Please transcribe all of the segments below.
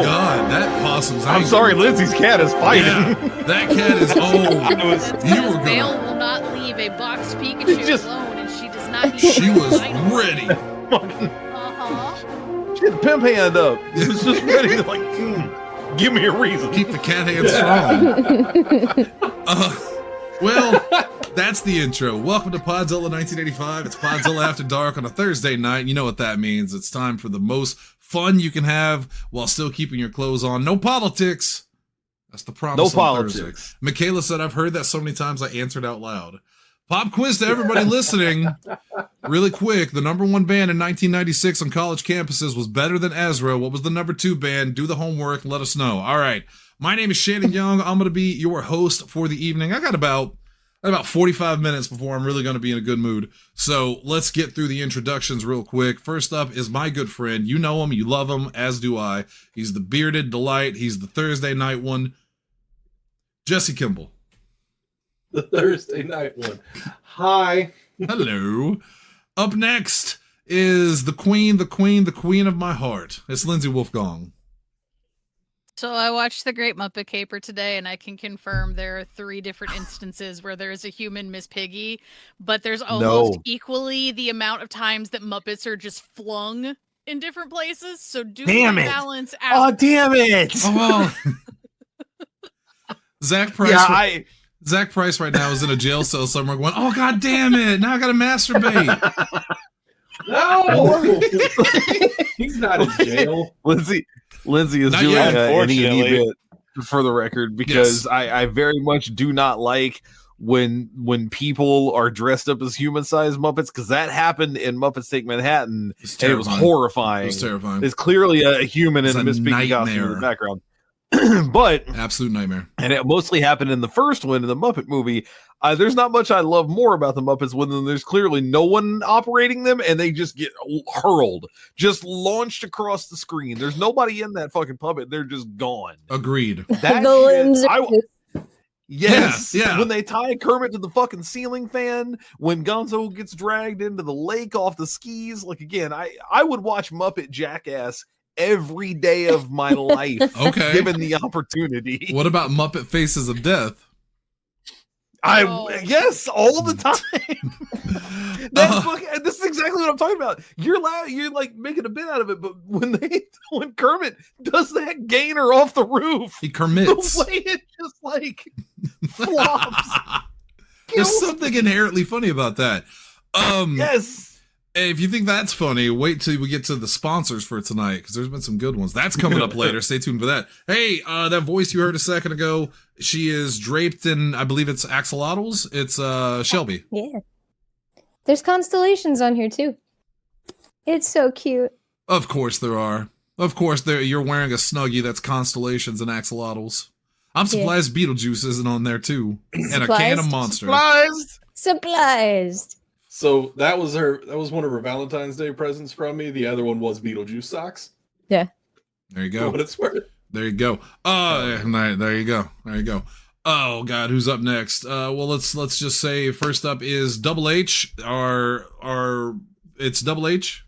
God, that possum's I'm angry. sorry, Lindsay's cat is fighting. Yeah, that cat is old. You were Vale going. will not leave a boxed Pikachu alone, and she does not. She was ready. She had the pimp hand up. It was just ready to give me a reason. Keep the cat hand strong. Well, that's the intro. Welcome to Podzilla 1985. It's Podzilla After Dark on a Thursday night. You know what that means. It's time for the most fun you can have while still keeping your clothes on. No politics. That's the promise. No on politics. Thursday. Michaela said, I've heard that so many times I answered out loud. Pop quiz to everybody listening. Really quick, the number one band in 1996 on college campuses was Better Than Ezra. What was the number two band? Do the homework and let us know. All right. My name is Shannon Young. I'm going to be your host for the evening. I got about 45 minutes before I'm really going to be in a good mood. So let's get through the introductions real quick. First up is my good friend. You know him. You love him, as do I. He's the bearded delight. He's the Thursday night one. Jesse Kimball. The Thursday night one. Hi. Hello. Up next is the queen of my heart. It's Lindsay Wolfgong. So I watched The Great Muppet Caper today, and I can confirm there are 3 different instances where there's a human Miss Piggy, but there's almost equally the amount of times that Muppets are just flung in different places. So do balance out. Oh, damn it. Oh, well. Zach Price. Zach Price right now is in a jail cell somewhere going, oh, God damn it. Now I got to masturbate. No. He's not in jail. Lindsay is Not doing yet, an E&E bit for the record because I very much do not like when people are dressed up as human-sized Muppets, because that happened in Muppets Take Manhattan, and it was horrifying. It was terrifying. There's clearly a human in a Miss Piggy costume in the background. But absolute nightmare. And it mostly happened in the first one in the Muppet movie. There's not much I love more about the Muppets when there's clearly no one operating them and they just get hurled, just launched across the screen. There's nobody in that fucking puppet. They're just gone. Agreed. That the limbs Yes. Yeah. When they tie Kermit to the fucking ceiling fan, when Gonzo gets dragged into the lake off the skis. Like, again, I would watch Muppet Jackass every day of my life. Okay. Given the opportunity. What about Muppet Faces of Death? Yes, all the time. This is exactly what I'm talking about. You're like making a bit out of it, but when Kermit does that gainer off the roof, he Kermits. The way it just like flops. There's something inherently funny about that. Yes. If you think that's funny, wait till we get to the sponsors for tonight, because there's been some good ones. That's coming up later. Stay tuned for that. Hey, that voice you heard a second ago, she is draped in, I believe it's axolotls. It's Shelby. Yeah. There's constellations on here too. It's so cute. Of course there are. Of course you're wearing a Snuggie that's constellations and axolotls. I'm surprised Beetlejuice isn't on there too. And a can of Monster. Supplies. So that was one of her Valentine's Day presents from me. The other one was Beetlejuice socks. Yeah. There you go. For what it's worth. There you go. There you go. There you go. Oh God, who's up next? Well, let's just say first up is Double H. It's Double H.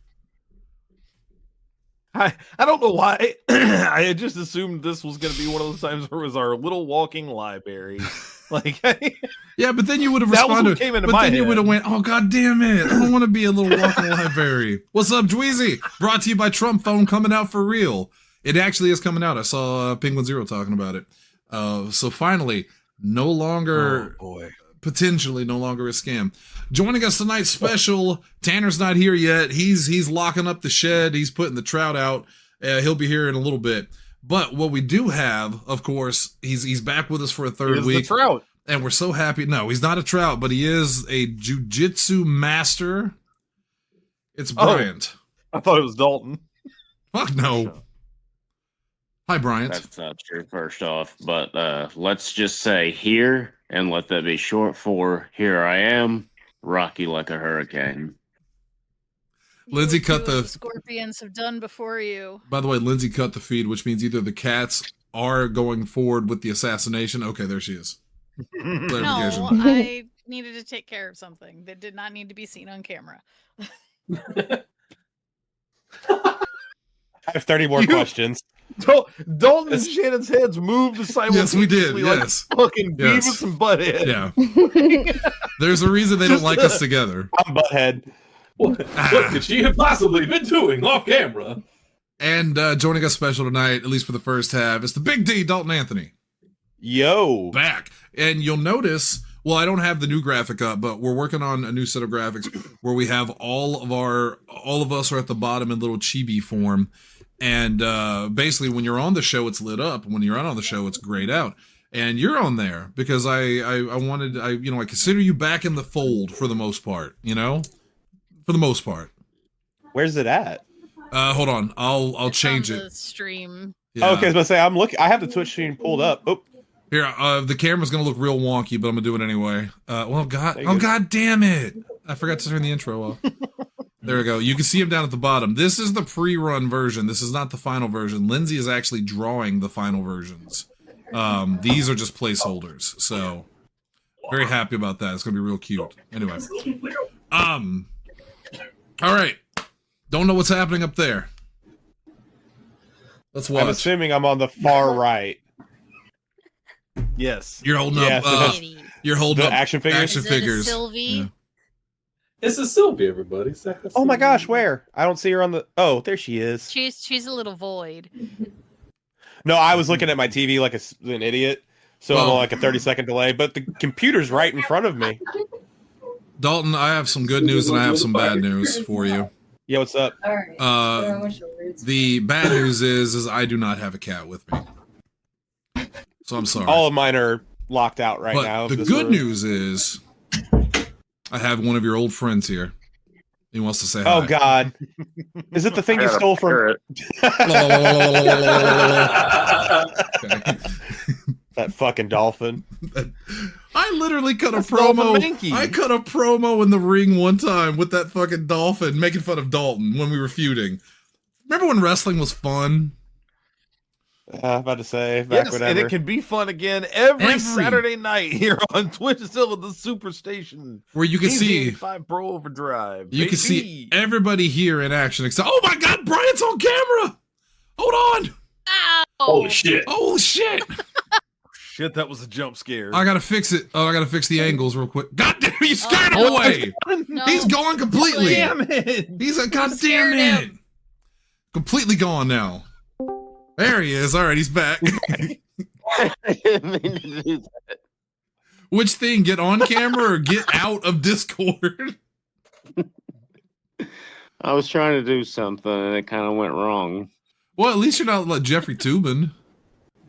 I don't know why. I had just assumed this was going to be one of those times where it was our little walking library. Like, yeah, but then you would have responded. You would have went, "Oh God damn it! I don't want to be a little walking library." What's up, Dweezy? Brought to you by Trump Phone, coming out for real. It actually is coming out. I saw Penguin Zero talking about it. So finally, no longer, potentially no longer a scam. Joining us tonight, special. Tanner's not here yet. He's locking up the shed. He's putting the trout out. He'll be here in a little bit. But what we do have, of course, he's back with us for a third week. The trout. And we're so happy. No, he's not a trout, but he is a jujitsu master. It's Bryant. I thought it was Dalton. Fuck no. Hi, Bryant. That's not true, first off. But let's just say here, and let that be short for here I am, rocky like a hurricane. Lindsay cut the scorpions have done before you. By the way, Lindsay cut the feed, which means either the cats are going forward with the assassination. Okay, there she is. Clarification. No, I needed to take care of something that did not need to be seen on camera. I have 30 more questions. Dalton and Shannon's heads moved simultaneously. Yes, we did. Like Yes. fucking Yes. Beavis and Butthead. Yeah. There's a reason they don't like us together. I'm Butthead. What could she have possibly been doing off camera? And joining us special tonight, at least for the first half, is the Big D, Dalton Anthony. Yo. Back. And you'll notice, well, I don't have the new graphic up, but we're working on a new set of graphics where we have all of us are at the bottom in little chibi form. And basically when you're on the show, it's lit up. When you're not on the show, it's grayed out. And you're on there because I consider you back in the fold for the most part, for the most part. Where's it at? Hold on. I'll change on it. the stream. Yeah. Oh, okay, I was about to say I have the Twitch stream pulled up. Oh, Here, the camera's gonna look real wonky, but I'm gonna do it anyway. God damn it! I forgot to turn the intro off. There we go. You can see him down at the bottom. This is the pre-run version. This is not the final version. Lindsay is actually drawing the final versions. These are just placeholders. So, very happy about that. It's gonna be real cute. Anyway, all right. Don't know what's happening up there. Let's watch. I'm assuming I'm on the far right. Yes. You're holding Yes, up. You're holding the up action figures. Action Is it a figures. Sylvie? Yeah. It's a Sylvie, everybody. Oh my gosh, where? I don't see her on the. Oh, there she is. She's a little void. No, I was looking at my TV like an idiot, so I'm Well- on like a 30-second delay. But the computer's right in front of me. Dalton, I have some good news and I have some bad news for you. Yeah, what's up? All right. The bad news is I do not have a cat with me. So I'm sorry. All of mine are locked out right but now. the This good room. news is I have one of your old friends here. He wants to say hi. Oh God, is it the thing you stole from Okay. that fucking dolphin? I literally cut a That's Dolphin promo. Mankey. I cut a promo in the ring one time with that fucking dolphin making fun of Dalton when we were feuding. Remember when wrestling was fun? About to say back Yes, whenever. and it can be fun again every Saturday night here on Twitch, still at the Superstation. Where you can see 5 Pro Overdrive. You can see baby. everybody here in action. Except, oh my God, Brian's on camera. Hold on. Ow! Holy shit. Oh shit. Shit, that was a jump scare. I gotta fix it. Oh, I gotta fix the angles real quick. God damn, you scared him away. No. He's gone completely. Damn it! He's a god damn scared it. him. Completely gone now. There he is. All right, he's back. Which thing? Get on camera or get out of Discord? I was trying to do something and it kind of went wrong. Well, at least you're not like Jeffrey Tubin.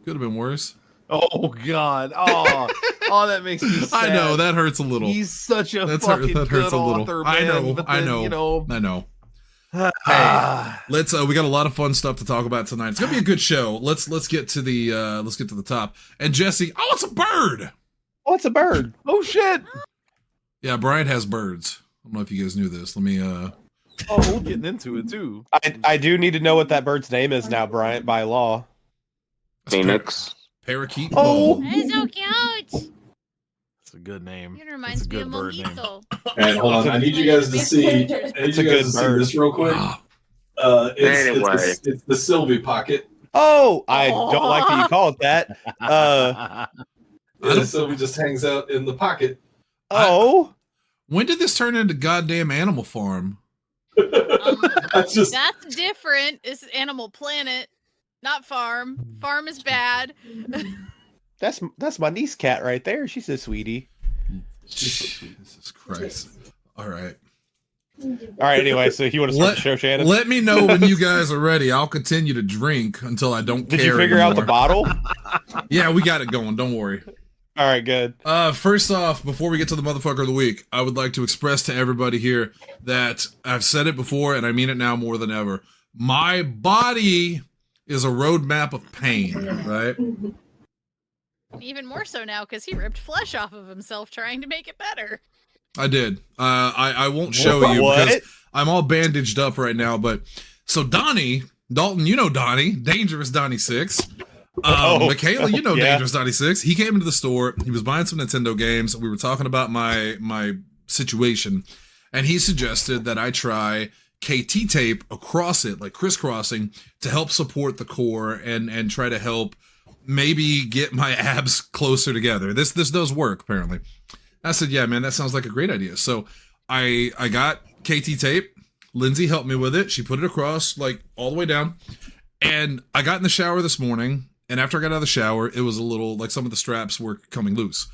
Could have been worse. Oh God! Oh, that makes me sad. I know that hurts a little. He's such a That fucking hurts good a little. author, I man, know. but I then, know. You know, I know. Hey, let's. We got a lot of fun stuff to talk about tonight. It's gonna be a good show. Let's get to the top. And Jesse, oh, it's a bird. Oh, it's a bird. oh shit! Yeah, Brian has birds. I don't know if you guys knew this. Let me. Oh, we're getting into it too. I do need to know what that bird's name is now, Bryant, by law. Phoenix. Parakeet. Oh. Ball. That is so cute. It's a good name. It It's reminds a me of good bird name. Mojito. And hold on, I need you guys to see. It's a good bird. This real quick. Ah, It's the Sylvie pocket. Oh, I don't like that you call it that. Yeah, Sylvie just hangs out in the pocket. Oh, when did this turn into goddamn Animal Farm? That's just That's different. It's Animal Planet, not Farm. Farm is bad. that's my niece cat right there. She's a sweetie. Jesus Christ. All right. All right. Anyway, so you want to start the show, Shannon? Let me know when you guys are ready. I'll continue to drink until I don't Did care you figure out the anymore. bottle? Yeah, we got it going. Don't worry. All right, good. First off, before we get to the motherfucker of the week, I would like to express to everybody here that I've said it before and I mean it now more than ever. My body is a roadmap of pain, right? Even more so now because he ripped flesh off of himself trying to make it better. I did. I won't show you What? because I'm all bandaged up right now. But so Dalton, you know Donnie, Dangerous Donnie 6. Michaela, you know yeah. Dangerous Donnie 6. He came into the store. He was buying some Nintendo games. We were talking about my situation, and he suggested that I try KT tape across it, like crisscrossing, to help support the core and try to help maybe get my abs closer together. This does work, apparently. I said, yeah, man, that sounds like a great idea. So I got KT tape. Lindsay helped me with it. She put it across, like, all the way down. And I got in the shower this morning, and after I got out of the shower, it was a little, like, some of the straps were coming loose.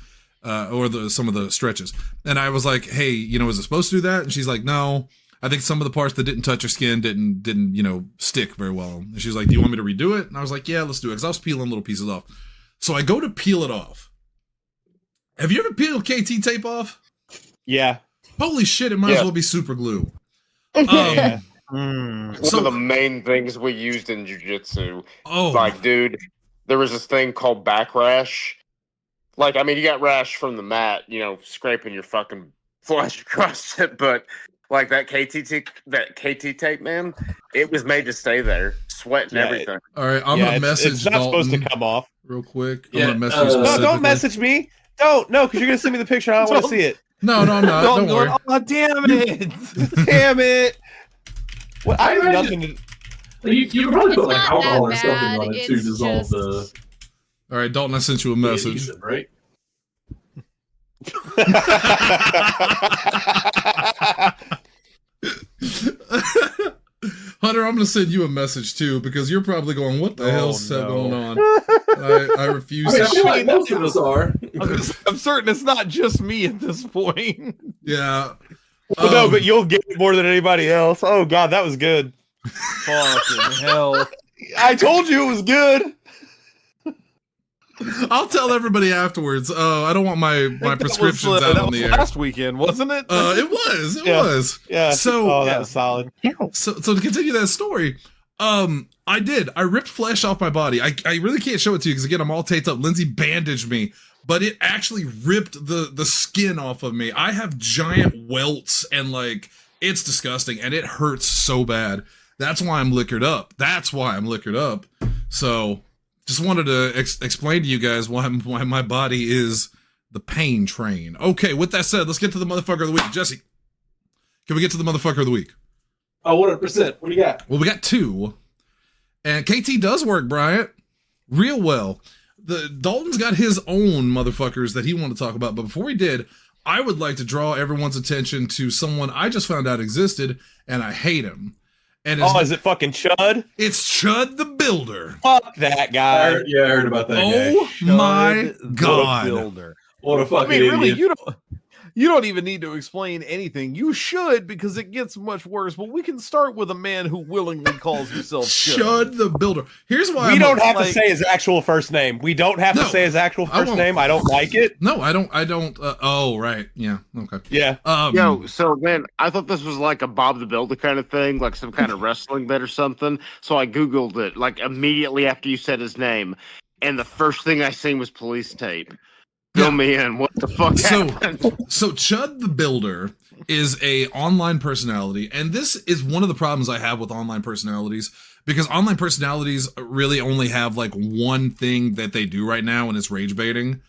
Or some of the stretches. And I was like, hey, is it supposed to do that? And she's like, no. I think some of the parts that didn't touch her skin didn't stick very well. And she's like, do you want me to redo it? And I was like, yeah, let's do it. Because I was peeling little pieces off. So I go to peel it off. Have you ever peeled KT tape off? Yeah. Holy shit, it might as well be super glue. Yeah. One of the main things we used in jiu-jitsu. Oh. Like, dude, there was this thing called back rash. Like, I mean, you got rash from the mat, scraping your fucking flesh across it, but like that KT tape, man, it was made to stay there, sweat and everything. All right, I'm gonna message. It's not Dalton supposed to come off real quick. Yeah, I'm gonna message. No, don't message me. Don't, no, because you're gonna send me the picture. I don't want to see it. No, I'm not. Don't worry. Oh, damn it! Damn it! Well, I have imagine- nothing to. You could probably put like not alcohol or that something bad, on it to it's dissolve just- the All right, Dalton, I sent you a message. adhesive, right? Hunter, I'm gonna send you a message too because you're probably going, "What the hell's going on?" I refuse I mean, to. I feel like most of us are. I'm certain it's not just me at this point. Yeah. No, but you'll get it more than anybody else. Oh god, that was good. Fucking hell. I told you it was good. I'll tell everybody afterwards. I don't want my prescriptions out on the air. Last weekend, wasn't it? It was. It Yeah. was. Yeah. So that was solid. So to continue that story, I ripped flesh off my body. I really can't show it to you because again I'm all taped up. Lindsay bandaged me, but it actually ripped the skin off of me. I have giant welts and like it's disgusting and it hurts so bad. That's why I'm liquored up. So just wanted to explain to you guys why my body is the pain train. Okay, with that said, let's get to the motherfucker of the week. Jesse, can we get to the motherfucker of the week? Oh, 100%. What do you got? Well, we got two. And KT does work, Bryant. Real well. Dalton's got his own motherfuckers that he wanted to talk about. But before he did, I would like to draw everyone's attention to someone I just found out existed, and I hate him. And is it fucking Chud? It's Chudthebuilder. Fuck that guy. I heard about that guy. Oh my god. Builder. What a fucking I mean, really, idiot. you don't even need to explain anything. You should, because it gets much worse. But we can start with a man who willingly calls himself Chudthebuilder. Here's why We don't have like- to say his actual first name. We don't have No, to say his actual I first won't. name. I don't like it. No, I don't. Oh, right. Yeah. Okay. Yeah. Yo, so then I thought this was like a Bob the Builder kind of thing, like some kind of wrestling bit or something. So I Googled it like immediately after you said his name. And the first thing I seen was police tape. Fill me in. What the fuck happened? So Chudthebuilder is a online personality, and this is one of the problems I have with online personalities because online personalities really only have like one thing that they do right now, and it's rage baiting.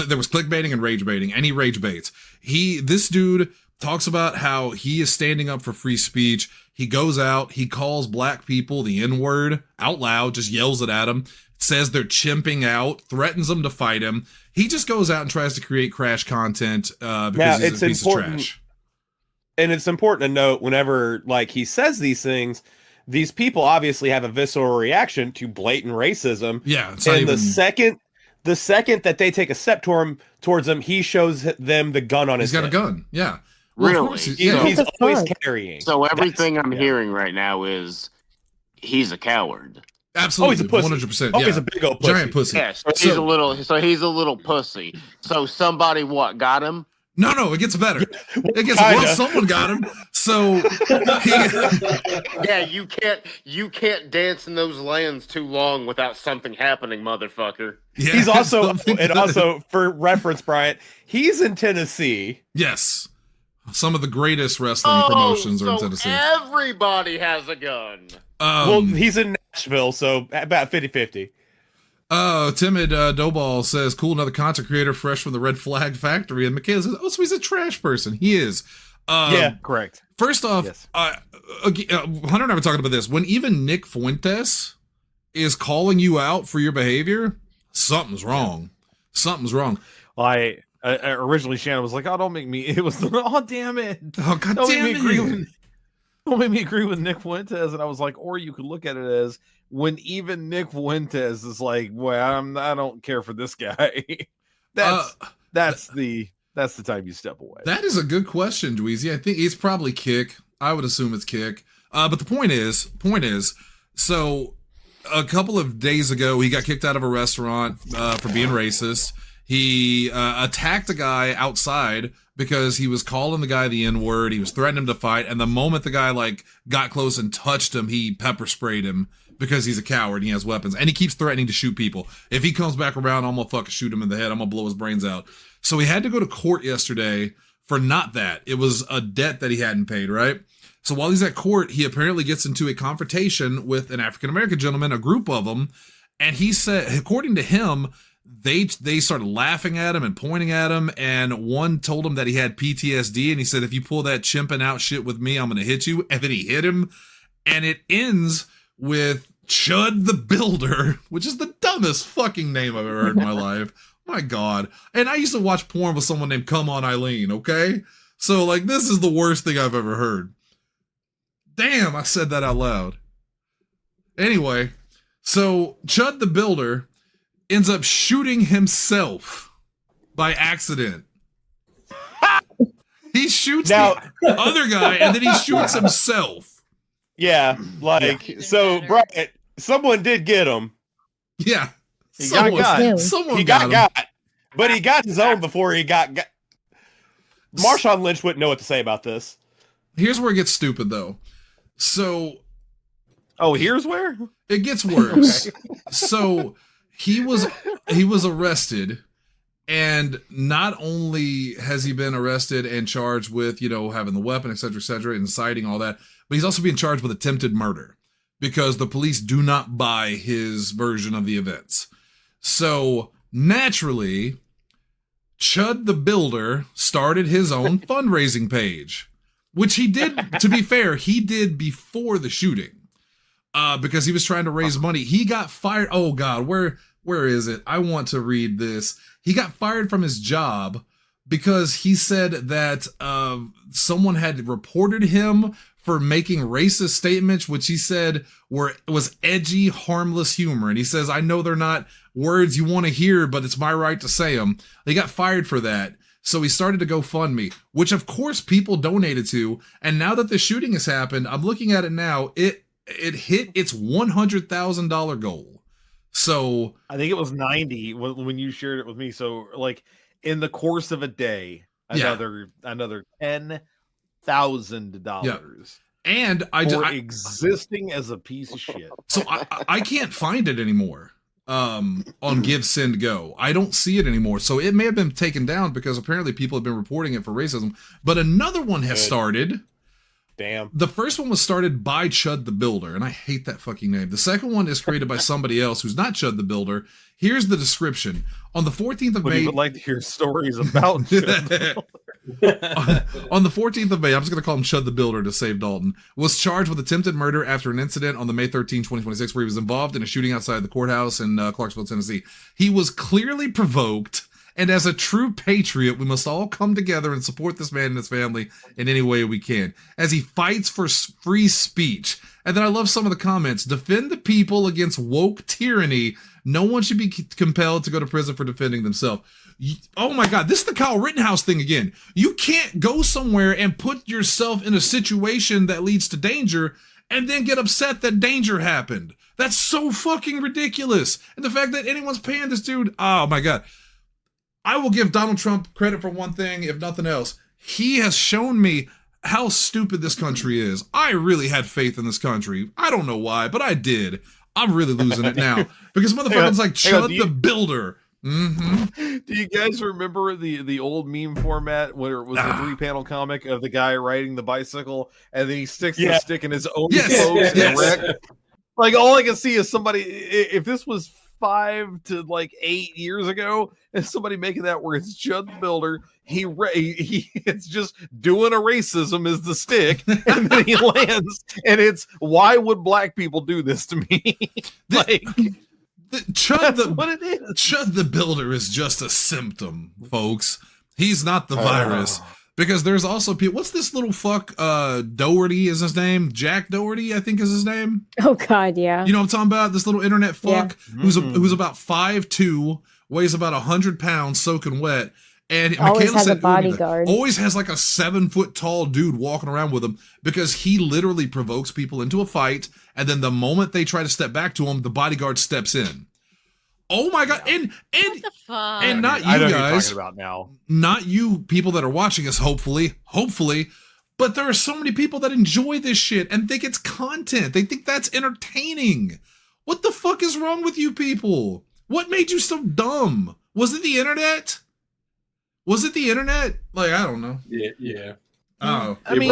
There was clickbaiting and rage baiting, and he rage baits. This dude talks about how he is standing up for free speech. He goes out, he calls black people the N-word out loud, just yells it at them, says they're chimping out, threatens them to fight him. He just goes out and tries to create crash content because he's a piece of trash. And it's important to note whenever like he says these things, these people obviously have a visceral reaction to blatant racism. Yeah, it's and the second that they take a step towards him, he shows them the gun on his head. He's got a gun. Yeah. Well, really? of course He's always carrying. So everything I'm hearing right now is he's a coward. Absolutely, he's a pussy. 100%. He's a big old pussy. Giant pussy. Yeah, so he's a little pussy. So somebody got him? No, it gets better. It gets someone got him. So yeah, you can't dance in those lands too long without something happening, motherfucker. Yeah, he's also for reference, Bryant, he's in Tennessee. Yes. Some of the greatest wrestling promotions are in Tennessee. Everybody has a gun. Well, he's in Nashville, so about 50-50. Timid Doughball says, cool, another content creator fresh from the Red Flag Factory. And Michaela says, oh, so he's a trash person. He is. Yeah. Correct. First off, Yes. Hunter and I were talking about this. When even Nick Fuentes is calling you out for your behavior, something's wrong. Something's wrong. I originally Shannon was like, "Oh, don't make me." It was, "Oh, damn it! Oh, God Don't damn make me agree it. with, don't make me agree with Nick Fuentes." And I was like, or you could look at it as when even Nick Fuentes is like, "Well, I don't care for this guy." That's the time you step away. That is a good question, Dweezy. I think it's probably Kick. I would assume it's Kick. But the point is, so a couple of days ago, he got kicked out of a restaurant for being racist. He attacked a guy outside because he was calling the guy the N-word. He was threatening him to fight. And the moment the guy got close and touched him, he pepper sprayed him because he's a coward and he has weapons. And he keeps threatening to shoot people. If he comes back around, I'm going to fucking shoot him in the head. I'm going to blow his brains out. So he had to go to court yesterday for not that. It was a debt that he hadn't paid, right? So while he's at court, he apparently gets into a confrontation with an African-American gentleman, a group of them. And he said, according to him, they started laughing at him and pointing at him. And one told him that he had PTSD. And he said, if you pull that chimping out shit with me, I'm going to hit you. And then he hit him. And it ends with Chudthebuilder, which is the dumbest fucking name I've ever heard in my life. My God. And I used to watch porn with someone named Come On Eileen, okay? So, this is the worst thing I've ever heard. Damn, I said that out loud. Anyway, so Chudthebuilder ends up shooting himself by accident. He shoots the other guy, and then he shoots himself. Yeah, so, Brian, someone did get him. Yeah. Someone got, but he got his own before he got. Marshawn Lynch wouldn't know what to say about this. Here's where it gets stupid, though. So, here's where it gets worse. Okay. So he was arrested, and not only has he been arrested and charged with having the weapon, etc., inciting all that, but he's also being charged with attempted murder because the police do not buy his version of the events. So, naturally, Chudthebuilder started his own fundraising page, which he did, to be fair, he did before the shooting, because he was trying to raise money. He got fired. Oh, God, where is it? I want to read this. He got fired from his job because he said that someone had reported him for making racist statements, which he said was edgy, harmless humor. And he says, I know they're not words you want to hear, but it's my right to say them. He got fired for that. So he started to GoFundMe, which of course people donated to. And now that the shooting has happened, I'm looking at it now, it hit its $100,000 goal. So I think it was 90 when you shared it with me. So in the course of a day, another $10,000. And existing as a piece of shit. So I can't find it anymore on Give Send Go. I don't see it anymore. So it may have been taken down because apparently people have been reporting it for racism. But another one has started. Damn. The first one was started by Chudthebuilder, and I hate that fucking name. The second one is created by somebody else who's not Chudthebuilder. Here's the description. On the 14th of May... you would like to hear stories about Chudthebuilder. On the 14th of May, I'm just going to call him Chudthebuilder to save Dalton, was charged with attempted murder after an incident on the May 13, 2026, where he was involved in a shooting outside the courthouse in Clarksville, Tennessee. He was clearly provoked, and as a true patriot, we must all come together and support this man and his family in any way we can, as he fights for free speech. And then I love some of the comments. Defend the people against woke tyranny. No one should be compelled to go to prison for defending themselves. Oh my God, this is the Kyle Rittenhouse thing again. You can't go somewhere and put yourself in a situation that leads to danger and then get upset that danger happened. That's so fucking ridiculous. And the fact that anyone's paying this dude, oh my God. I will give Donald Trump credit for one thing, if nothing else. He has shown me how stupid this country is. I really had faith in this country. I don't know why, but I did. I'm really losing it now because motherfuckers like Chudthebuilder. Mm-hmm. Do you guys remember the old meme format where it was the 3-panel comic of the guy riding the bicycle and then he sticks the stick in his own spokes and wreck? All I can see is somebody, if this was 5 to like 8 years ago, and somebody making that where it's Chudthebuilder. It's just doing a racism is the stick, and then he lands, and it's why would black people do this to me? Like. What it is. Chudthebuilder is just a symptom, folks. He's not the virus. Because there's also people. What's this little fuck? Doherty is his name. Jack Doherty, I think, is his name. Oh God, yeah. You know what I'm talking about? This little internet fuck who's about 5'2", weighs about 100 pounds, soaking wet, and always Michaela has said a bodyguard. always has like a 7-foot tall dude walking around with him because he literally provokes people into a fight, and then the moment they try to step back to him, the bodyguard steps in. Oh my God! And What the fuck? and not I you know what you're guys, talking about now. not you people that are watching us. Hopefully, but there are so many people that enjoy this shit and think it's content. They think that's entertaining. What the fuck is wrong with you people? What made you so dumb? Was it the internet? Like, I don't know. Yeah. Oh, I mean,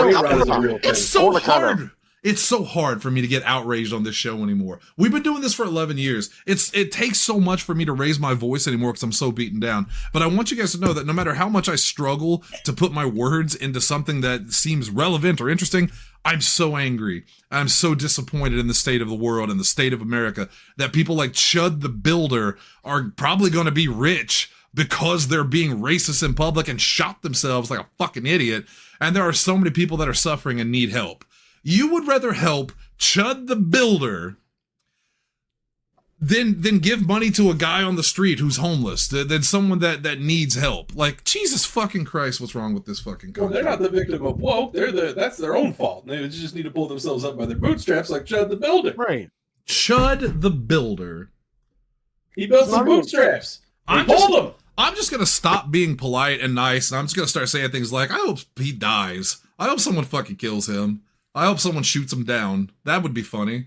it's so hard. It's so hard for me to get outraged on this show anymore. We've been doing this for 11 years. It takes so much for me to raise my voice anymore because I'm so beaten down. But I want you guys to know that no matter how much I struggle to put my words into something that seems relevant or interesting, I'm so angry. I'm so disappointed in the state of the world and the state of America that people like Chudthebuilder are probably going to be rich because they're being racist in public and shot themselves like a fucking idiot. And there are so many people that are suffering and need help. You would rather help Chudthebuilder than give money to a guy on the street who's homeless, than someone that needs help. Like, Jesus fucking Christ, what's wrong with this fucking country? Well, they're not the victim of woke. That's their own fault. They just need to pull themselves up by their bootstraps like Chudthebuilder. Right. Chudthebuilder. He built some bootstraps. Pulled them. I'm just going to stop being polite and nice, and I'm just going to start saying things like, I hope he dies. I hope someone fucking kills him. I hope someone shoots him down. That would be funny.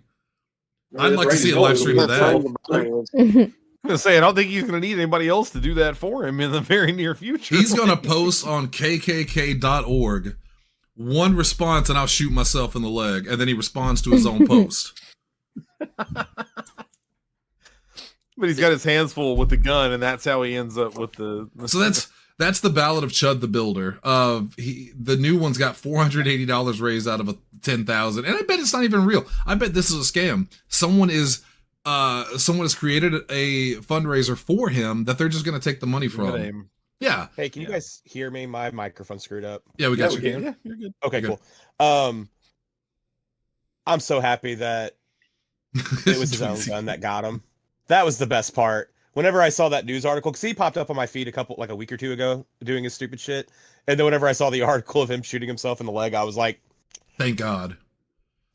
I'd like to see a live stream of that. I'm gonna say, I don't think he's gonna need anybody else to do that for him in the very near future. He's gonna post on kkk.org one response, and I'll shoot myself in the leg, and then he responds to his own post. But he's got his hands full with the gun, and that's how he ends up with the. So that's the Ballad of Chudthebuilder. The new one's got $480 raised out of a $10,000, and I bet it's not even real. I bet this is a scam. Someone has created a fundraiser for him that they're just going to take the money from. Yeah. Hey, can you guys hear me? My microphone's screwed up. Yeah, we got you. Yeah, you're good. Okay, You're cool. I'm so happy that it was his own gun that got him. That was the best part. Whenever I saw that news article, because he popped up on my feed a week or two ago doing his stupid shit. And then whenever I saw the article of him shooting himself in the leg, I was like, thank God.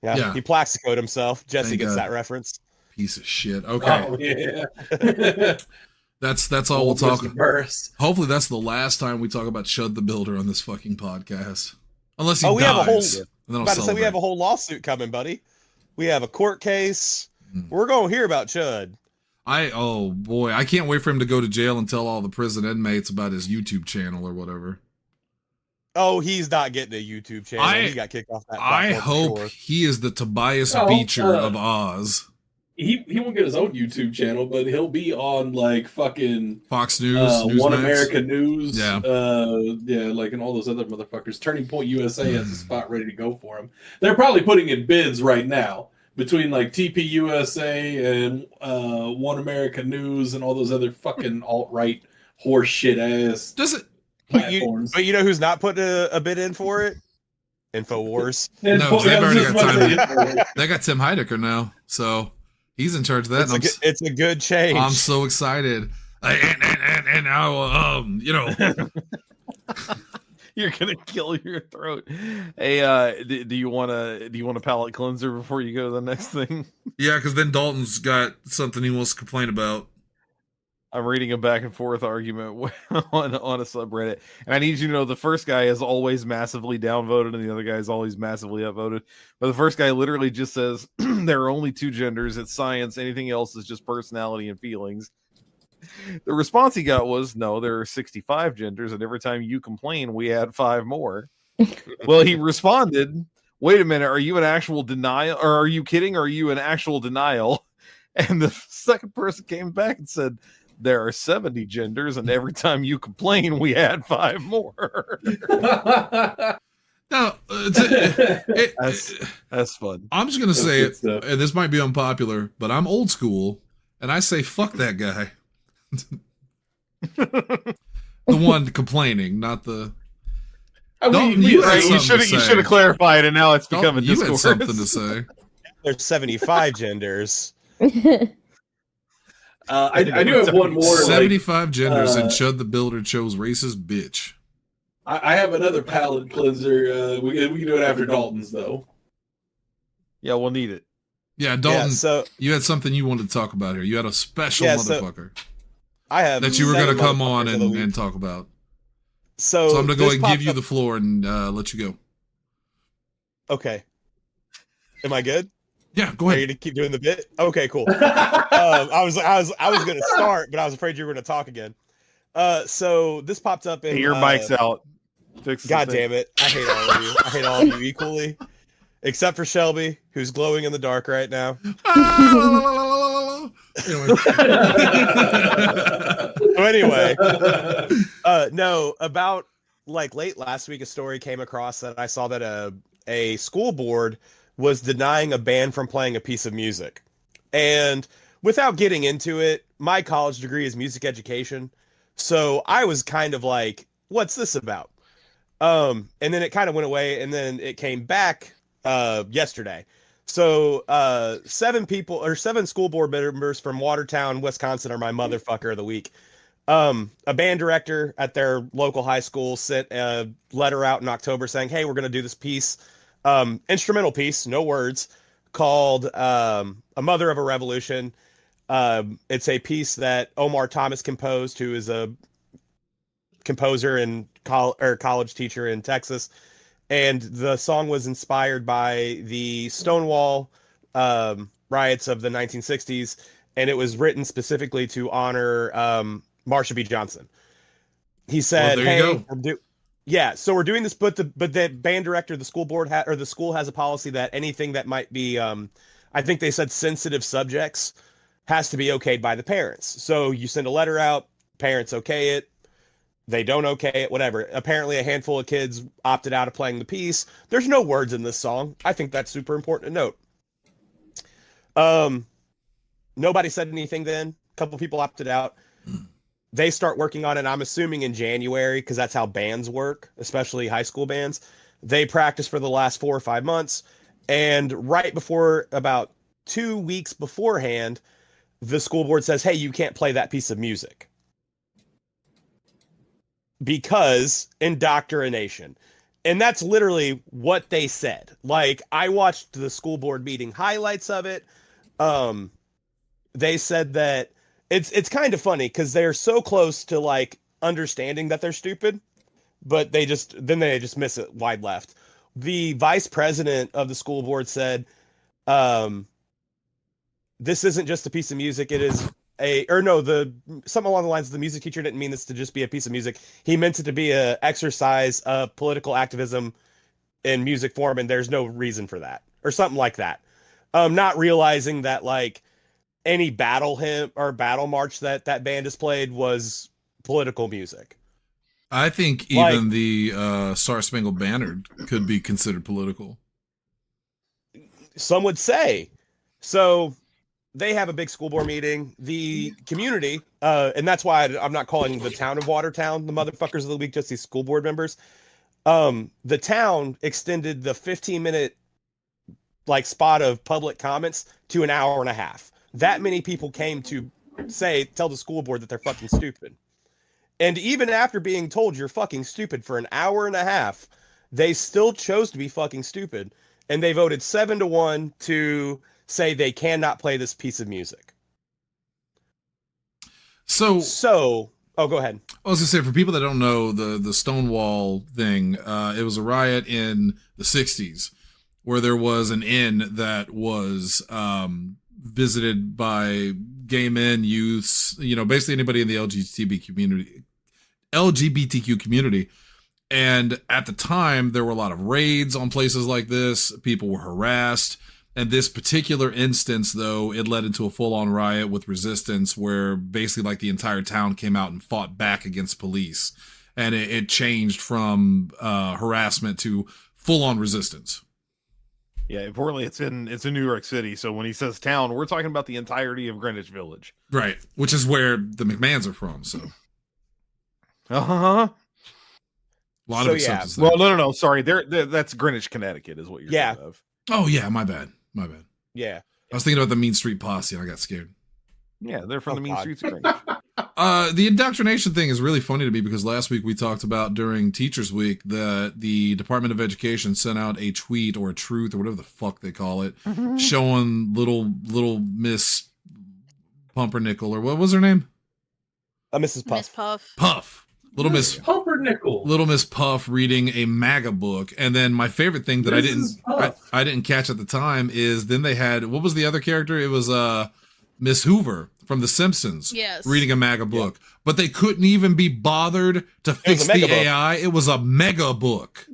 Yeah. He plaxicoed himself. Jesse Thank gets God. that reference. Piece of shit. Okay. Oh, yeah. That's all we'll talk about. Hopefully that's the last time we talk about Chudthebuilder on this fucking podcast. Unless he dies. We have a whole we have a whole lawsuit coming, buddy. We have a court case. We're going to hear about Chud. Oh boy, I can't wait for him to go to jail and tell all the prison inmates about his YouTube channel or whatever. Oh, he's not getting a YouTube channel. He got kicked off that. I hope he is the Tobias Beecher of Oz. He won't get his own YouTube channel, but he'll be on like fucking Fox News, One America News, yeah, like and all those other motherfuckers. Turning Point USA has a spot ready to go for him. They're probably putting in bids right now between like TP USA and One America News and all those other fucking alt-right horse shit ass platforms. But you know who's not putting a bid in for it? InfoWars. No, they've already got they got Tim Heidecker now, so he's in charge of that. It's a good change. I'm so excited. And I will, You're gonna kill your throat. Hey, do you want a palate cleanser before you go to the next thing? Yeah, because then Dalton's got something he wants to complain about. I'm reading a back and forth argument on a subreddit, and I need you to know the first guy is always massively downvoted, and the other guy is always massively upvoted. But the first guy literally just says there are only two genders. It's science. Anything else is just personality and feelings. The response he got was, no, there are 65 genders, and every time you complain, we add 5 more. Well, he responded, wait a minute, are you an actual denial? Or are you kidding? Or are you an actual denial? And the second person came back and said, there are 70 genders, and every time you complain, we add 5 more. No, That's fun. I'm just gonna say it, stuff. and this might be unpopular, but I'm old school, and I say fuck that guy. The one complaining, not the. Dalton, you should have clarified, and now it's become a you discourse. had something to say. There's 75 genders. I do have one more. 75 genders, and Chudthebuilder chose racist bitch. I have another palate cleanser. We can do it after Dalton's, though. Yeah, we'll need it. Yeah, Dalton, so you had something you wanted to talk about here. You had a special motherfucker I have that you were going to come on motherfuckers of the week. and talk about. So I'm going to go this ahead and give popped you up- the floor and let you go. Okay. Am I good? Yeah, go Are ahead. you gonna keep doing the bit? Okay, cool. I was gonna start, but I was afraid you were gonna talk again. So this popped up in Hey, your mic's out. Fix the God thing. damn it! I hate all of you. I hate all of you equally, except for Shelby, who's glowing in the dark right now. Anyway, no, about like late last week, a story came across that I saw that a school board was denying a band from playing a piece of music. And without getting into it, my college degree is music education. So I was kind of like, what's this about? And then it kind of went away, and then it came back yesterday. So 7 school board members from Watertown, Wisconsin are my motherfucker of the week. A band director at their local high school sent a letter out in October saying, hey, we're going to do this piece, instrumental piece, no words, called A Mother of a Revolution. It's a piece that Omar Thomas composed, who is a composer and college teacher in Texas. And the song was inspired by the Stonewall riots of the 1960s, and it was written specifically to honor Marsha B. Johnson. He said, "Hey, so we're doing this, but the band director, the school board or the school has a policy that anything that might be, I think they said sensitive subjects, has to be okayed by the parents. So you send a letter out, parents okay it, they don't okay it, whatever. Apparently, a handful of kids opted out of playing the piece. There's no words in this song. I think that's super important to note. Nobody said anything then. A couple people opted out. They start working on it, I'm assuming in January, because that's how bands work, especially high school bands. They practice for the last 4 or 5 months. And right before, about 2 weeks beforehand, the school board says, hey, you can't play that piece of music. Because indoctrination. And that's literally what they said. Like, I watched the school board meeting highlights of it. They said that it's kind of funny because they're so close to like understanding that they're stupid, but they just miss it wide left. The vice president of the school board said, this isn't just a piece of music. It is something along the lines of the music teacher didn't mean this to just be a piece of music. He meant it to be a exercise of political activism in music form, and there's no reason for that, or something like that. Not realizing that like any battle hymn or battle march that band has played was political music. I think even the Star Spangled Banner could be considered political. Some would say. So they have a big school board meeting. The community, and that's why I'm not calling the town of Watertown the motherfuckers of the week, just these school board members. The town extended the 15-minute like spot of public comments to an hour and a half. That many people came to tell the school board that they're fucking stupid. And even after being told you're fucking stupid for an hour and a half, they still chose to be fucking stupid. And they voted 7-1 to say they cannot play this piece of music. So, go ahead. I was gonna say, for people that don't know the Stonewall thing, it was a riot in the 60s where there was an inn that was visited by gay men, youths, basically anybody in the LGBTQ community. And at the time, there were a lot of raids on places like this. People were harassed. And this particular instance, though, it led into a full-on riot with resistance where basically like the entire town came out and fought back against police. And it changed from harassment to full-on resistance. Yeah, importantly, it's in New York City. So when he says town, we're talking about the entirety of Greenwich Village. Right, which is where the McMahons are from, so. Uh-huh. A lot So, of acceptance there. Well, no. Sorry. That's Greenwich, Connecticut is what you're thinking of. Oh, yeah, my bad. Yeah. I was thinking about the Mean Street Posse and I got scared. Yeah, they're from the mean God. streets of Greenwich. The indoctrination thing is really funny to me because last week we talked about during Teachers Week that the Department of Education sent out a tweet or a truth or whatever the fuck they call it, showing little Miss Pumpernickel, or what was her name? Mrs. Puff. Miss Puff. Puff. Little Miss Pumpernickel. Little Miss Puff reading a MAGA book, and then my favorite thing that Mrs. Puff. I didn't catch at the time is then they had, what was the other character? It was Miss Hoover from The Simpsons. Yes. Reading a MAGA book, but they couldn't even be bothered to fix a the mega book. AI. It was a mega book.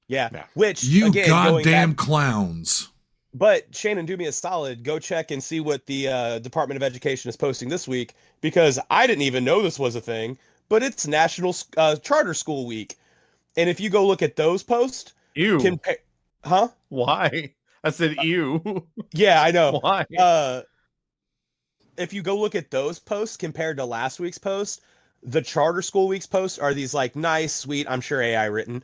Yeah. Yeah. Which You again, going goddamn back- clowns. But Shannon, do me a solid. Go check and see what the Department of Education is posting this week, because I didn't even know this was a thing. But it's National Charter School Week, and if you go look at those posts, Ew. huh? Why? I said ew. Yeah, I know. Why? If you go look at those posts compared to last week's post, the Charter School Week's posts are these like nice, sweet, I'm sure AI written,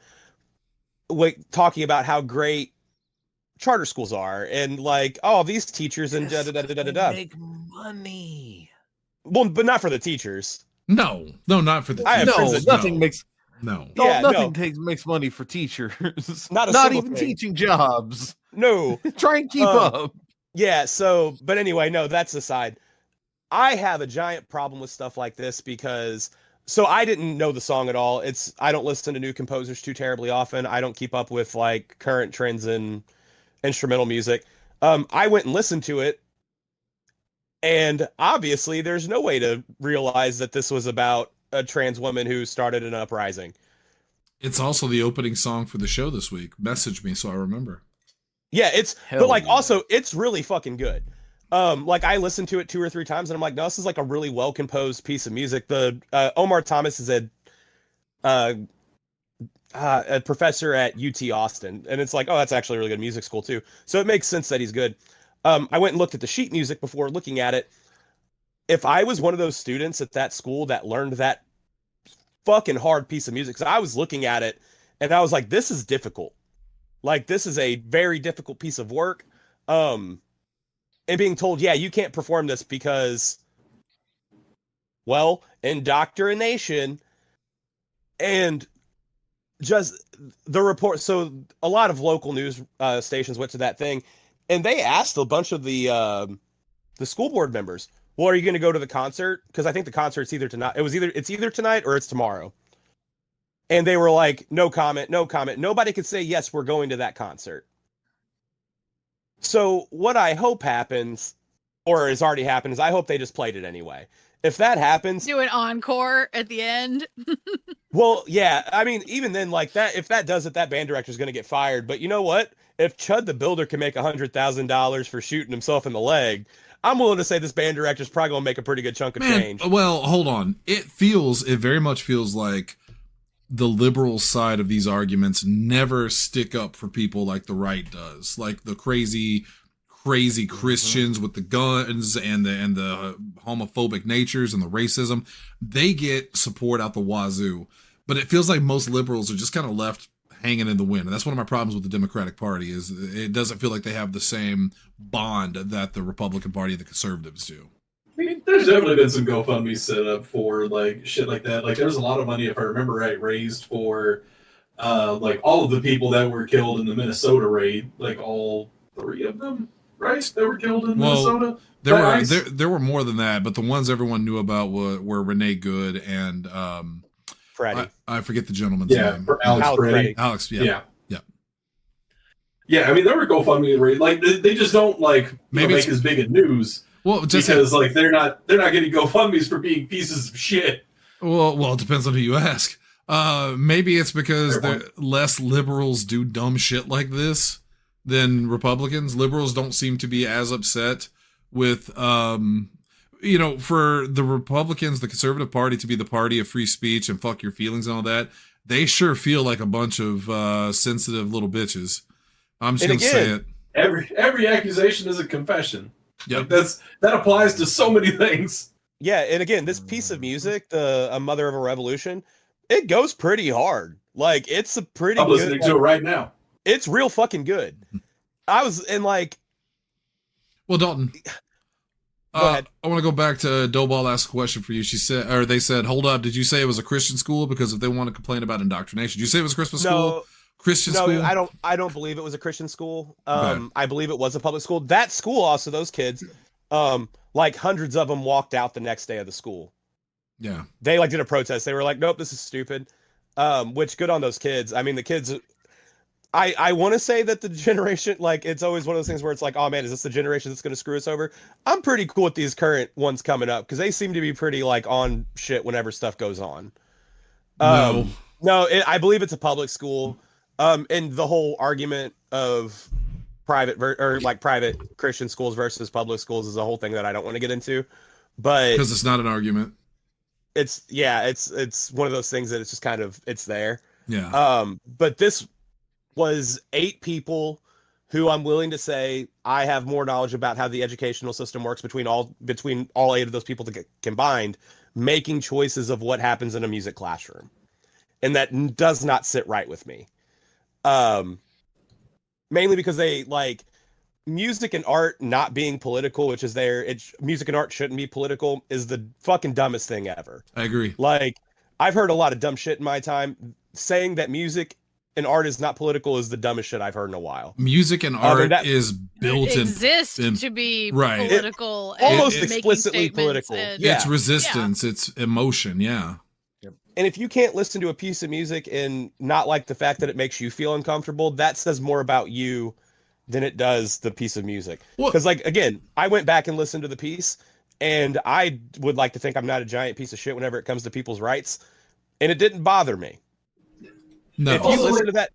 like talking about how great charter schools are and like, oh, these teachers and da da da da da da. Make money. Well, but not for the teachers. No, not for the I have teachers. friends that- Nothing makes No. Yeah, nothing no. makes money for teachers. Not a Not single even thing. teaching jobs. No. Try and keep up. Yeah, so, but anyway, no, that's aside. I have a giant problem with stuff like this because, so I didn't know the song at all. I don't listen to new composers too terribly often. I don't keep up with like current trends in instrumental music. I went and listened to it, and obviously there's no way to realize that this was about a trans woman who started an uprising. It's also the opening song for the show this week. Message me so I remember. Yeah, Hell but like yeah. also it's really fucking good. Like I listened to it 2 or 3 times and I'm like, no, this is like a really well composed piece of music. The Omar Thomas is a professor at UT Austin, and it's like, oh, that's actually a really good music school too. So it makes sense that he's good. I went and looked at the sheet music before looking at it. If I was one of those students at that school that learned that fucking hard piece of music, 'cause I was looking at it and I was like, this is difficult. Like, this is a very difficult piece of work. And being told, yeah, you can't perform this because, well, indoctrination. And just the report. So a lot of local news stations went to that thing, and they asked a bunch of the school board members, well, are you going to go to the concert? Because I think the concert's either tonight. It's either tonight or it's tomorrow. And they were like, no comment, no comment. Nobody could say, yes, we're going to that concert. So what I hope happens, or has already happened, is I hope they just played it anyway. If that happens, Do an encore at the end. well, yeah, I mean, even then, like that, if that does it, that band director is going to get fired. But you know what? If Chudthebuilder can make $100,000 for shooting himself in the leg, I'm willing to say this band director is probably going to make a pretty good chunk of change. Well, hold on. It very much feels like the liberal side of these arguments never stick up for people like the right does, like the crazy Christians with the guns and the homophobic natures and the racism. They get support out the wazoo, but it feels like most liberals are just kind of left hanging in the wind. And that's one of my problems with the Democratic Party is it doesn't feel like they have the same bond that the Republican Party and the conservatives do. I mean, there's definitely been some GoFundMe set up for like shit like that. Like, there's a lot of money, if I remember right, raised for like all of the people that were killed in the Minnesota raid. Like all 3 of them, right? That were killed in Minnesota. There were more than that, but the ones everyone knew about were Renee Good and Freddie. I forget the gentleman's Yeah, name. for Alex Freddie. Alex, Yeah. I mean, there were GoFundMe raid. Like they just don't like Maybe make as big a news. Well, just because like they're not getting GoFundMes for being pieces of shit. Well, it depends on who you ask. Maybe it's because less liberals do dumb shit like this. than Republicans. Liberals don't seem to be as upset with, you know, for the Republicans, the Conservative Party to be the party of free speech and fuck your feelings and all that. They sure feel like a bunch of sensitive little bitches. I'm just going to say it. Every accusation is a confession. Yep. Like that applies to so many things. Yeah, and again, this piece of music, A Mother of a Revolution, it goes pretty hard. Like, it's a pretty I'm listening good, to it right now. It's real fucking good. I was in like... Well, Dalton, Go ahead. I want to go back to Doughball asked a question for you. She said, or they said, hold up, did you say it was a Christian school? Because if they want to complain about indoctrination, did you say it was Christmas school? Christian school? No, I don't believe it was a Christian school. Okay. I believe it was a public school. That school also, those kids, like hundreds of them walked out the next day of the school. Yeah. They like did a protest. They were like, nope, this is stupid. Which good on those kids. I mean, the kids, I want to say that the generation, like, it's always one of those things where it's like, oh man, is this the generation that's going to screw us over? I'm pretty cool with these current ones coming up because they seem to be pretty like on shit whenever stuff goes on. No, I believe it's a public school. And the whole argument of private private Christian schools versus public schools is a whole thing that I don't want to get into, but because it's not an argument. It's one of those things that it's just kind of, it's there. Yeah. But this was 8 people who I'm willing to say I have more knowledge about how the educational system works between all 8 of those people to get combined, making choices of what happens in a music classroom. And that does not sit right with me. Mainly because they like music and art not being political, which is music and art shouldn't be political, is the fucking dumbest thing ever. I agree. Like, I've heard a lot of dumb shit in my time. Saying that music and art is not political is the dumbest shit I've heard in a while. Music and art is built to be right. political, almost explicitly political. Yeah. It's resistance, it's emotion. Yeah. And if you can't listen to a piece of music and not like the fact that it makes you feel uncomfortable, that says more about you than it does the piece of music. Because, like, again, I went back and listened to the piece, and I would like to think I'm not a giant piece of shit whenever it comes to people's rights, and it didn't bother me. No. If you listen to that...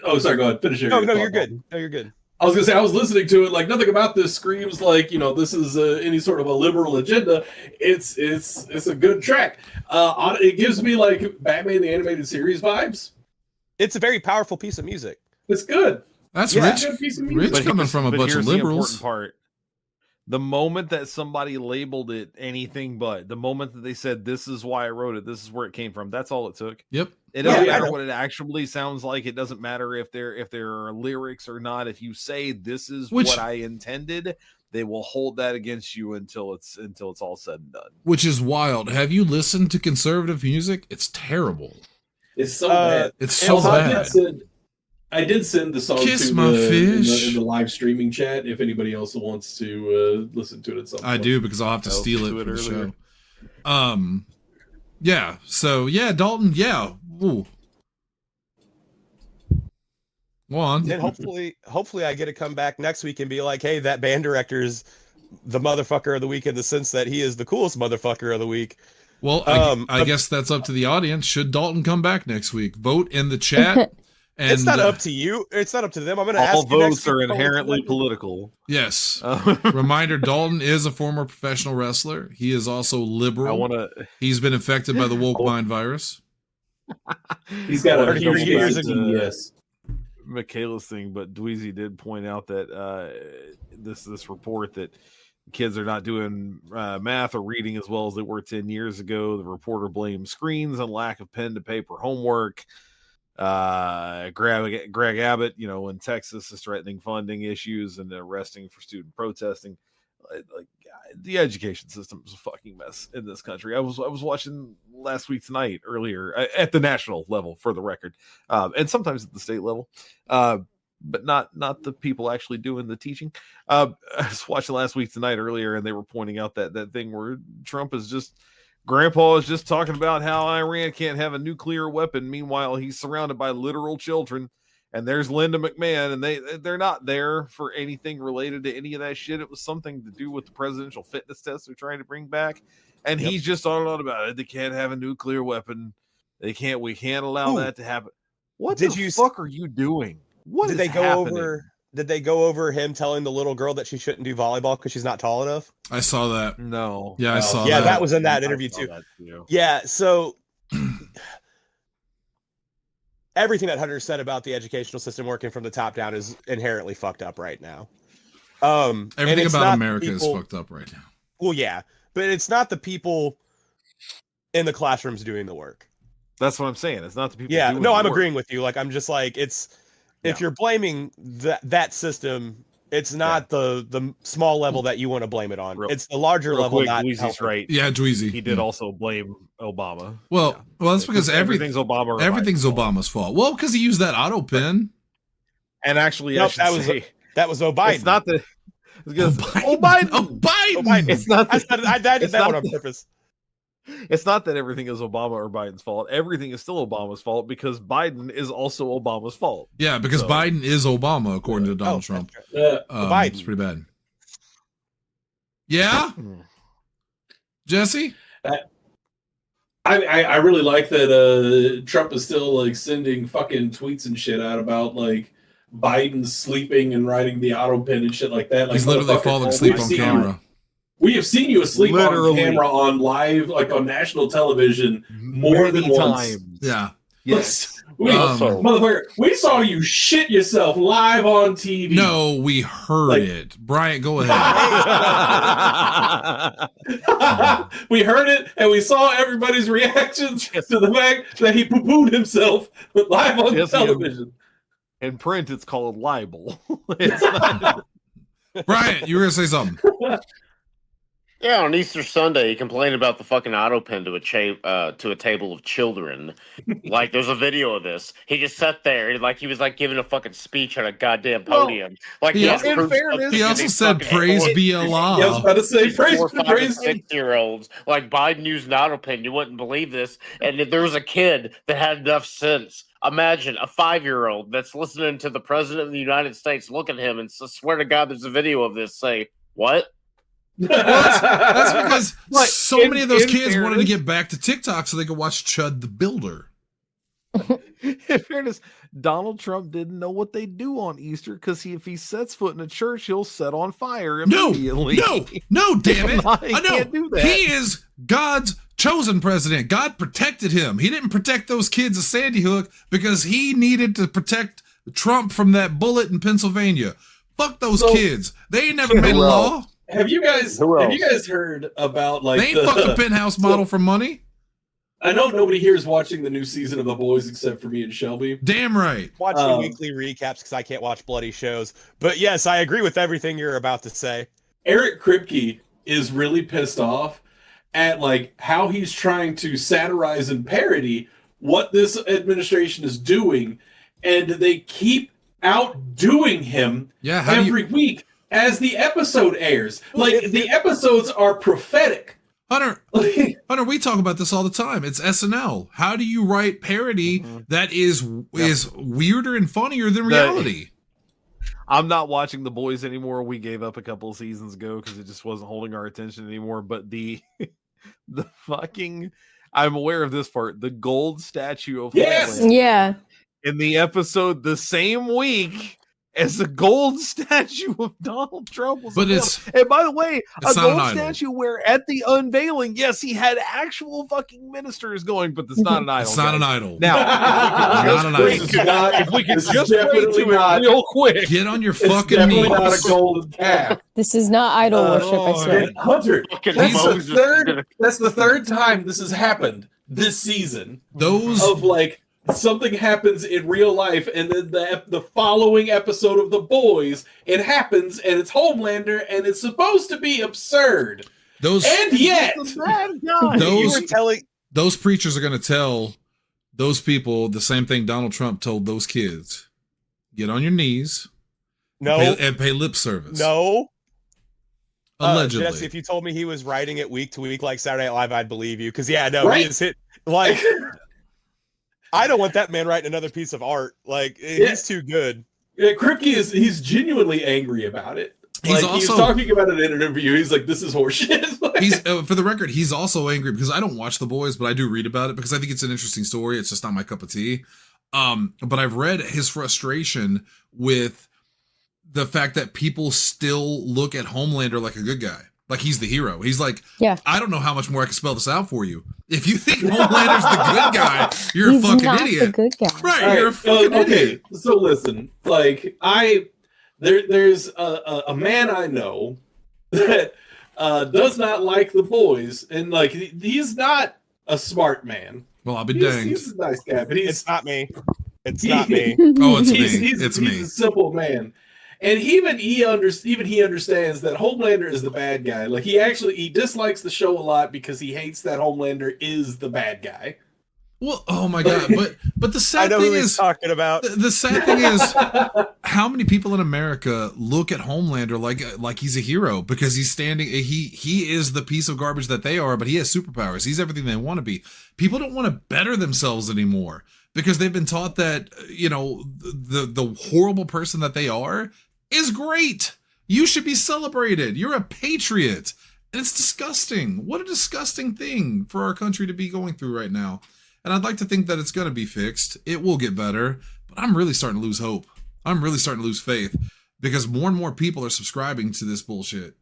Oh, sorry, go ahead. Finish your No, you're good. No, you're good. I was gonna say, I was listening to it, like nothing about this screams like, you know, this is any sort of a liberal agenda. It's a good track. It gives me like Batman the Animated Series vibes. It's a very powerful piece of music. It's good. That's rich. Rich coming from a bunch of liberals. The important part. The moment that somebody labeled it anything but, the moment that they said, this is why I wrote it, this is where it came from, that's all it took. Yep. It doesn't matter what it actually sounds like. It doesn't matter if there are lyrics or not. If you say this is what I intended, they will hold that against you until it's all said and done. Which is wild. Have you listened to conservative music? It's terrible. It's so bad. It's so bad. I did send the song Kiss to my fish. In the live streaming chat if anybody else wants to listen to it at some point. I do, because I'll have to steal it for the show. Yeah. So yeah, Dalton. Yeah. Ooh. Go on. And hopefully I get to come back next week and be like, hey, that band director's the motherfucker of the week in the sense that he is the coolest motherfucker of the week. Well, I guess that's up to the audience. Should Dalton come back next week? Vote in the chat. And it's not up to you. It's not up to them. I'm going to ask all you next votes are inherently political. Yes. Reminder: Dalton is a former professional wrestler. He is also liberal. He's been infected by the woke mind virus. He's got a huge years ago. Yes. Michaela's thing, but Dweezy did point out that this report that kids are not doing math or reading as well as they were 10 years ago. The reporter blames screens and lack of pen to paper homework. Greg Abbott, in Texas is threatening funding issues and arresting for student protesting. Like the education system is a fucking mess in this country. I was watching last week's night earlier at the national level, for the record, and sometimes at the state level, but not the people actually doing the teaching. I was watching last week's night earlier, and they were pointing out that thing where Trump is just. Grandpa is just talking about how Iran can't have a nuclear weapon. Meanwhile, he's surrounded by literal children. And there's Linda McMahon, and they're not there for anything related to any of that shit. It was something to do with the presidential fitness test they're trying to bring back. And he's just on about it. They can't have a nuclear weapon. We can't allow that to happen. What the fuck are you doing? Did they go over him telling the little girl that she shouldn't do volleyball because she's not tall enough? I saw that. No. Yeah, I saw Yeah, that. that was in that interview too. Yeah, so everything that Hunter said about the educational system working from the top down is inherently fucked up right now. Everything about America is fucked up right now. Well, yeah, but it's not the people in the classrooms doing the work. That's what I'm saying. It's not the people. Yeah, doing no, the I'm work. agreeing with you. Like, I'm just like, if you're blaming that system, it's not the small level that you want to blame it on. It's the larger level. Quick, not Dweezy's helping. right. Yeah, Dweezy. He did also blame Obama. Well, that's because everything's Obama. Or everything's Biden's fault. Obama's fault. Well, because he used that auto pin. And actually, Nope, that was O'Biden. It's not the. Oh, Biden! It's not. I did that one on purpose. It's not that everything is Obama or Biden's fault. Everything is still Obama's fault because Biden is also Obama's fault. Yeah, because Biden is Obama, according to Donald Trump. Biden. It's pretty bad. Yeah? Jesse? I really like that Trump is still like sending fucking tweets and shit out about like Biden sleeping and riding the auto pin and shit like that. Like, he's literally falling asleep on camera. We have seen you asleep Literally. on camera on live, like on national television, more than once. Yeah. Yes. Motherfucker, we saw you shit yourself live on TV. No, we heard it. Bryant, go ahead. We heard it, and we saw everybody's reactions to the fact that he poo-pooed himself live on television. In print, it's called libel. It's not... Bryant, you were going to say something. Yeah, on Easter Sunday, he complained about the fucking auto pen to a table of children. Like, there's a video of this. He just sat there, like he was like giving a fucking speech on a goddamn podium. Like, he also said, "Praise be Allah." Yeah, I was about to say, praise 6-year-olds. Like, Biden used an auto pen. You wouldn't believe this. And if there was a kid that had enough sense. Imagine a 5-year-old that's listening to the president of the United States look at him and swear to God, there's a video of this. Say, what? That's because so many of those kids wanted to get back to TikTok so they could watch Chudthebuilder. In fairness, Donald Trump didn't know what they do on Easter because if he sets foot in a church, he'll set on fire immediately. No, damn it. I can't do that. He is God's chosen president. God protected him. He didn't protect those kids of Sandy Hook because he needed to protect Trump from that bullet in Pennsylvania. Fuck those kids. They ain't never made a law. Have you guys heard about like they ain't fucked the penthouse model for money? I know nobody here is watching the new season of The Boys except for me and Shelby. Damn right. Watching weekly recaps because I can't watch bloody shows. But yes, I agree with everything you're about to say. Eric Kripke is really pissed off at like how he's trying to satirize and parody what this administration is doing, and they keep outdoing him every week as the episode airs. Like, the episodes are prophetic. Hunter, we talk about this all the time. It's SNL. How do you write parody that is weirder and funnier than reality? I'm not watching The Boys anymore. We gave up a couple of seasons ago because it just wasn't holding our attention anymore. But the fucking, I'm aware of this part. The gold statue of Homeland. Yeah. In the episode the same week as the gold statue of Donald Trump was and by the way, a gold statue where at the unveiling, yes, he had actual fucking ministers going, but it's not an idol. It's not an idol. Now, if we could just pray to it real quick. Get on your fucking knees. Definitely not a golden calf. This is not idol worship, I swear. Hunter, that's the third time this has happened this season. Of like, something happens in real life, and then the following episode of The Boys, it happens, and it's Homelander, and it's supposed to be absurd. And yet, those preachers are going to tell those people the same thing Donald Trump told those kids. Get on your knees. And pay lip service. Allegedly. Jesse, if you told me he was writing it week to week like Saturday Night Live, I'd believe you. Because, he is hit. Like... I don't want that man writing another piece of art. Like, he's too good. Yeah, Kripke he's genuinely angry about it. He's talking about it in an interview. He's like, this is horseshit. He's for the record, he's also angry because I don't watch The Boys, but I do read about it because I think it's an interesting story. It's just not my cup of tea. But I've read his frustration with the fact that people still look at Homelander like a good guy. Like he's the hero. He's like, Yeah. I don't know how much more I can spell this out for you. If you think Homelander's the good guy, you're He's a fucking not idiot. the good guy. Right, All you're a fucking idiot. So listen, like there's a man I know that does not like the boys, and like he's not a smart man. Well, I'll be He's danged. a nice guy, but It's not me. It's not me. Oh, it's me. he's It's he's me. a simple man. And he understands that Homelander is the bad guy. Like he dislikes the show a lot because he hates that Homelander is the bad guy. Well, oh my god! But the I sad know thing who he's is, talking about. the sad thing is, how many people in America look at Homelander like he's a hero because he's standing. He is the piece of garbage that they are, but he has superpowers. He's everything they want to be. People don't want to better themselves anymore because they've been taught that the horrible person that they are is great. You should be celebrated. You're a patriot. And it's disgusting. What a disgusting thing for our country to be going through right now. And I'd like to think that it's going to be fixed. It will get better. But I'm really starting to lose hope. I'm really starting to lose faith because more and more people are subscribing to this bullshit.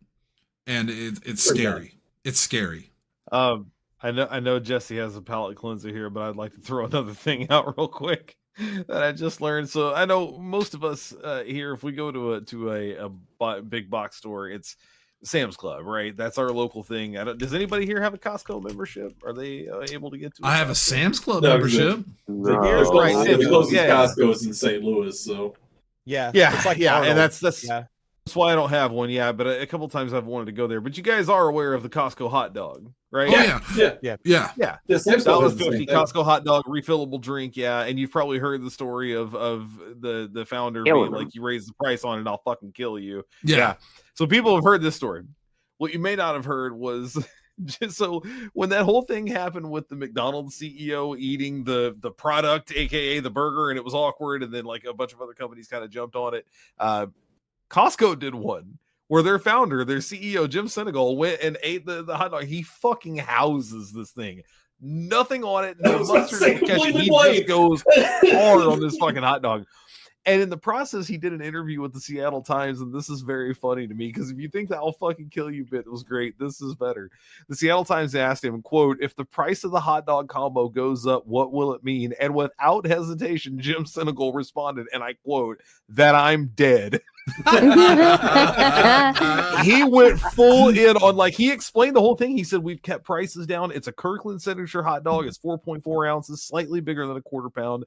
And it's scary. It's scary. I know Jesse has a palate cleanser here, but I'd like to throw another thing out real quick that I just learned. So I know most of us here, if we go to a big box store, it's Sam's Club, right? That's our local thing. Does anybody here have a Costco membership? Are they able to get to? I have a Sam's Club No, membership. No. Right, The closest yeah. Costco is in St. Louis, so Yeah. Yeah, It's like yeah, Arnold. and that's Yeah. that's why I don't have one. Yeah, but a couple times I've wanted to go there. But you guys are aware of the Costco hot dog, right? Oh yeah. yeah. Yeah. The Sam's Club is the same $1.50 thing. Costco hot dog, refillable drink. Yeah, and you've probably heard the story of the founder Killing being them. like, "You raise the price on it, I'll fucking kill you." Yeah. So people have heard this story. What you may not have heard was just so when that whole thing happened with the McDonald's CEO eating the product, aka the burger, and it was awkward, and then like a bunch of other companies kind of jumped on it. Costco did one where their founder, their CEO, Jim Senegal, went and ate the hot dog. He fucking houses this thing. Nothing on it, I no was about to mustard, say no ketchup. completely He plain. just goes hard on this fucking hot dog. And in the process, he did an interview with the Seattle Times, and this is very funny to me because if you think that "I'll fucking kill you" bit was great, this is better. The Seattle Times asked him, quote, "If the price of the hot dog combo goes up, what will it mean?" And without hesitation, Jim Senegal responded, and I quote, "That I'm dead." He went full in on, like, he explained the whole thing. He said, "We've kept prices down. It's a Kirkland signature hot dog. It's 4.4 ounces, slightly bigger than a quarter pound."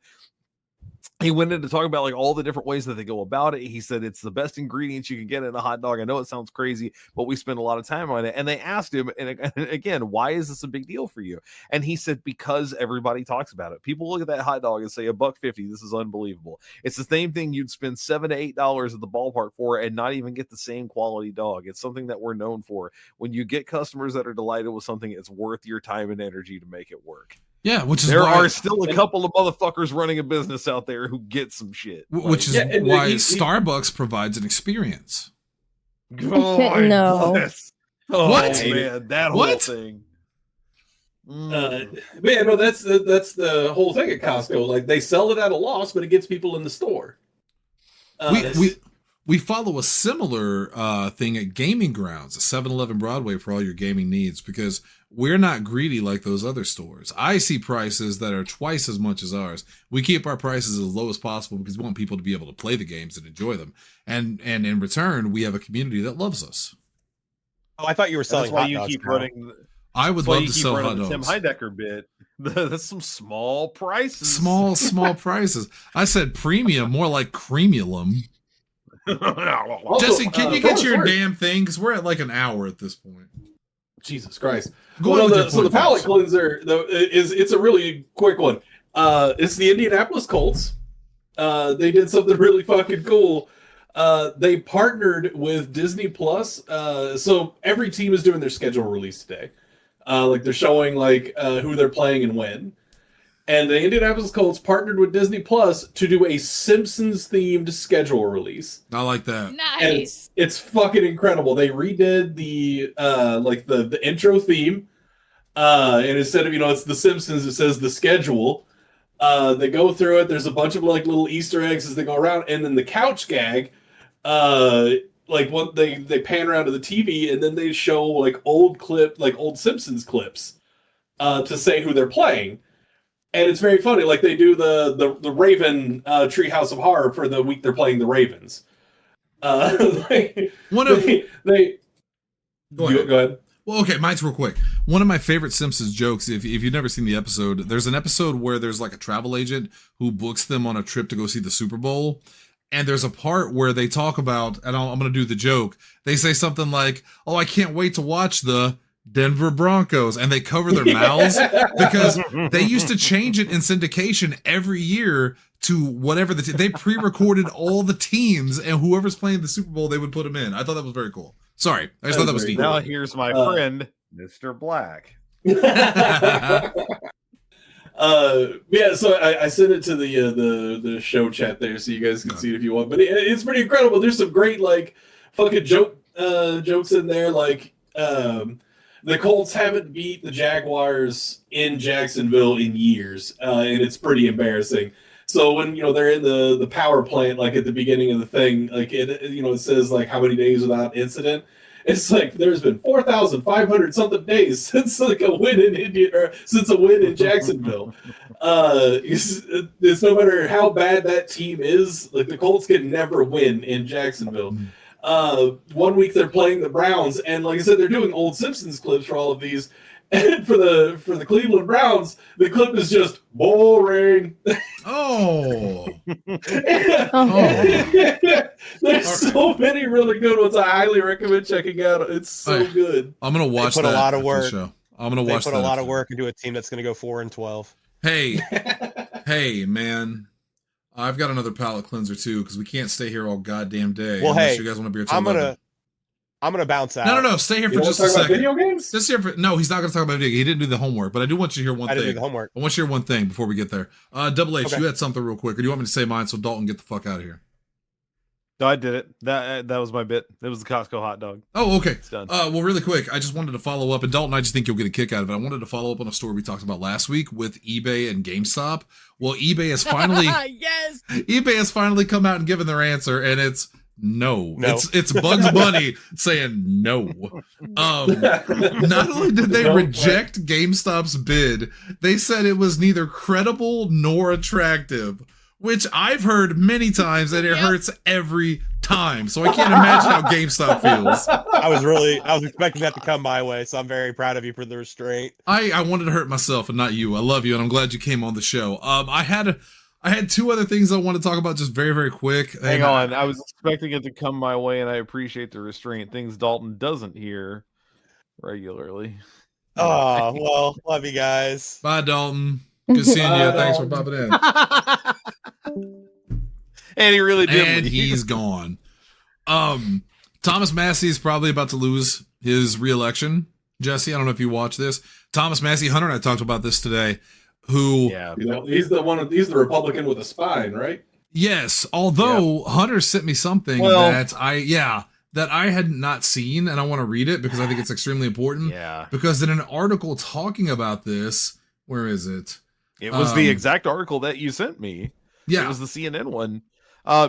He went in to talk about like all the different ways that they go about it. He said it's the best ingredients you can get in a hot dog. I know it sounds crazy, but we spend a lot of time on it. And they asked him, and again, why is this a big deal for you? And he said, because everybody talks about it. People look at that hot dog and say $1.50. This is unbelievable. It's the same thing you'd spend $7 to $8 at the ballpark for and not even get the same quality dog. It's something that we're known for. When you get customers that are delighted with something, it's worth your time and energy to make it work. Yeah, which is There why, are still a couple of motherfuckers running a business out there who get some shit. which is Yeah, and why he- Starbucks provides an experience. No. Oh, What? man, that What? whole thing. But yeah, no, that's the whole thing at Costco. Like they sell it at a loss, but it gets people in the store. We follow a similar thing at Gaming Grounds, a 7-Eleven Broadway for all your gaming needs, because we're not greedy like those other stores. I see prices that are twice as much as ours. We keep our prices as low as possible because we want people to be able to play the games and enjoy them. And in return, we have a community that loves us. Oh, I thought you were selling That's why hot you dogs keep now. running. I would That's why love you to keep sell hot running the Tim dogs. Heidecker bit. That's some small prices. Small prices. I said premium, more like creamulum. Also, Jesse, can you for get what your it's worth- damn thing? Because we're at like an hour at this point. Jesus Christ. Go Well, on no, with your so the point, palate Max. cleanser though it's a really quick one. It's the Indianapolis Colts. They did something really fucking cool. They partnered with Disney Plus. So every team is doing their schedule release today. Like they're showing like who they're playing and when. And the Indianapolis Colts partnered with Disney Plus to do a Simpsons themed schedule release. I like that. And Nice. it's fucking incredible. They redid the like the intro theme. And instead of, it's the Simpsons, it says the schedule. They go through it. There's a bunch of like little Easter eggs as they go around, and then the couch gag, like what they pan around to the TV, and then they show like old Simpsons clips, to say who they're playing, and it's very funny. Like they do the Raven Treehouse of Horror for the week they're playing the Ravens. Go ahead. Well, okay, mine's real quick. One of my favorite Simpsons jokes, if you've never seen the episode, there's an episode where there's like a travel agent who books them on a trip to go see the Super Bowl. And there's a part where they talk about, and I'm going to do the joke. They say something like, "Oh, I can't wait to watch the Denver Broncos," and they cover their mouths because they used to change it in syndication every year to whatever they pre-recorded all the teams, and whoever's playing the Super Bowl, they would put them in. I thought that was very cool. Sorry, I just thought that was neat. Now here's my friend, Mr. Black. Yeah, so I sent it to the show chat there, so you guys can see it if you want. But it's pretty incredible. There's some great like fucking jokes in there. Like the Colts haven't beat the Jaguars in Jacksonville in years, and it's pretty embarrassing. So when they're in the power plant, like at the beginning of the thing, like it says like how many days without incident. It's like there's been 4,500 something days since like a win in India, or since a win in Jacksonville. It's no matter how bad that team is, like the Colts can never win in Jacksonville. 1 week they're playing the Browns, and like I said, they're doing old Simpsons clips for all of these. And for the Cleveland Browns, the clip is just boring. Oh. There's so many really good ones. I highly recommend checking out. It's so good. I'm gonna watch that. They put a lot of work. I'm gonna watch that. They put a lot of work into a team that's gonna go 4-12. Hey, man. I've got another palate cleanser too, because we can't stay here all goddamn day. Well, hey, you guys want to be here I'm gonna bounce out. No. Stay here for just a second. Video games? Just here for no. He's not gonna talk about video games. He didn't do the homework, but I do want you to hear one thing. I didn't do the homework. I want you to hear one thing before we get there. Double H, Okay. you had something real quick, or do you want me to say mine so Dalton get the fuck out of here? No, I did it. That was my bit. It was the Costco hot dog. Oh, okay. It's done. Well, really quick, I just wanted to follow up, and Dalton, I just think you'll get a kick out of it. I wanted to follow up on a story we talked about last week with eBay and GameStop. Well, eBay has finally yes. eBay has finally come out and given their answer, and it's no. It's Bugs Bunny saying no. Not only did they reject GameStop's bid, they said it was neither credible nor attractive, which I've heard many times, and it hurts every time. So I can't imagine how GameStop feels. I was expecting that to come my way, so I'm very proud of you for the restraint. I wanted to hurt myself and not you. I love you, and I'm glad you came on the show. I had two other things I want to talk about just very, very quick. Hang on. I was expecting it to come my way, and I appreciate the restraint. Things Dalton doesn't hear regularly. Oh, well, love you guys. Bye, Dalton. Good seeing you. Thanks for popping in. And he really did. And he's gone. Thomas Massie is probably about to lose his re-election. Jesse, I don't know if you watch this. Thomas Massie, Hunter and I talked about this today. He's the Republican with a spine, right? Yes, although Hunter sent me something that I had not seen, and I want to read it because I think it's extremely important. Yeah. Because in an article talking about this, where is it? It was the exact article that you sent me. Yeah. It was the CNN one.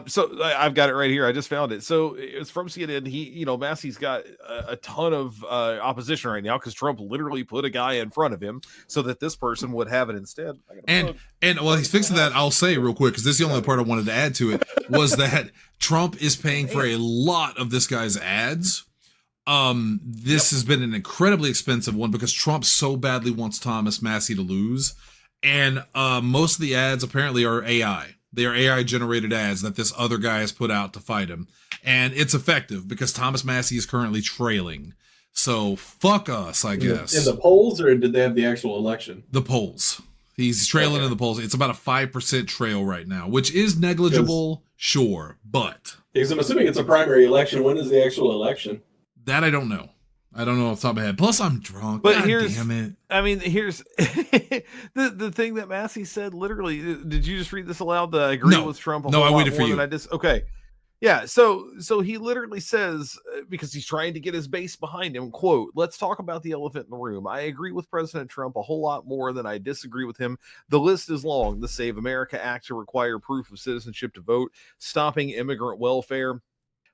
So I've got it right here. I just found it. So it's from CNN. Massie's got a ton of opposition right now because Trump literally put a guy in front of him so that this person would have it instead. And while he's fixing that, I'll say real quick, because this is the only part I wanted to add to it, was that Trump is paying for a lot of this guy's ads. This has been an incredibly expensive one because Trump so badly wants Thomas Massie to lose. And most of the ads apparently are AI. They are AI generated ads that this other guy has put out to fight him. And it's effective because Thomas Massie is currently trailing. So fuck us, I guess. In the polls, or did they have the actual election? The polls. He's trailing in the polls. It's about a 5% trail right now, which is negligible, sure, but... Because I'm assuming it's a primary election. When is the actual election? That I don't know. I don't know off the top of my head. Plus, I'm drunk. But God here's, damn it. I mean, here's the thing that Massie said. Literally, did you just read this aloud? I agree with Trump. No, I waited for you. Okay. Yeah, so he literally says, because he's trying to get his base behind him, quote, "Let's talk about the elephant in the room. I agree with President Trump a whole lot more than I disagree with him. The list is long. The Save America Act to require proof of citizenship to vote, stopping immigrant welfare,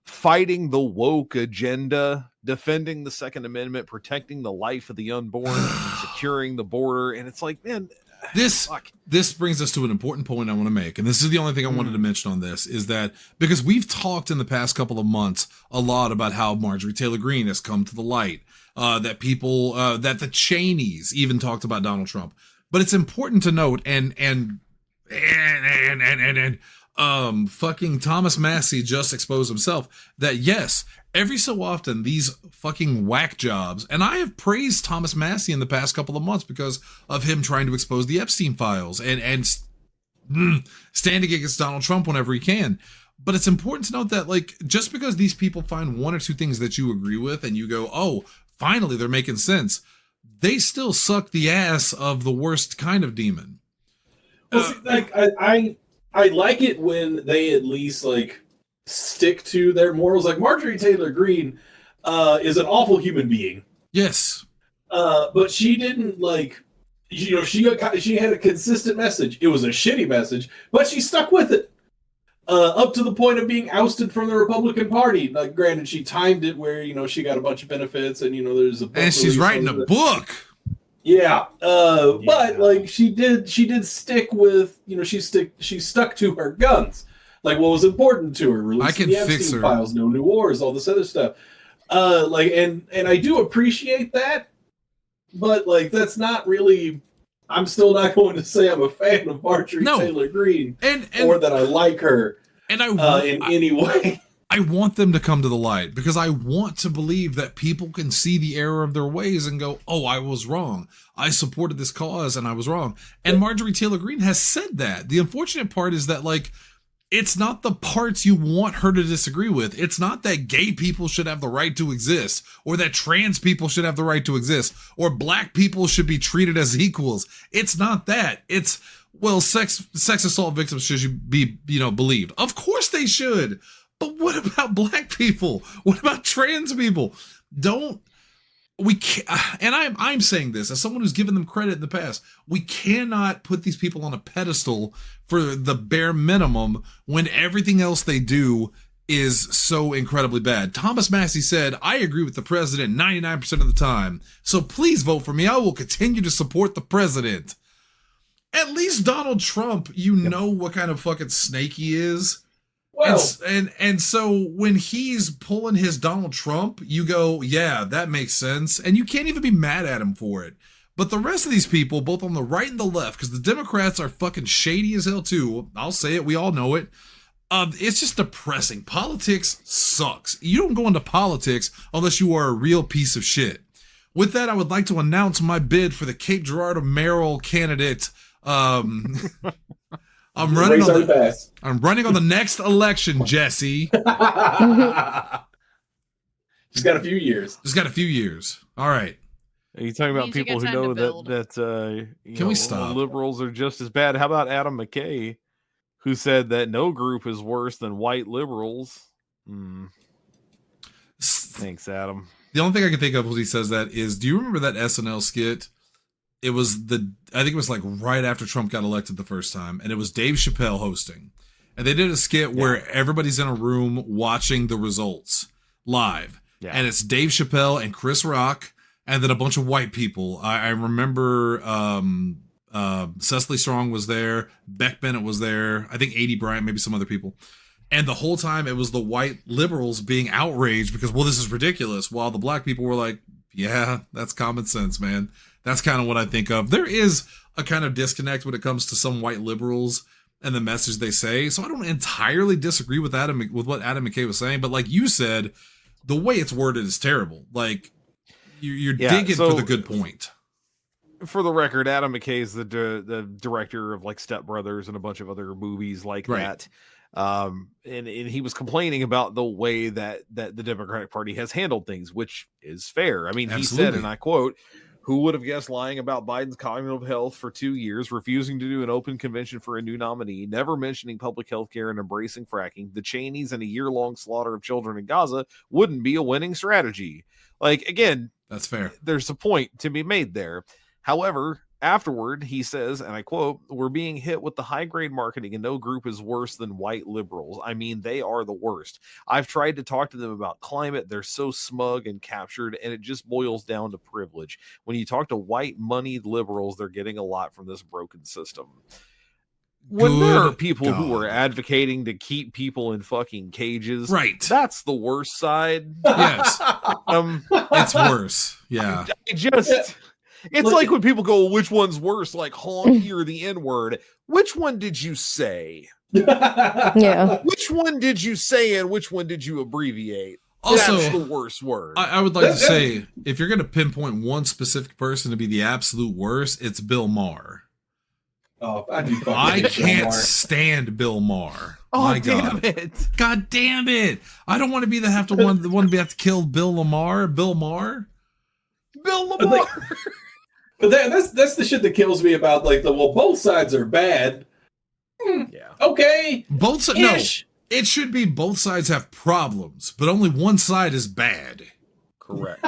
fighting the woke agenda, defending the Second Amendment, protecting the life of the unborn, securing the border." And it's like, man, this brings us to an important point I want to make, and this is the only thing I wanted to mention on this, is that because we've talked in the past couple of months a lot about how Marjorie Taylor Greene has come to the light, that people, that the Cheneys even talked about Donald Trump, but it's important to note, and fucking Thomas Massie just exposed himself, that yes, every so often these fucking whack jobs, and I have praised Thomas Massie in the past couple of months because of him trying to expose the Epstein files and standing against Donald Trump whenever he can. But it's important to note that, like, just because these people find one or two things that you agree with and you go, oh, finally they're making sense, they still suck the ass of the worst kind of demon. Well, see, like, I like it when they at least like stick to their morals. Like Marjorie Taylor Greene is an awful human being. Yes. But she didn't like, you know, she had a consistent message. It was a shitty message, but she stuck with it. Up to the point of being ousted from the Republican Party. Like, granted, she timed it where, you know, she got a bunch of benefits and, you know, there's a book. And she's writing a book. Yeah. But like she did stick with, you know, she stuck to her guns. Like what was important to her, releasing the Epstein files, no new wars, all this other stuff. Like and I do appreciate that, but like that's not really, I'm still not going to say I'm a fan of Marjorie Taylor Greene or that I like her in any way. I want them to come to the light because I want to believe that people can see the error of their ways and go, oh, I was wrong. I supported this cause and I was wrong. And Marjorie Taylor Greene has said that. The unfortunate part is that, like, it's not the parts you want her to disagree with. It's not that gay people should have the right to exist, or that trans people should have the right to exist, or black people should be treated as equals. It's not that. It's, well, sex assault victims should be, you know, believed. Of course they should. But what about black people? What about trans people? And I'm saying this as someone who's given them credit in the past. We cannot put these people on a pedestal for the bare minimum when everything else they do is so incredibly bad. Thomas Massie said, I agree with the president 99% of the time. So please vote for me. I will continue to support the president. At least Donald Trump, you know what kind of fucking snake he is. Well, and so when he's pulling his Donald Trump, you go, yeah, that makes sense. And you can't even be mad at him for it. But the rest of these people, both on the right and the left, because the Democrats are fucking shady as hell too. I'll say it. We all know it. It's just depressing. Politics sucks. You don't go into politics unless you are a real piece of shit. With that, I would like to announce my bid for the Cape Girardeau mayoral candidate. I'm running on the next election, Jesse. Just got a few years. All right. Are you talking about people who know that we stop? Liberals are just as bad? How about Adam McKay, who said that no group is worse than white liberals? Thanks, Adam. The only thing I can think of when he says that is, do you remember that SNL skit? It was I think it was like right after Trump got elected the first time, and it was Dave Chappelle hosting. And they did a skit where everybody's in a room watching the results live. Yeah. And it's Dave Chappelle and Chris Rock, and then a bunch of white people. I remember Cecily Strong was there, Beck Bennett was there, I think A.D. Bryant, maybe some other people. And the whole time it was the white liberals being outraged because, well, this is ridiculous, while the black people were like, yeah, that's common sense, man. That's kind of what I think of. There is a kind of disconnect when it comes to some white liberals and the message they say. So I don't entirely disagree with what Adam McKay was saying. But like you said, the way it's worded is terrible. Like you're digging for the good point. For the record, Adam McKay is the director of like Step Brothers and a bunch of other movies like that. And he was complaining about the way that the Democratic Party has handled things, which is fair. I mean, He said, and I quote, Who would have guessed lying about Biden's cognitive health for 2 years, refusing to do an open convention for a new nominee, never mentioning public health care and embracing fracking, the Cheneys, and a year-long slaughter of children in Gaza wouldn't be a winning strategy. Like, again, That's fair. there's a point to be made there. However, afterward, he says, and I quote, "We're being hit with the high-grade marketing, and no group is worse than white liberals. I mean, they are the worst. I've tried to talk to them about climate. They're so smug and captured, and it just boils down to privilege. When you talk to white, moneyed liberals, they're getting a lot from this broken system." When there are Good people who are God. advocating to keep people in fucking cages, Right. that's the worst side. Yes. It's It's worse. Yeah. It's Look, like when people go, which one's worse, like honky or the N-word? Which one did you say? Yeah. Which one did you say and which one did you abbreviate? Also, That's the worst word. I would like to say, if you're going to pinpoint one specific person to be the absolute worst, it's Bill Maher. Oh, I do fucking I hate Bill can't Maher. stand Bill Maher. Oh, My damn God. it. God damn it. I don't want to be the one to have to kill Bill Lamar. Bill Maher? Bill Lamar. But that's the shit that kills me about like both sides are bad. Yeah. Okay. Both sides. No, Ish. it should be both sides have problems, but only one side is bad. Correct.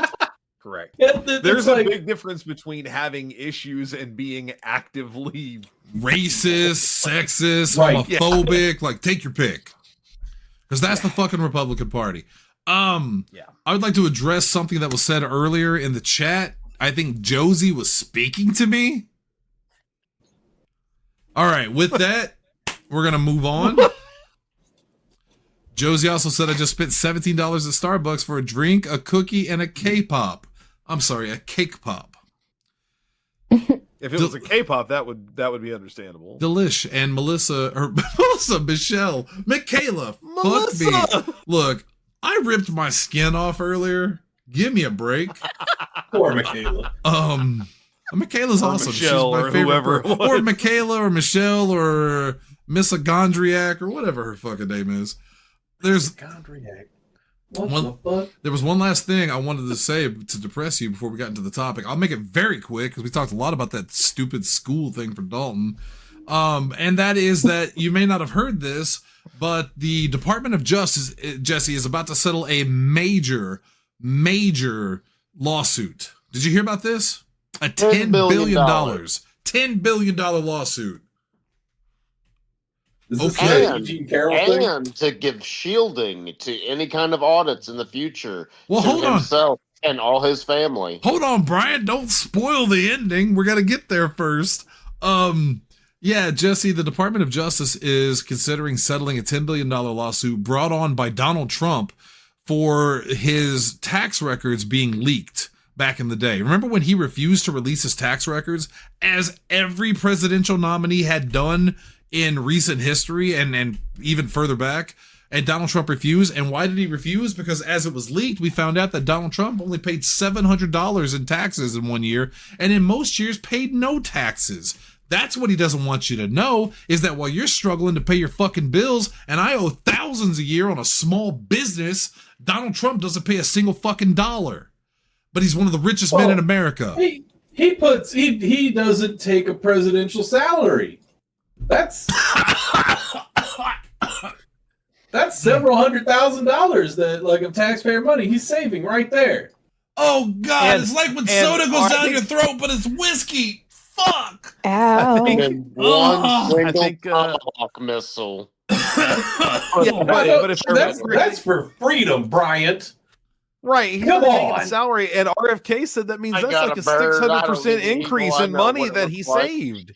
Correct. It's There's a like- big difference between having issues and being actively Racist, sexist, Right, homophobic. Like, take your pick. Because that's the fucking Republican Party. Yeah. I would like to address something that was said earlier in the chat. I think Josie was speaking to me. All right, with that, we're going to move on. Josie also said I just spent $17 at Starbucks for a drink, a cookie, and a K-pop. I'm sorry, a cake pop. If it was a K-pop, that would be understandable. Delish and Michaela. Fuck me. Melissa! Look, I ripped my skin off earlier. Give me a break. Poor Michaela. Michaela's Or awesome. Michelle, She's my or favorite whoever it person. was. Or Michaela or Michelle or Miss Agondriac or whatever her fucking name is. There's Gondriac. What Well- the fuck? There was one last thing I wanted to say to depress you before we got into the topic. I'll make it very quick because we talked a lot about that stupid school thing for Dalton. And that is that you may not have heard this, but the Department of Justice, Jesse, is about to settle a major lawsuit. Did you hear about this? A $10 billion. $10 billion lawsuit. Is this Okay. the Eugene Carroll thing? And to give shielding to any kind of audits in the future Well, to hold on. himself and all his family. Hold on, Brian. Don't spoil the ending. We're gonna get there first. Yeah, Jesse, the Department of Justice is considering settling a $10 billion lawsuit brought on by Donald Trump for his tax records being leaked back in the day. Remember when he refused to release his tax records, as every presidential nominee had done in recent history and even further back? And Donald Trump refused. And why did he refuse? Because as it was leaked, we found out that Donald Trump only paid $700 in taxes in 1 year, and in most years paid no taxes. That's what he doesn't want you to know, is that while you're struggling to pay your fucking bills, and I owe thousands a year on a small business, Donald Trump doesn't pay a single fucking dollar. But he's one of the richest men in America. He doesn't take a presidential salary. That's several $100,000 that like of taxpayer money he's saving right there. Oh God, And- it's like when and soda goes I down think- your throat, but it's whiskey. Fuck. Ow. And Oh, one single think, tomahawk missile. Yeah, but if That's for freedom, Bryant. right, he's Come not taking on. salary, and RFK said that means I that's got like a a bird, I don't 600% need an increase eagle, I in know money what it that he looks like. saved.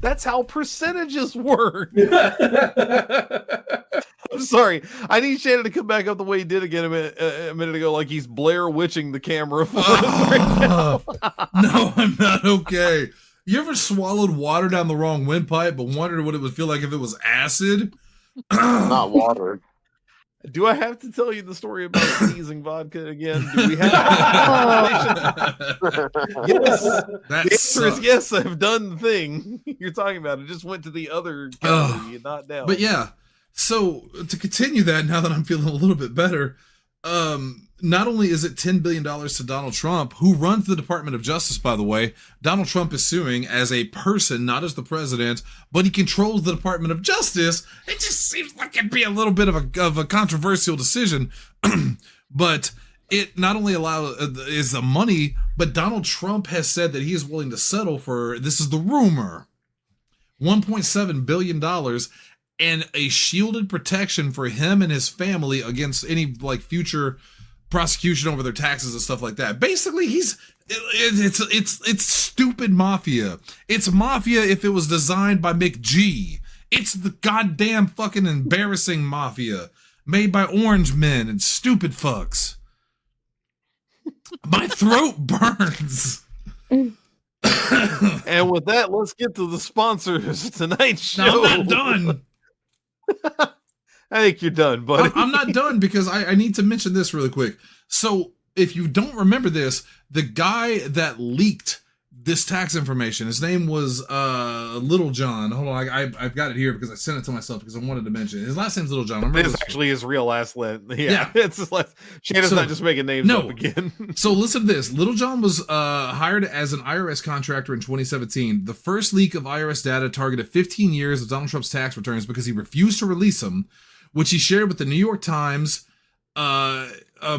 That's how percentages work. I'm sorry. I need Shannon to come back up the way he did again a minute ago, like he's Blair Witching the camera for us right now. No, I'm not okay. You ever swallowed water down the wrong windpipe, but wondered what it would feel like if it was acid? Not water. Do I have to tell you the story about sneezing vodka again? Do we have that conversation? Yes. That The answer is sucks. yes, I've done the thing you're talking about. It just went to the other category, not down. But yeah, so to continue that, now that I'm feeling a little bit better, not only is it $10 billion to Donald Trump, who runs the Department of Justice, by the way. Donald Trump is suing as a person, not as the president, but he controls the Department of Justice. It just seems like it'd be a little bit of a controversial decision. But it not only is the money, but Donald Trump has said that he is willing to settle for, this is the rumor, $1.7 billion and a shielded protection for him and his family against any like future prosecution over their taxes and stuff like that. Basically, it's stupid mafia. It's mafia if it was designed by McG. It's the goddamn fucking embarrassing mafia made by orange men and stupid fucks. My throat burns. And with that, let's get to the sponsors of tonight's show. No, I'm not done. I think you're done, buddy. I'm not done because I need to mention this really quick. So if you don't remember this, the guy that leaked this tax information, his name was Little John. Hold on, I've got it here because I sent it to myself because I wanted to mention it. His last name's Little John. It's actually his real last name. Yeah. It's his last. Shannon's not just making names up again. So listen to this. Little John was hired as an IRS contractor in 2017. The first leak of IRS data targeted 15 years of Donald Trump's tax returns because he refused to release them, which he shared with the New York Times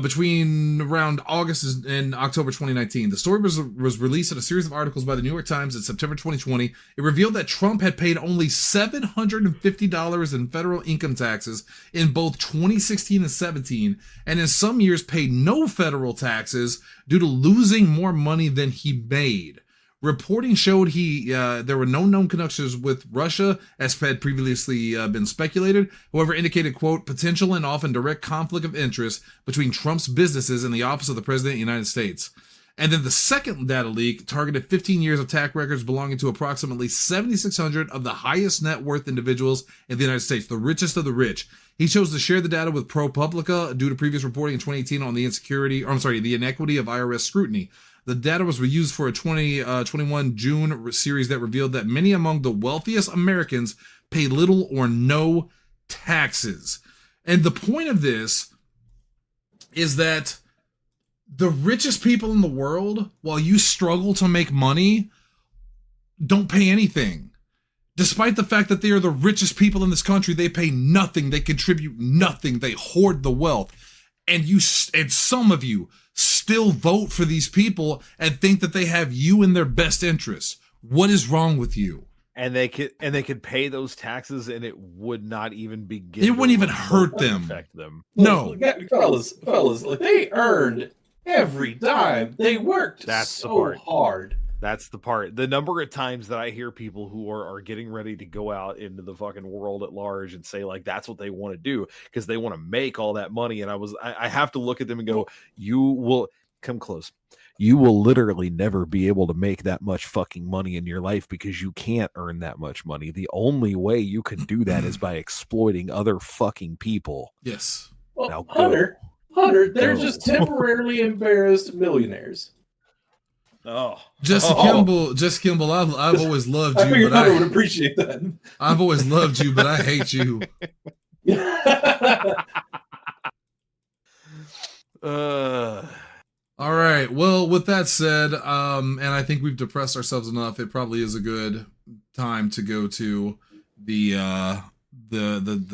between around August and October 2019. The story was released in a series of articles by the New York Times in September 2020. It revealed that Trump had paid only $750 in federal income taxes in both 2016 and 17, and in some years paid no federal taxes due to losing more money than he made. Reporting showed there were no known connections with Russia, as had previously been speculated. However, indicated, quote, potential and often direct conflict of interest between Trump's businesses and the office of the President of the United States. And then the second data leak targeted 15 years of tax records belonging to approximately 7,600 of the highest net worth individuals in the United States, the richest of the rich. He chose to share the data with ProPublica due to previous reporting in 2018 on the the inequity of IRS scrutiny. The data was reused for a 2021 June series that revealed that many among the wealthiest Americans pay little or no taxes. And the point of this is that the richest people in the world, while you struggle to make money, don't pay anything. Despite the fact that they are the richest people in this country, they pay nothing. They contribute nothing. They hoard the wealth. And some of you still vote for these people and think that they have you in their best interest. What is wrong with you? And they could pay those taxes, and it would not even begin. It wouldn't even hurt them. Affect them. No, fellas, like they earned every dime. They worked so hard. That's the part. The number of times that I hear people who are getting ready to go out into the fucking world at large and say like that's what they want to do because they want to make all that money. And I have to look at them and go, you will come close. You will literally never be able to make that much fucking money in your life because you can't earn that much money. The only way you can do that is by exploiting other fucking people. Yes. Well, now, Hunter, they're just temporarily embarrassed millionaires. Oh, Jesse Kimball, I've always loved you, I figured but Hunter would appreciate that. I've always loved you, but I hate you. All right. Well, with that said, and I think we've depressed ourselves enough. It probably is a good time to go to the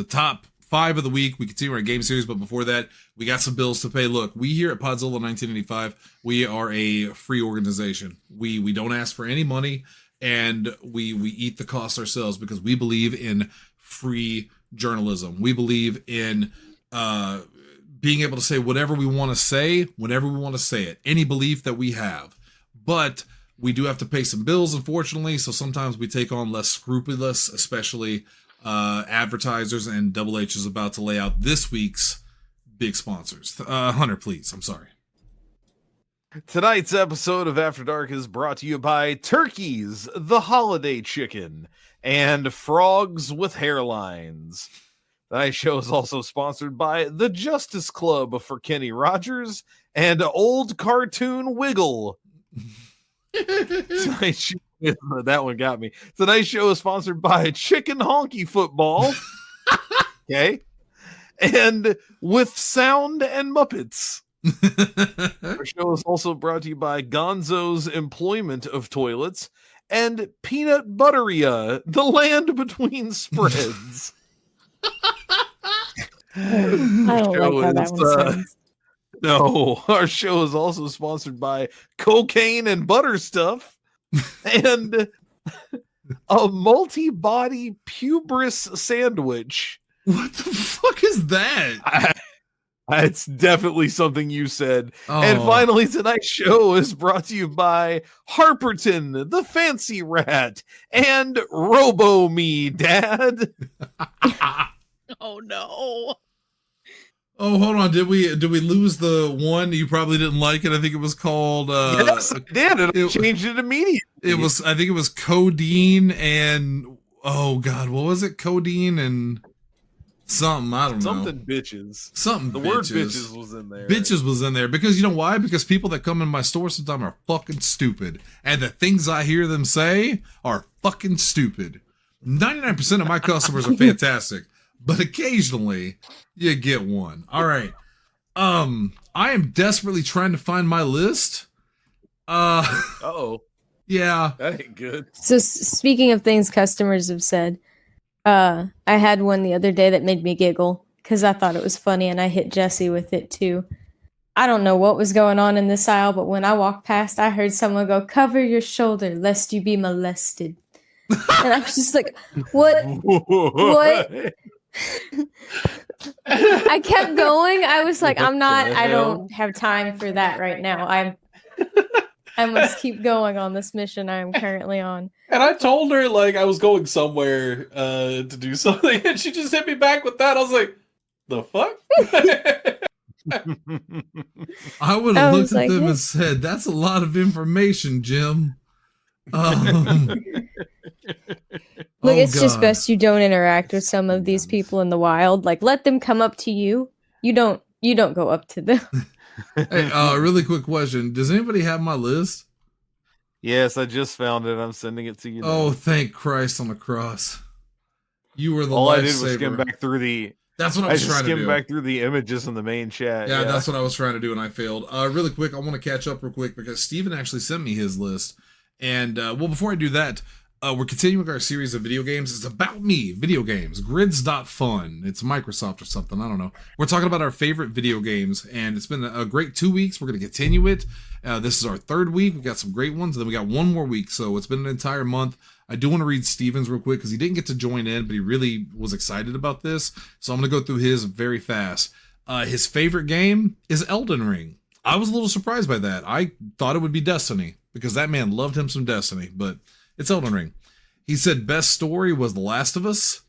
top 5 of the week. We continue our game series, but before that, we got some bills to pay. Look, we here at Podzilla 1985, we are a free organization. We don't ask for any money, and we eat the cost ourselves because we believe in free journalism. We believe in being able to say whatever we want to say, whenever we want to say it, any belief that we have. But we do have to pay some bills, unfortunately, so sometimes we take on less scrupulous, especially advertisers, and Double H is about to lay out this week's big sponsors. Hunter, please. I'm sorry. Tonight's episode of After Dark is brought to you by Turkeys, the Holiday Chicken, and Frogs with Hairlines. Tonight's show is also sponsored by the Justice Club for Kenny Rogers and Old Cartoon Wiggle. Tonight's show, that one got me. Tonight's show is sponsored by Chicken Honky Football. Okay. and With Sound and Muppets. Our show is also brought to you by Gonzo's Employment of Toilets and Peanut Butteria, the land between spreads. I don't like how that one sounds. No, our show is also sponsored by Cocaine and Butter Stuff and a multi-body pubris sandwich. What the fuck is that? It's definitely something you said. Oh. And finally, tonight's show is brought to you by Harperton, the Fancy Rat, and Robo Me, Dad. Oh no. Oh, hold on. Did we lose the one? You probably didn't like it. I think it was called Yes, I did. It changed it immediately. I think it was codeine and oh god, what was it? Codeine and something, I don't know. Something bitches. Something The bitches. word bitches was in there. Bitches was in there because you know why? Because people that come in my store sometimes are fucking stupid. And the things I hear them say are fucking stupid. 99% of my customers are fantastic, but occasionally you get one. All right. I am desperately trying to find my list. Uh-oh. Yeah. That ain't good. So speaking of things customers have said, I had one the other day that made me giggle because I thought it was funny, and I hit Jesse with it too. I don't know what was going on in this aisle, but when I walked past, I heard someone go, "Cover your shoulder, lest you be molested." And I was just like, what? What? I kept going. I was like, I don't have time for that right now. I must keep going on this mission I am currently on. And I told her, like, I was going somewhere to do something, and she just hit me back with that. I was like, the fuck? I would have looked at them and said, that's a lot of information, Jim. Look, it's just best you don't interact with some of these people in the wild. Like, let them come up to you. You don't go up to them. Hey, really quick question. Does anybody have my list? Yes, I just found it. I'm sending it to you now. Oh, thank Christ on the cross. You were the All I did was lifesaver. skim back through the... That's what I was trying to do. skimmed back through the images in the main chat. Yeah, that's what I was trying to do, and I failed. Really quick, I want to catch up real quick because Steven actually sent me his list. And, well, before I do that, we're continuing our series of video games. It's about me, video games. Grids.fun. It's Microsoft or something. I don't know. We're talking about our favorite video games, and it's been a great 2 weeks. We're going to continue it. This is our third week. We got some great ones, and then we got one more week, so it's been an entire month. I do want to read Steven's real quick because he didn't get to join in, but he really was excited about this. So I'm going to go through his very fast. His favorite game is Elden Ring. I was a little surprised by that. I thought it would be Destiny because that man loved him some Destiny, but it's Elden Ring. He said best story was The Last of Us.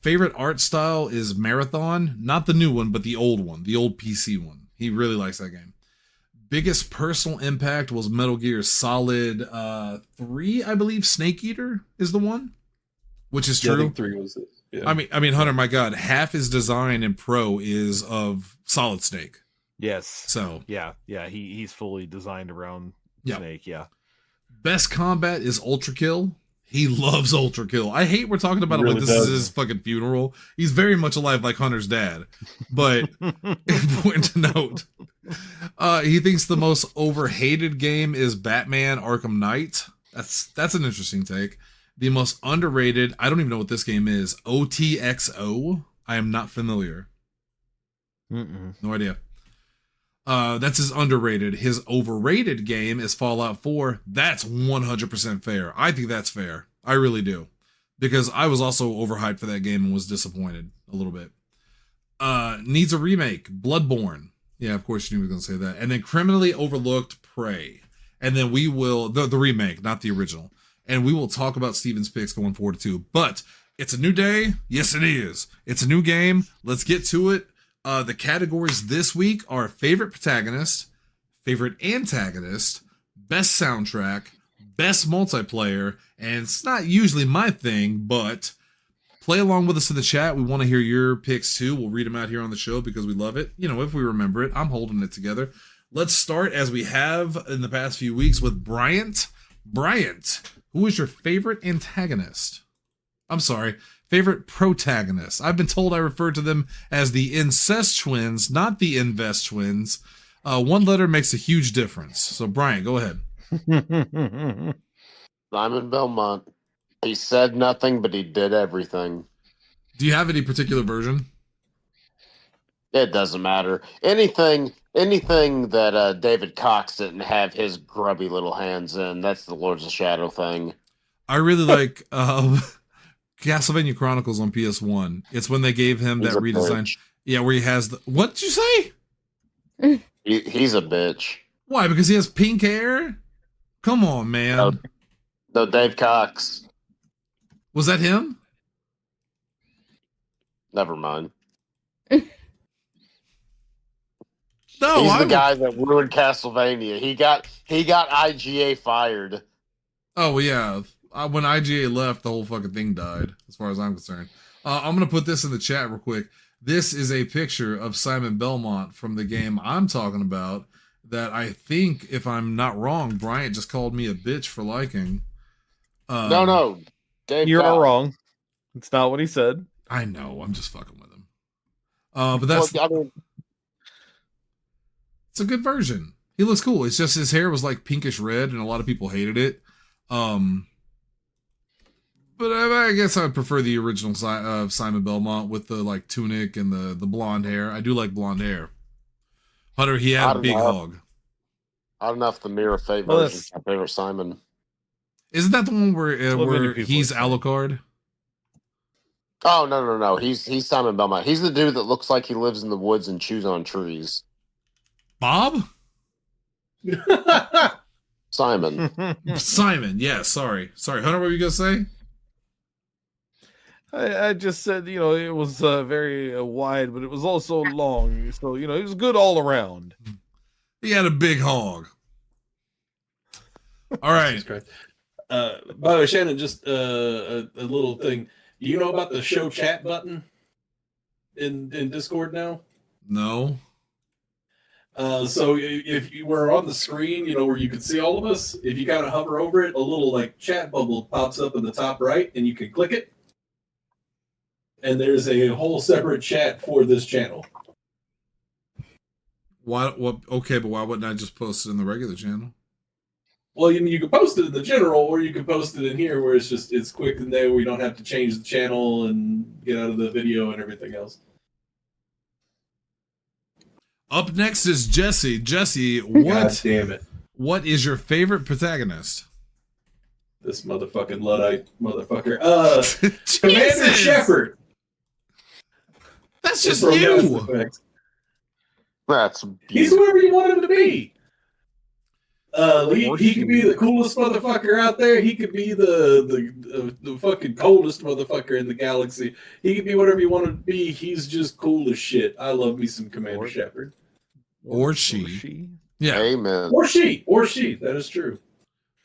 Favorite art style is Marathon. Not the new one, but the old one, the old PC one. He really likes that game. Biggest personal impact was Metal Gear Solid 3, I believe. Snake Eater is the one, which is true. Yeah, I think 3 was it. Yeah. I mean, Hunter, my God, half his design in Pro is of Solid Snake. Yes. So yeah, he's fully designed around Snake. Yeah. Best combat is Ultra Kill. He loves Ultra Kill. I hate we're talking about him like this is his fucking funeral. He's very much alive like Hunter's dad. But important to note, he thinks the most overhated game is Batman Arkham Knight. That's an interesting take. The most underrated, I don't even know what this game is. OTXO. I am not familiar. No idea. That's his underrated. His overrated game is Fallout 4. That's 100% fair. I think that's fair. I really do. Because I was also overhyped for that game and was disappointed a little bit. Needs a remake. Bloodborne. Yeah, of course you knew we were going to say that. And then criminally overlooked Prey. And then we will, the remake, not the original. And we will talk about Steven's picks going forward too. But it's a new day. Yes, it is. It's a new game. Let's get to it. The categories this week are favorite protagonist, favorite antagonist, best soundtrack, best multiplayer, and it's not usually my thing, but play along with us in the chat. We want to hear your picks too. We'll read them out here on the show because we love it. You know, if we remember it, I'm holding it together. Let's start as we have in the past few weeks with Bryant. Bryant, who is your favorite antagonist? I'm sorry, Favorite protagonist. I've been told I refer to them as the incest twins, not the invest twins. One letter makes a huge difference. So, Brian, go ahead. Simon Belmont. He said nothing, but he did everything. Do you have any particular version? It doesn't matter. Anything that David Cox didn't have his grubby little hands in. That's the Lords of Shadow thing. I really like Castlevania Chronicles on PS1. It's when they gave him that redesign. Bitch. Yeah, where he has the... What did you say? He's a bitch. Why? Because he has pink hair? Come on, man. No, Dave Cox. Was that him? Never mind. No, He's the guy that ruined Castlevania. He got IGA fired. Oh, yeah. When IGA left, the whole fucking thing died, as far as I'm concerned. I'm going to put this in the chat real quick. This is a picture of Simon Belmont from the game I'm talking about that I think, if I'm not wrong, Bryant just called me a bitch for liking. No. Dave You're Cox. wrong. It's not what he said. I know. I'm just fucking with him. But that's... Well, I mean, it's a good version. He looks cool. It's just his hair was like pinkish red, and a lot of people hated it. But I guess I would prefer the original Simon Belmont with the like tunic and the blonde hair. I do like blonde hair. Hunter, he had a big hog. I don't know if the Mirror of Fate Well, version is my favorite Simon. Isn't that the one where many people he's say. Alucard? Oh no. He's Simon Belmont. He's the dude that looks like he lives in the woods and chews on trees. Bob? Simon. Simon, yeah, sorry. Hunter, what were you gonna say? I just said, it was very wide, but it was also long. So, it was good all around. He had a big hog. All right. Jesus Christ. By the way, Shannon, just a little thing. Do you know about the show chat button in Discord now? No. So if you were on the screen, where you could see all of us, if you kind of hover over it, a little like chat bubble pops up in the top right, and you can click it. And there's a whole separate chat for this channel. What? Okay, but why wouldn't I just post it in the regular channel? Well, you can post it in the general, or you can post it in here where it's quick and there. We don't have to change the channel and get out of the video and everything else. Up next is Jesse. Jesse, God damn it! What is your favorite protagonist? This motherfucking Luddite motherfucker. Commander Jesus! Shepard. That's just From Mass you. Effect. That's He's whoever you want him to be. He could be the coolest motherfucker out there. He could be the fucking coldest motherfucker in the galaxy. He could be whatever you want him to be. He's just cool as shit. I love me some Commander Shepard. Or she. Yeah. Amen. Or she. That is true.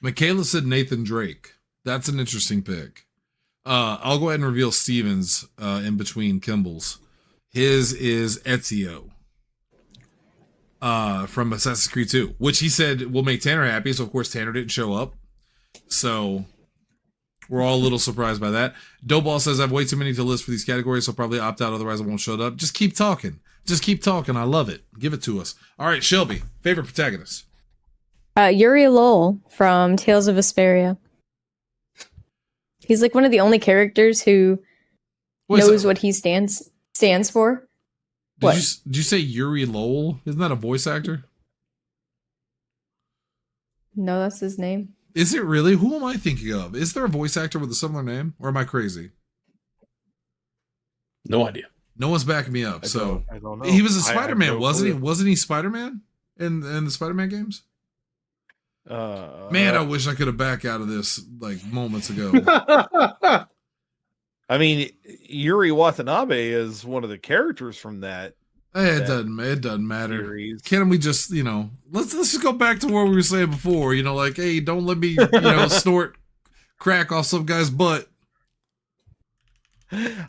Michaela said Nathan Drake. That's an interesting pick. I'll go ahead and reveal Steven's in between Kimball's. His is Ezio from Assassin's Creed 2, which he said will make Tanner happy. So, of course, Tanner didn't show up. So, we're all a little surprised by that. Doughball says, I have way too many to list for these categories, so I'll probably opt out, otherwise I won't show up. Just keep talking. I love it. Give it to us. All right, Shelby, favorite protagonist? Yuri Lowell from Tales of Vesperia. He's like one of the only characters who knows what he stands for. Did you say Yuri Lowell? Isn't that a voice actor? No, that's his name. Is it really? Who am I thinking of? Is there a voice actor with a similar name? Or am I crazy? No idea. No one's backing me up. I don't know. He was a I have Spider-Man, no wasn't he? clue. Wasn't he Spider-Man in the Spider-Man games? Man, I wish I could have backed out of this like moments ago. I mean, Yuri Watanabe is one of the characters from that. It doesn't matter. Series. Can't we just, let's just go back to what we were saying before, like, hey, don't let me, snort crack off some guy's butt.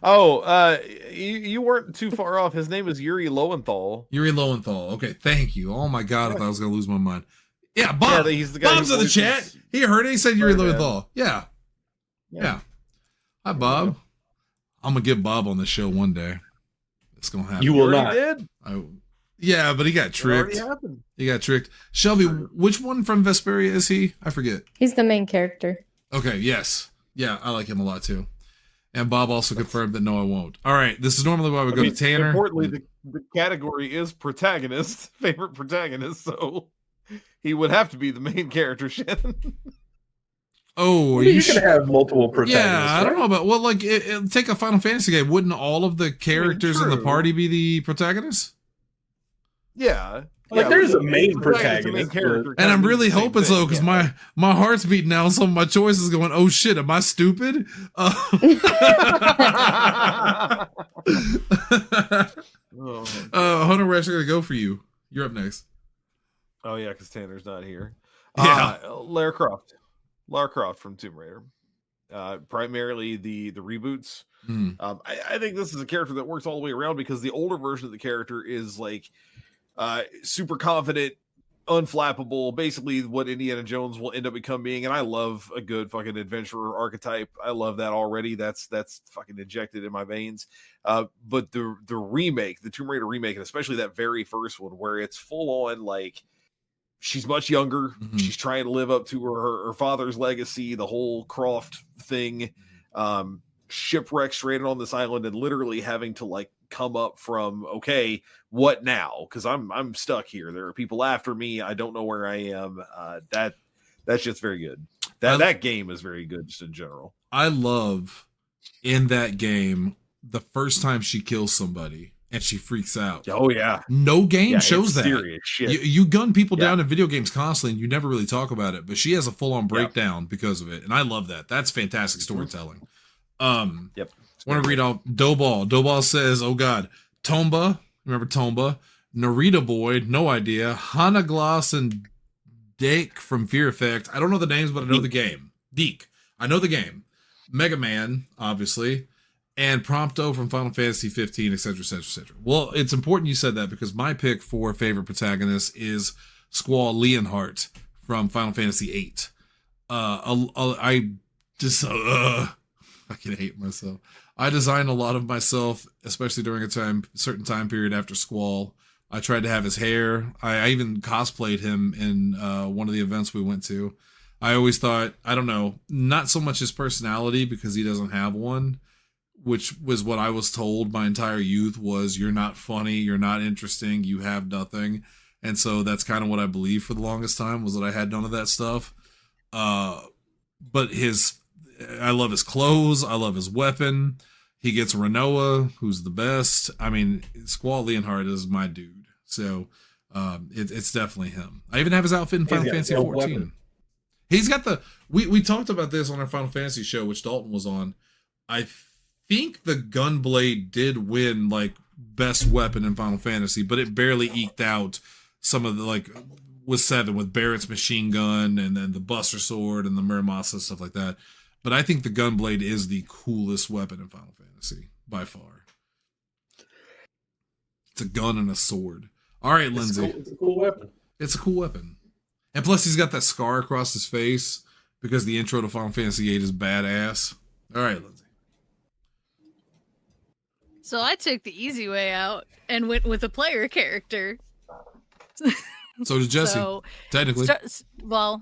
Oh, you weren't too far off. His name is Yuri Lowenthal. Yuri Lowenthal. Okay, thank you. Oh my God, I thought I was gonna lose my mind. Yeah, Bob. Yeah, he's the guy. Bob's who in the voices chat. He heard it. He said Yuri Spider-Man. Lowenthal. Yeah. Hi, Bob. I'm gonna get Bob on the show one day. It's gonna happen. You will Already not. did. Yeah, but he got It already tricked. happened. He got tricked. Shelby, which one from Vesperia is he? I forget. He's the main character. Okay, yes. Yeah, I like him a lot too. And Bob also confirmed that no, I won't. All right, this is normally why we go to Tanner. Importantly, the category is protagonist, favorite protagonist, so he would have to be the main character, Shannon. Oh, Well, you can have multiple protagonists. yeah, I don't right? know about like take a Final Fantasy game. Wouldn't all of the characters in the true. party be the protagonists? Yeah. Like, Yeah, there's the a main protagonist and the protagonist, character And I'm kinda do really the same hoping thing, so because yeah. my heart's beating now. Some of my choices going. Oh shit, am I stupid? Oh. Hunter, we're actually gonna go for you. You're up next. Oh yeah, because Tanner's not here. Yeah. Lara Croft from Tomb Raider. Primarily the reboots. Hmm. I think this is a character that works all the way around because the older version of the character is like super confident, unflappable, basically what Indiana Jones will end up becoming. And I love a good fucking adventurer archetype. I love that already. That's fucking injected in my veins. But the remake, the Tomb Raider remake, and especially that very first one where it's full on like she's much younger. Mhm. She's trying to live up to her father's legacy, the whole Croft thing, shipwrecked stranded on this island and literally having to like come up from, okay, what now? Because I'm stuck here. There are people after me. I don't know where I am. That's just very good. That game is very good just in general. I love in that game the first time she kills somebody and she freaks out. Oh yeah. No game Yeah, shows it's that. serious shit. You gun people Yeah. down in video games constantly and you never really talk about it, but she has a full-on breakdown because of it. And I love that. That's fantastic storytelling. Yep. Want to read off Doball. Doball says, oh God, Tomba, remember Tomba, Narita Boy, no idea, Hana Gloss and Dake from Fear Effect. I don't know the names, but I know the game. Deke. I know the game. Mega Man, obviously, and Prompto from Final Fantasy 15, etc., etc., etc. Well, it's important you said that because my pick for favorite protagonist is Squall Leonhardt from Final Fantasy 8. I just fucking hate myself. I designed a lot of myself, especially during a certain time period after Squall. I tried to have his hair. I even cosplayed him in one of the events we went to. I always thought, I don't know, not so much his personality because he doesn't have one, which was what I was told my entire youth was, you're not funny, you're not interesting, you have nothing. And so that's kind of what I believed for the longest time, was that I had none of that stuff. But I love his clothes. I love his weapon. He gets Renoa, who's the best. I mean, Squall Leonhardt is my dude. So it's definitely him. I even have his outfit in Final Fantasy 14. He's got we talked about this on our Final Fantasy show, which Dalton was on. I think the Gunblade did win like best weapon in Final Fantasy, but it barely eked out some of the like with 7 with Barrett's machine gun and then the Buster Sword and the Muramasa, stuff like that. But I think the Gunblade is the coolest weapon in Final Fantasy by far. It's a gun and a sword. All right, Lindsay. It's a cool weapon. It's a cool weapon. And plus he's got that scar across his face because the intro to Final Fantasy VIII is badass. All right, Lindsay. So I took the easy way out and went with a player character. So did Jesse, So, technically. well,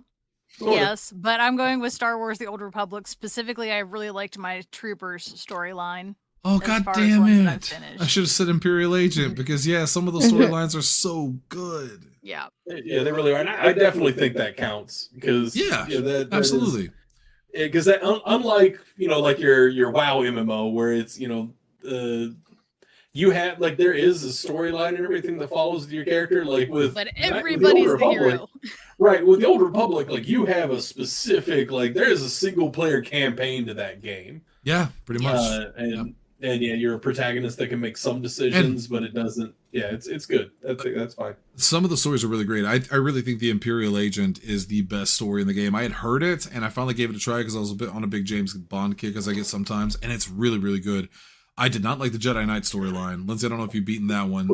Sort of. yes, but I'm going with Star Wars: The Old Republic. Specifically, I really liked my Troopers storyline. Oh, as God far as damn ones that I've it. finished. I should have said Imperial Agent because, yeah, some of those storylines are so good. Yeah. Yeah, they really are. And I definitely think that counts because that Absolutely. Because that unlike like your WoW MMO where it's you have like there is a storyline and everything that follows your character like with But with everybody's Old the Republic, hero. right? With the Old Republic, like you have a specific like there is a single player campaign to that game. Yeah, pretty much. And yeah, you're a protagonist that can make some decisions, but it doesn't. Yeah, it's good. That's fine. Some of the stories are really great. I really think the Imperial Agent is the best story in the game. I had heard it, and I finally gave it a try because I was on a big James Bond kick, as I get sometimes, and it's really, really good. I did not like the Jedi Knight storyline. Lindsay, I don't know if you've beaten that one.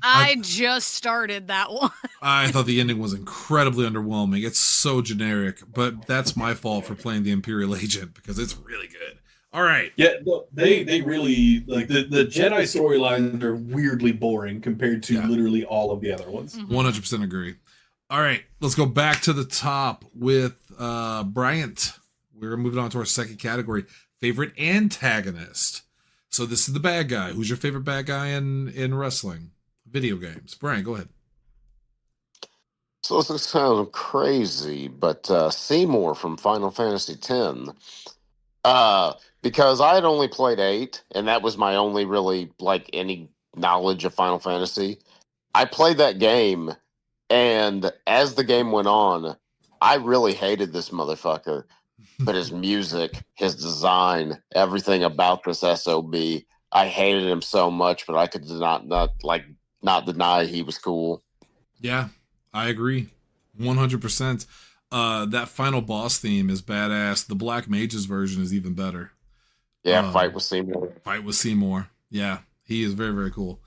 I just started that one. I thought the ending was incredibly underwhelming. It's so generic, but that's my fault for playing the Imperial Agent because it's really good. All right. Yeah, no, they really like the Jedi storylines are weirdly boring compared to literally all of the other ones. 100% agree. All right, let's go back to the top with Bryant. We're moving on to our second category, favorite antagonist. So this is the bad guy. Who's your favorite bad guy in wrestling? Video games. Brian, go ahead. So this sounds crazy, but Seymour from Final Fantasy X. Because I had only played 8, and that was my only really like any knowledge of Final Fantasy. I played that game, and as the game went on, I really hated this motherfucker. But his music, his design, everything about this SOB, I hated him so much, but I could not deny he was cool. Yeah, I agree. 100%. That final boss theme is badass. The Black Mages version is even better. Yeah, Fight with Seymour. Fight with Seymour. Yeah, he is very, very cool.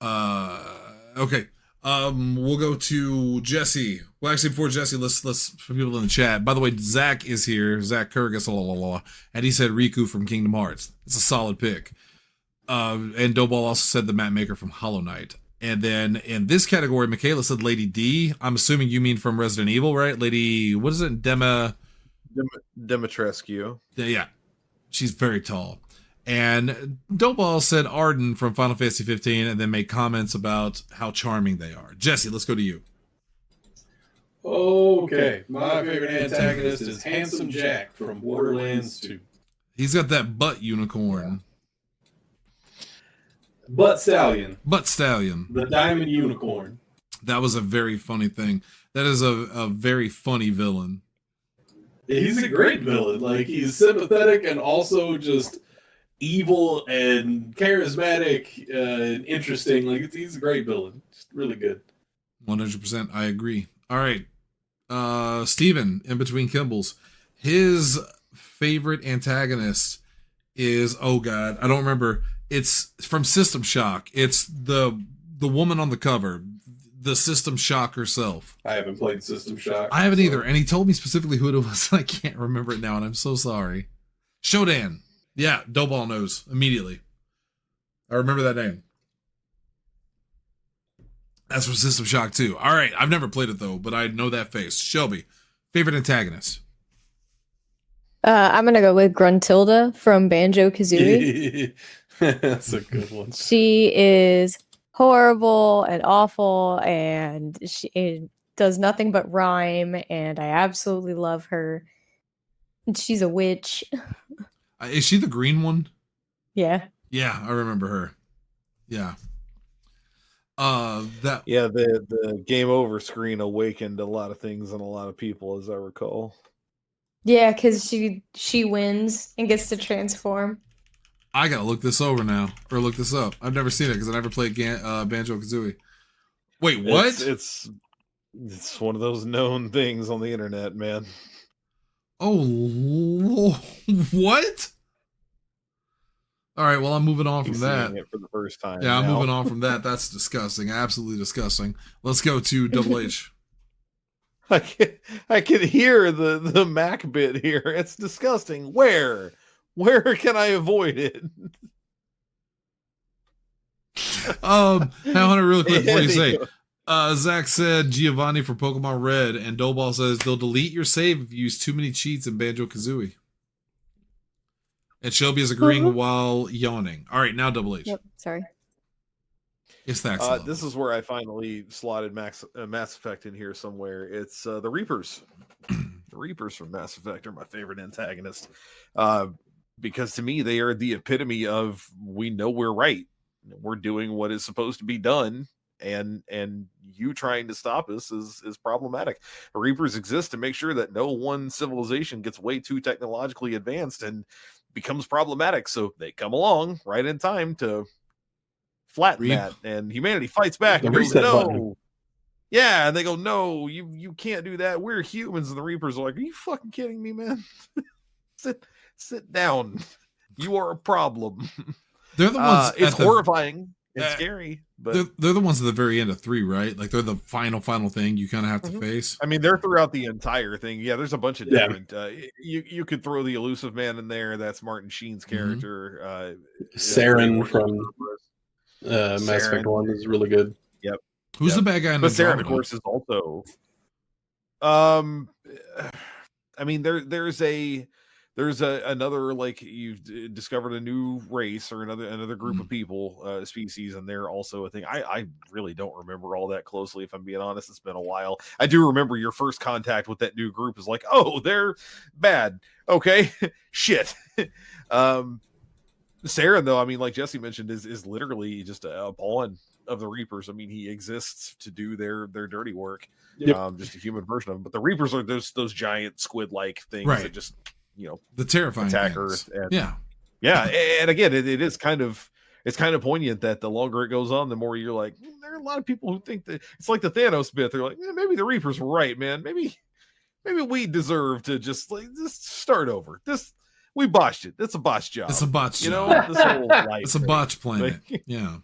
Okay. We'll go to Jesse. Well, actually, before Jesse, let's for people in the chat. By the way, Zach is here. Zach Kurgus, and he said Riku from Kingdom Hearts. It's a solid pick. And Doughball also said the map maker from Hollow Knight. And then in this category, Michaela said Lady D. I'm assuming you mean from Resident Evil, right? Lady, what is it? Dimitrescu. Yeah, she's very tall. And Doughball said Arden from Final Fantasy 15 and then made comments about how charming they are. Jesse, let's go to you. Okay, my favorite antagonist is Handsome Jack from Borderlands 2. He's got that butt unicorn. Butt Stallion. Butt Stallion. The Diamond Unicorn. That was a very funny thing. That is a very funny villain. He's a great villain. Like, he's sympathetic and also just evil and charismatic and interesting. Like, he's a great villain. Just really good. 100%. I agree. All right. Steven, in between Kimbles. His favorite antagonist is, oh God, I don't remember. It's from System Shock. It's the woman on the cover, the System Shock herself. I haven't played System Shock. I haven't either. And he told me specifically who it was. I can't remember it now, and I'm so sorry. Shodan. Yeah, Doughball knows immediately. I remember that name. That's from System Shock 2. All right, I've never played it though, but I know that face. Shelby, favorite antagonist? I'm gonna go with Gruntilda from Banjo-Kazooie. That's a good one. She is horrible and awful, and she does nothing but rhyme, and I absolutely love her. And she's a witch. Is she the green one? Yeah. Yeah, I remember her. Yeah. The game over screen awakened a lot of things in a lot of people, as I recall. Yeah, because she wins and gets to transform. I gotta look this over now, or look this up. I've never seen it because I never played Banjo-Kazooie. Wait, what? It's one of those known things on the internet, man. Oh, what? All right, well, I'm moving on from that. It for the first time. Yeah, I'm moving on from that. That's disgusting. Absolutely disgusting. Let's go to Double H. I can hear the Mac bit here. It's disgusting. Where can I avoid it? Now, Hunter, really quick before you say, Zach said Giovanni for Pokemon Red, and Doughball says they'll delete your save if you use too many cheats in Banjo-Kazooie. And Shelby is agreeing while yawning. All right, now Double H. Yep, sorry. It's that. This is where I finally slotted Mass Effect in here somewhere. It's the Reapers. The Reapers from Mass Effect are my favorite antagonist. Because to me, they are the epitome of we know we're right. We're doing what is supposed to be done. And you trying to stop us is problematic. The Reapers exist to make sure that no one civilization gets way too technologically advanced and becomes problematic. So they come along right in time to flatten that, and humanity fights back and goes, no. Button. Yeah, and they go, no, you can't do that. We're humans. And the Reapers are like, are you fucking kidding me, man? sit down. You are a problem. They're the ones. It's horrifying. It's scary, but they're the ones at the very end of 3, right? Like they're the final thing you kind of have to face. I mean, they're throughout the entire thing. Yeah, there's a bunch of different. You could throw the elusive man in there. That's Martin Sheen's character. Saren from Mass Effect 1 is really good. Yep. Who's the bad guy in But Saren, Andromeda? of course, is also. I mean, there's another, like, you've discovered a new race or another group of people, species, and they're also a thing. I really don't remember all that closely, if I'm being honest. It's been a while. I do remember your first contact with that new group is like, oh, they're bad. Okay, shit. Saren, though, I mean, like Jesse mentioned, is literally just a pawn of the Reapers. I mean, he exists to do their dirty work. Yep. Just a human version of them. But the Reapers are those giant squid-like things Right. that just, the terrifying attack things. Earth. And, yeah. And again, it is kind of poignant that the longer it goes on, the more you're like, there are a lot of people who think that it's like the Thanos bit. They're like, maybe the Reapers were right, man. Maybe we deserve to just start over. We botched it. It's a botch job. It's a botch job. This whole life It's a thing. botch planet. Yeah.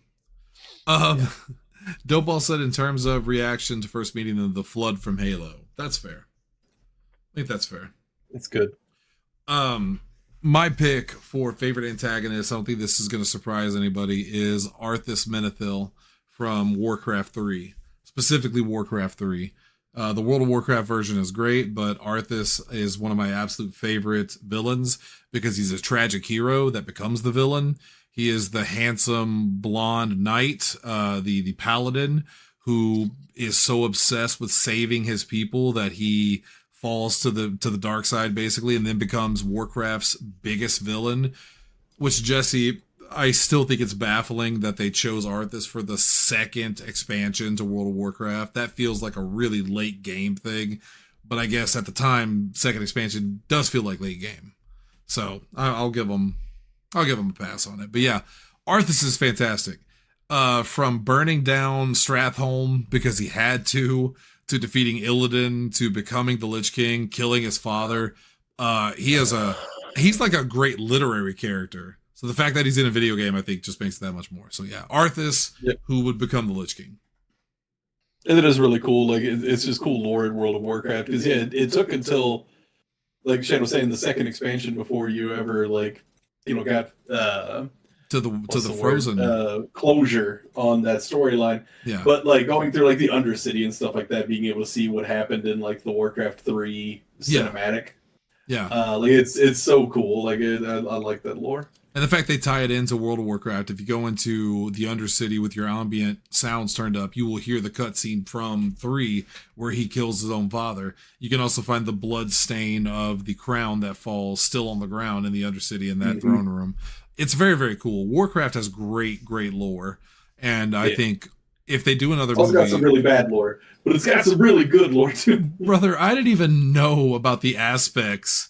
Dopeball said in terms of reaction to first meeting the Flood from Halo. That's fair. I think that's fair. It's good. My pick for favorite antagonist, I don't think this is going to surprise anybody, is Arthas Menethil from Warcraft 3. Specifically Warcraft 3. The World of Warcraft version is great, but Arthas is one of my absolute favorite villains because he's a tragic hero that becomes the villain. He is the handsome blonde knight, the paladin, who is so obsessed with saving his people that he falls to the dark side, basically, and then becomes Warcraft's biggest villain. Which, Jesse, I still think it's baffling that they chose Arthas for the second expansion to World of Warcraft. That feels like a really late game thing, but I guess at the time, second expansion does feel like late game. So I'll give them a pass on it. But yeah, Arthas is fantastic. From burning down Stratholme because he had to defeating Illidan, to becoming the Lich King, killing his father. He's like a great literary character. So the fact that he's in a video game, I think, just makes it that much more. So yeah, Arthas, who would become the Lich King. And it is really cool. Like, it's just cool lore in World of Warcraft. Because, yeah, it took until, like Shane was saying, the second expansion before you ever, got to the Frozen closure on that storyline. Yeah. But, going through, the Undercity and stuff like that, being able to see what happened in, the Warcraft 3 cinematic. Yeah. It's so cool. I like that lore. And the fact they tie it into World of Warcraft, if you go into the Undercity with your ambient sounds turned up, you will hear the cutscene from 3 where he kills his own father. You can also find the blood stain of the crown that falls still on the ground in the Undercity in that throne room. It's very, very cool. Warcraft has great, great lore. And I think if they do another movie... It's got some really bad lore, but it's got some really good lore, too. Brother, I didn't even know about the aspects.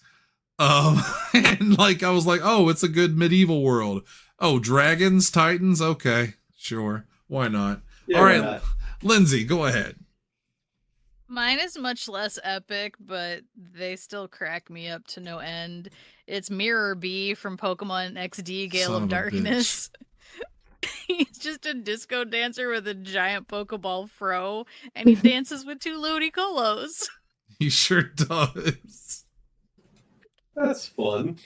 And I was like, oh, it's a good medieval world. Oh, dragons, titans, okay, sure, why not? All right, Lindsay, go ahead. Mine is much less epic, but they still crack me up to no end. It's Mirror B from Pokemon XD Gale of Darkness. He's just a disco dancer with a giant Pokeball fro, and he dances with 2 Ludicolo. He sure does. That's fun.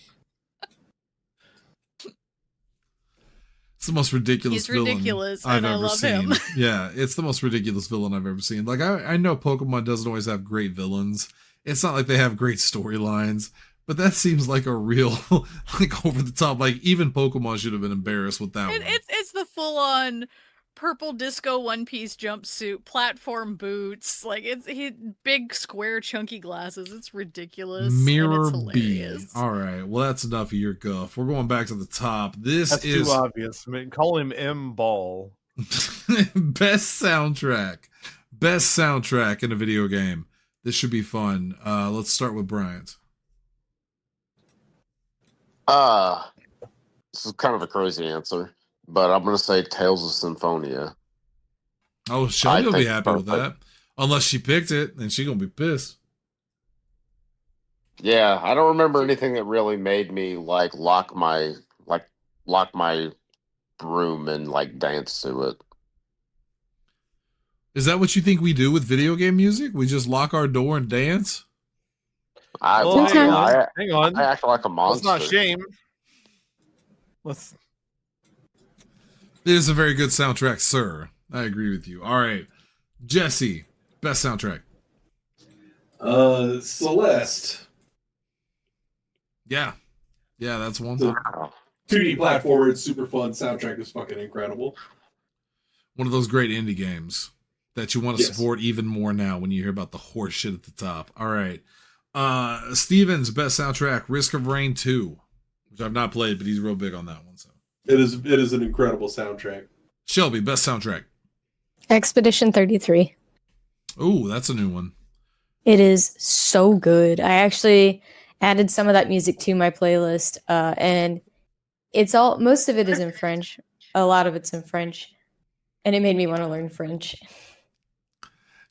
It's the most ridiculous villain ridiculous, I've and I ever love seen. him. Yeah, it's the most ridiculous villain I've ever seen. I know Pokemon doesn't always have great villains. It's not like they have great storylines, but that seems like a real, over the top. Even Pokemon should have been embarrassed with that one. It's the full-on purple disco one-piece jumpsuit, platform boots, he big square chunky glasses. It's ridiculous. Mirror and it's hilarious. B. All right, well that's enough of your guff. We're going back to the top. That's too obvious. I mean, call him M Ball. Best soundtrack in a video game. This should be fun. Let's start with Bryant. This is kind of a crazy answer, but I'm going to say Tales of Symphonia. Oh, Shelby will be happy with that. Unless she picked it, then she's going to be pissed. Yeah, I don't remember anything that really made me lock my broom and like dance to it. Is that what you think we do with video game music? We just lock our door and dance? Well, hang on. I act like a monster. Let's not shame. Let's. It is a very good soundtrack, sir. I agree with you. All right, Jesse, best soundtrack. Celeste. Yeah, that's one. The 2D platformer, it's super fun. Soundtrack is fucking incredible. One of those great indie games that you want to support even more now when you hear about the horse shit at the top. All right. Steven's best soundtrack, Risk of Rain 2, which I've not played, but he's real big on that one. So it is an incredible soundtrack. Shelby, best soundtrack. Expedition 33. Ooh, that's a new one. It is so good. I actually added some of that music to my playlist, and most of it is in French. A lot of it's in French, and it made me want to learn French.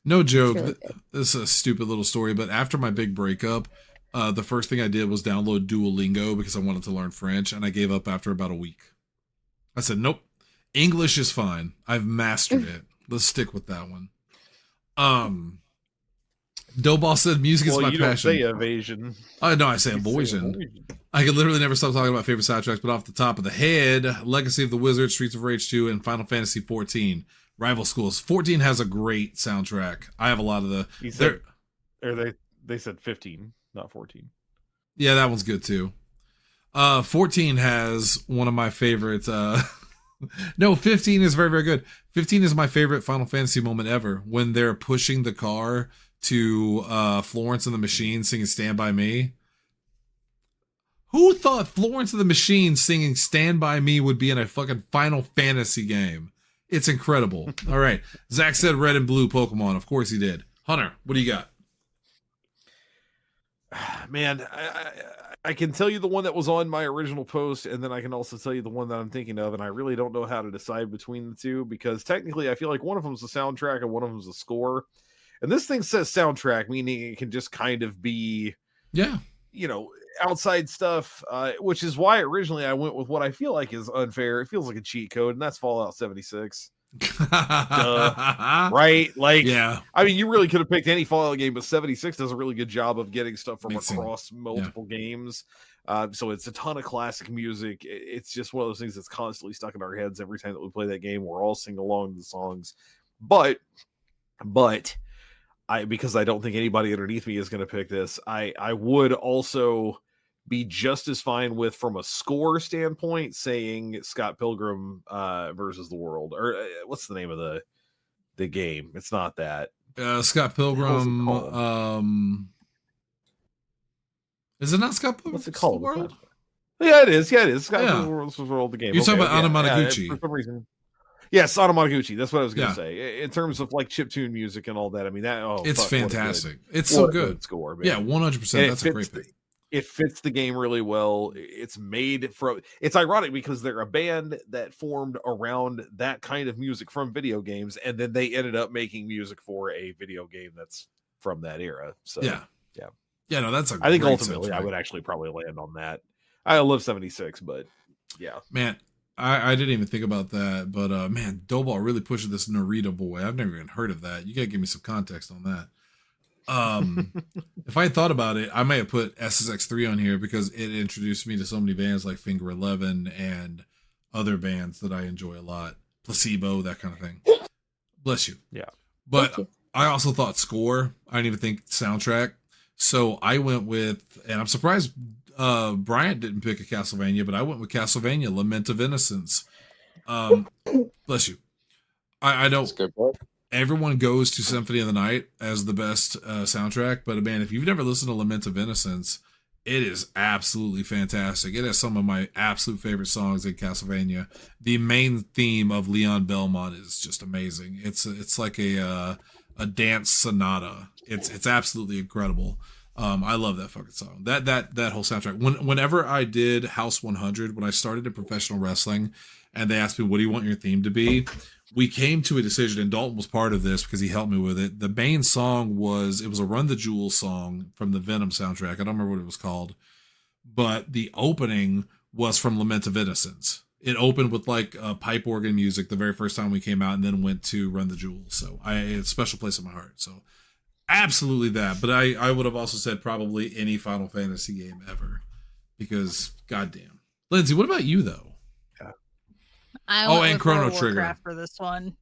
No joke. Really this is a stupid little story, but after my big breakup, the first thing I did was download Duolingo because I wanted to learn French, and I gave up after about a week. I said, nope, English is fine. I've mastered it. Let's stick with that one. Doughball said music is my you passion. Don't say evasion. No, I say avoision. I can literally never stop talking about favorite soundtracks, but off the top of the head, Legacy of the Wizard, Streets of Rage 2, and Final Fantasy 14. Rival Schools. 14 has a great soundtrack. I have a lot of the... They said 15, not 14. Yeah, that one's good too. 14 has one of my favorites. No, 15 is very, very good. 15 is my favorite Final Fantasy moment ever. When they're pushing the car to Florence and the Machine singing Stand By Me. Who thought Florence and the Machine singing Stand By Me would be in a fucking Final Fantasy game? It's incredible. All right. Zach said red and blue Pokemon. Of course he did. Hunter, what do you got? Man, I can tell you the one that was on my original post, and then I can also tell you the one that I'm thinking of, and I really don't know how to decide between the two, because technically I feel like one of them is a soundtrack and one of them is a score. And this thing says soundtrack, meaning it can just kind of be, outside stuff, which is why originally I went with what I feel like is unfair. It feels like a cheat code, and that's Fallout 76. Right? Like, yeah. I mean, you really could have picked any Fallout game, but 76 does a really good job of getting stuff from across multiple games. So it's a ton of classic music. It's just one of those things that's constantly stuck in our heads every time that we play that game. We're all singing along to the songs. But because I don't think anybody underneath me is going to pick this, I would also be just as fine with, from a score standpoint, saying Scott Pilgrim versus the World, or what's the name of the game? It's not that. Scott Pilgrim. Is it not Scott Pilgrim? What's it called? World? Yeah, it is. Yeah, it is. Scott Pilgrim versus the World, the game. You're talking about Anamanaguchi. For some reason. Yes, Anamanaguchi. That's what I was going to say. In terms of like chiptune music and all that, I mean, it's fantastic. It's so good. Score, man. Yeah, 100%. That's a great thing. It fits the game really well. It's ironic because they're a band that formed around that kind of music from video games, and then they ended up making music for a video game that's from that era. So yeah. No, that's I think ultimately I would actually probably land on that. I love 76, but yeah, man, I didn't even think about that, but man, Doughball really pushes this Narita boy. I've never even heard of that. You gotta give me some context on that. If I had thought about it, I might have put SSX3 on here because it introduced me to so many bands like Finger 11 and other bands that I enjoy a lot. Placebo, that kind of thing. Bless you. Yeah. But I also thought score. I didn't even think soundtrack. So I went with, and I'm surprised Bryant didn't pick a Castlevania, but I went with Castlevania, Lament of Innocence. Bless you. I know everyone goes to Symphony of the Night as the best soundtrack, but man, if you've never listened to Lament of Innocence, it is absolutely fantastic. It has some of my absolute favorite songs in Castlevania. The main theme of Leon Belmont is just amazing. It's like a dance sonata. It's absolutely incredible. I love that fucking song. That whole soundtrack. Whenever I did House 100, when I started in professional wrestling, and they asked me, "What do you want your theme to be?" We came to a decision, and Dalton was part of this because he helped me with it. The main song was a Run the Jewels song from the Venom soundtrack. I don't remember what it was called, but the opening was from Lament of Innocence. It opened with like pipe organ music the very first time we came out, and then went to Run the Jewels. So it's a special place in my heart. So absolutely that. But I would have also said probably any Final Fantasy game ever, because goddamn. Lindsay, what about you though? I Oh, went and with Chrono World of Trigger. Warcraft for this one.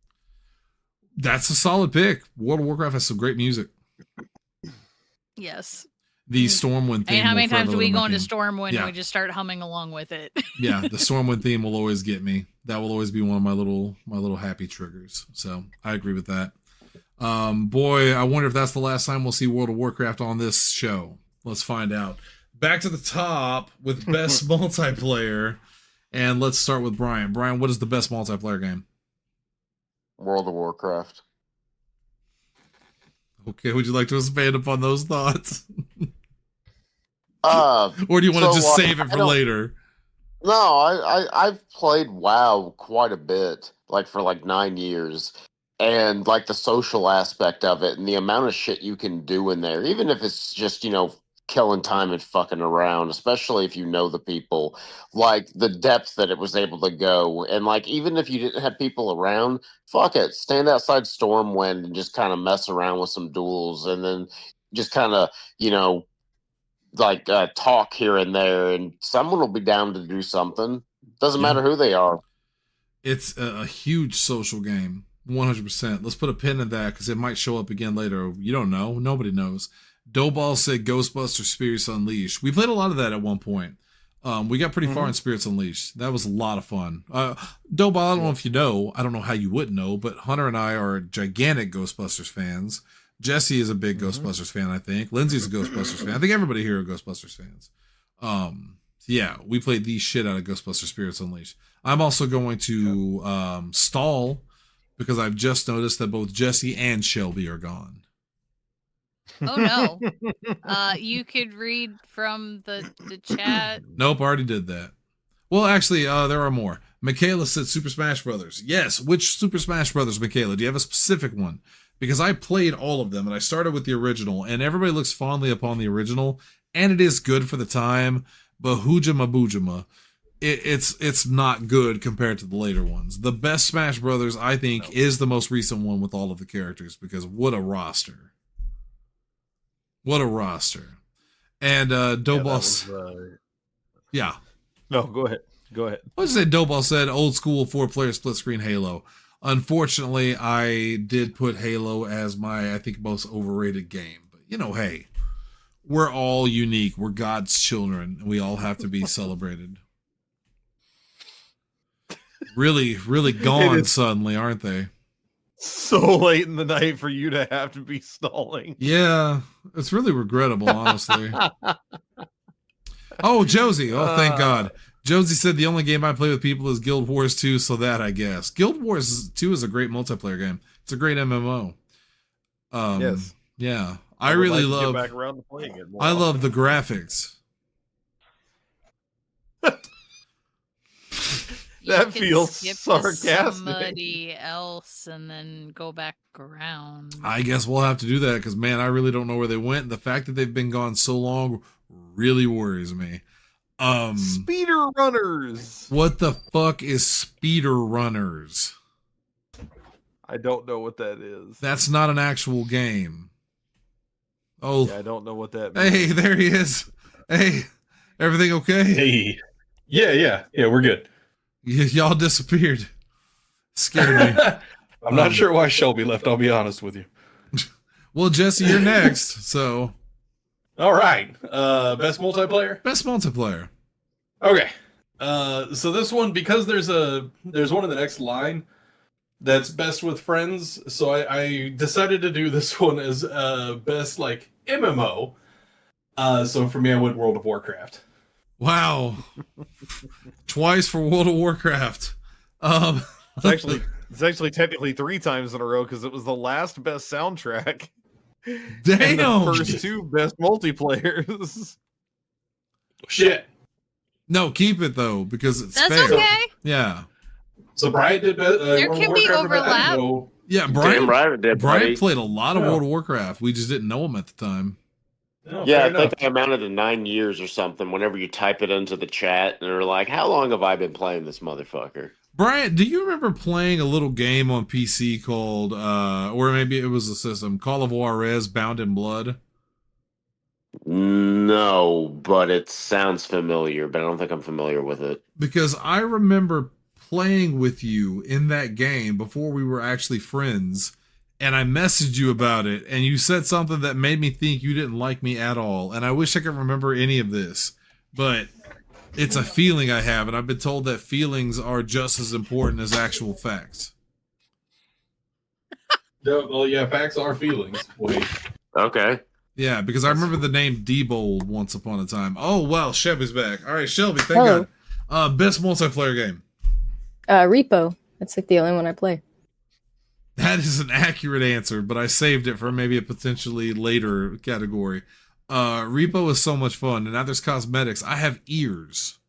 That's a solid pick. World of Warcraft has some great music. Yes. The Stormwind theme. And how many will times forever do we live go my into theme. Stormwind Yeah. and we just start humming along with it? Yeah, the Stormwind theme will always get me. That will always be one of my little happy triggers. So I agree with that. Boy, I wonder if that's the last time we'll see World of Warcraft on this show. Let's find out. Back to the top with best multiplayer, and let's start with Brian. Brian, what is the best multiplayer game? World of Warcraft. Okay, would you like to expand upon those thoughts? Uh, Or do you want to So, just like, save it I for don't- later? no, I've played WoW quite a bit, like for like 9 years, and like the social aspect of it and the amount of shit you can do in there, even if it's just killing time and fucking around, especially if you know the people, like the depth that it was able to go, and like even if you didn't have people around, fuck it, stand outside Stormwind and just kind of mess around with some duels, and then just kind of talk here and there, and someone will be down to do something. Doesn't Yeah. matter who they are. It's a huge social game. 100%. Let's put a pin in that because it might show up again later. You don't know. Nobody knows. Doughball said Ghostbusters Spirits Unleashed. We played a lot of that at one point. We got pretty far in Spirits Unleashed. That was a lot of fun. Doughball, I don't know if you know. I don't know how you wouldn't know, but Hunter and I are gigantic Ghostbusters fans. Jesse is a big Ghostbusters fan, I think. Lindsay's a Ghostbusters fan. I think everybody here are Ghostbusters fans. Yeah, we played the shit out of Ghostbusters Spirits Unleashed. I'm also going to stall because I've just noticed that both Jesse and Shelby are gone. Oh no. You could read from the chat. Nope, I already did that. Well, actually, there are more. Michaela said Super Smash Brothers. Yes, which Super Smash Brothers, Michaela? Do you have a specific one? Because I played all of them, and I started with the original, and everybody looks fondly upon the original, and it is good for the time, but Hoojama Boojama, it's not good compared to the later ones. The best Smash Brothers, I think, is the most recent one with all of the characters, because what a roster. What a roster. And Doughball... Yeah. No, go ahead. Go ahead. I was say Doughball said old school 4-player split screen Halo. Unfortunately, I did put Halo as my, I think, most overrated game. But, hey, we're all unique. We're God's children, and we all have to be celebrated. Really, really gone suddenly, aren't they? So late in the night for you to have to be stalling. Yeah, it's really regrettable, honestly. Oh, Josie. Oh, thank God. Josie said the only game I play with people is Guild Wars 2, so that, I guess. Guild Wars 2 is a great multiplayer game. It's a great MMO. Yes. Yeah. I I would really like to love... get back around to playing it more I often. love the graphics. That You could feels skip to sarcastic. Somebody else and then go back around. I guess we'll have to do that because, man, I really don't know where they went. And the fact that they've been gone so long really worries me. Speeder runners. What the fuck is Speeder Runners? I don't know what that is. That's not an actual game. Oh, Yeah, I don't know what that means. hey, there he is. Hey, everything okay? Hey. Yeah, we're good. Y'all disappeared. Scared me. I'm not sure why Shelby left, I'll be honest with you. Well, Jesse, you're next. So, All right. Best multiplayer? best multiplayer. Okay. So this one, because there's one in the next line that's best with friends, so I decided to do this one as best like MMO. So for me, I went World of Warcraft. Wow. Twice for World of Warcraft. It's actually technically 3 times in a row because it was the last best soundtrack. Damn. And the first 2 best multiplayers. Shit. No, keep it though because it's That's fair. okay. Yeah. So Brian did World of can be Warcraft, overlap. so Yeah, Damn Brian. right it did, Brian buddy. played a lot of Yeah. World of Warcraft. We just didn't know him at the time. No, Yeah, fair I think enough. I amounted to 9 years or something. Whenever you type it into the chat, and they're like, "How long have I been playing this motherfucker?" Brian, do you remember playing a little game on PC called, or maybe it was a system, Call of Juarez Bound in Blood? No, but it sounds familiar. But I don't think I'm familiar with it. Because I remember playing with you in that game before we were actually friends, and I messaged you about it, and you said something that made me think you didn't like me at all. And I wish I could remember any of this, but it's a feeling I have, and I've been told that feelings are just as important as actual facts. Well, yeah, facts are feelings. Wait. Okay. Yeah, because I remember the name Diebold once upon a time. Oh, well, Shelby's back. All right, Shelby, thank Hello. God. Best multiplayer game. Repo. That's like the only one I play. That is an accurate answer, but I saved it for maybe a potentially later category. Repo is so much fun, and now there's cosmetics. I have ears.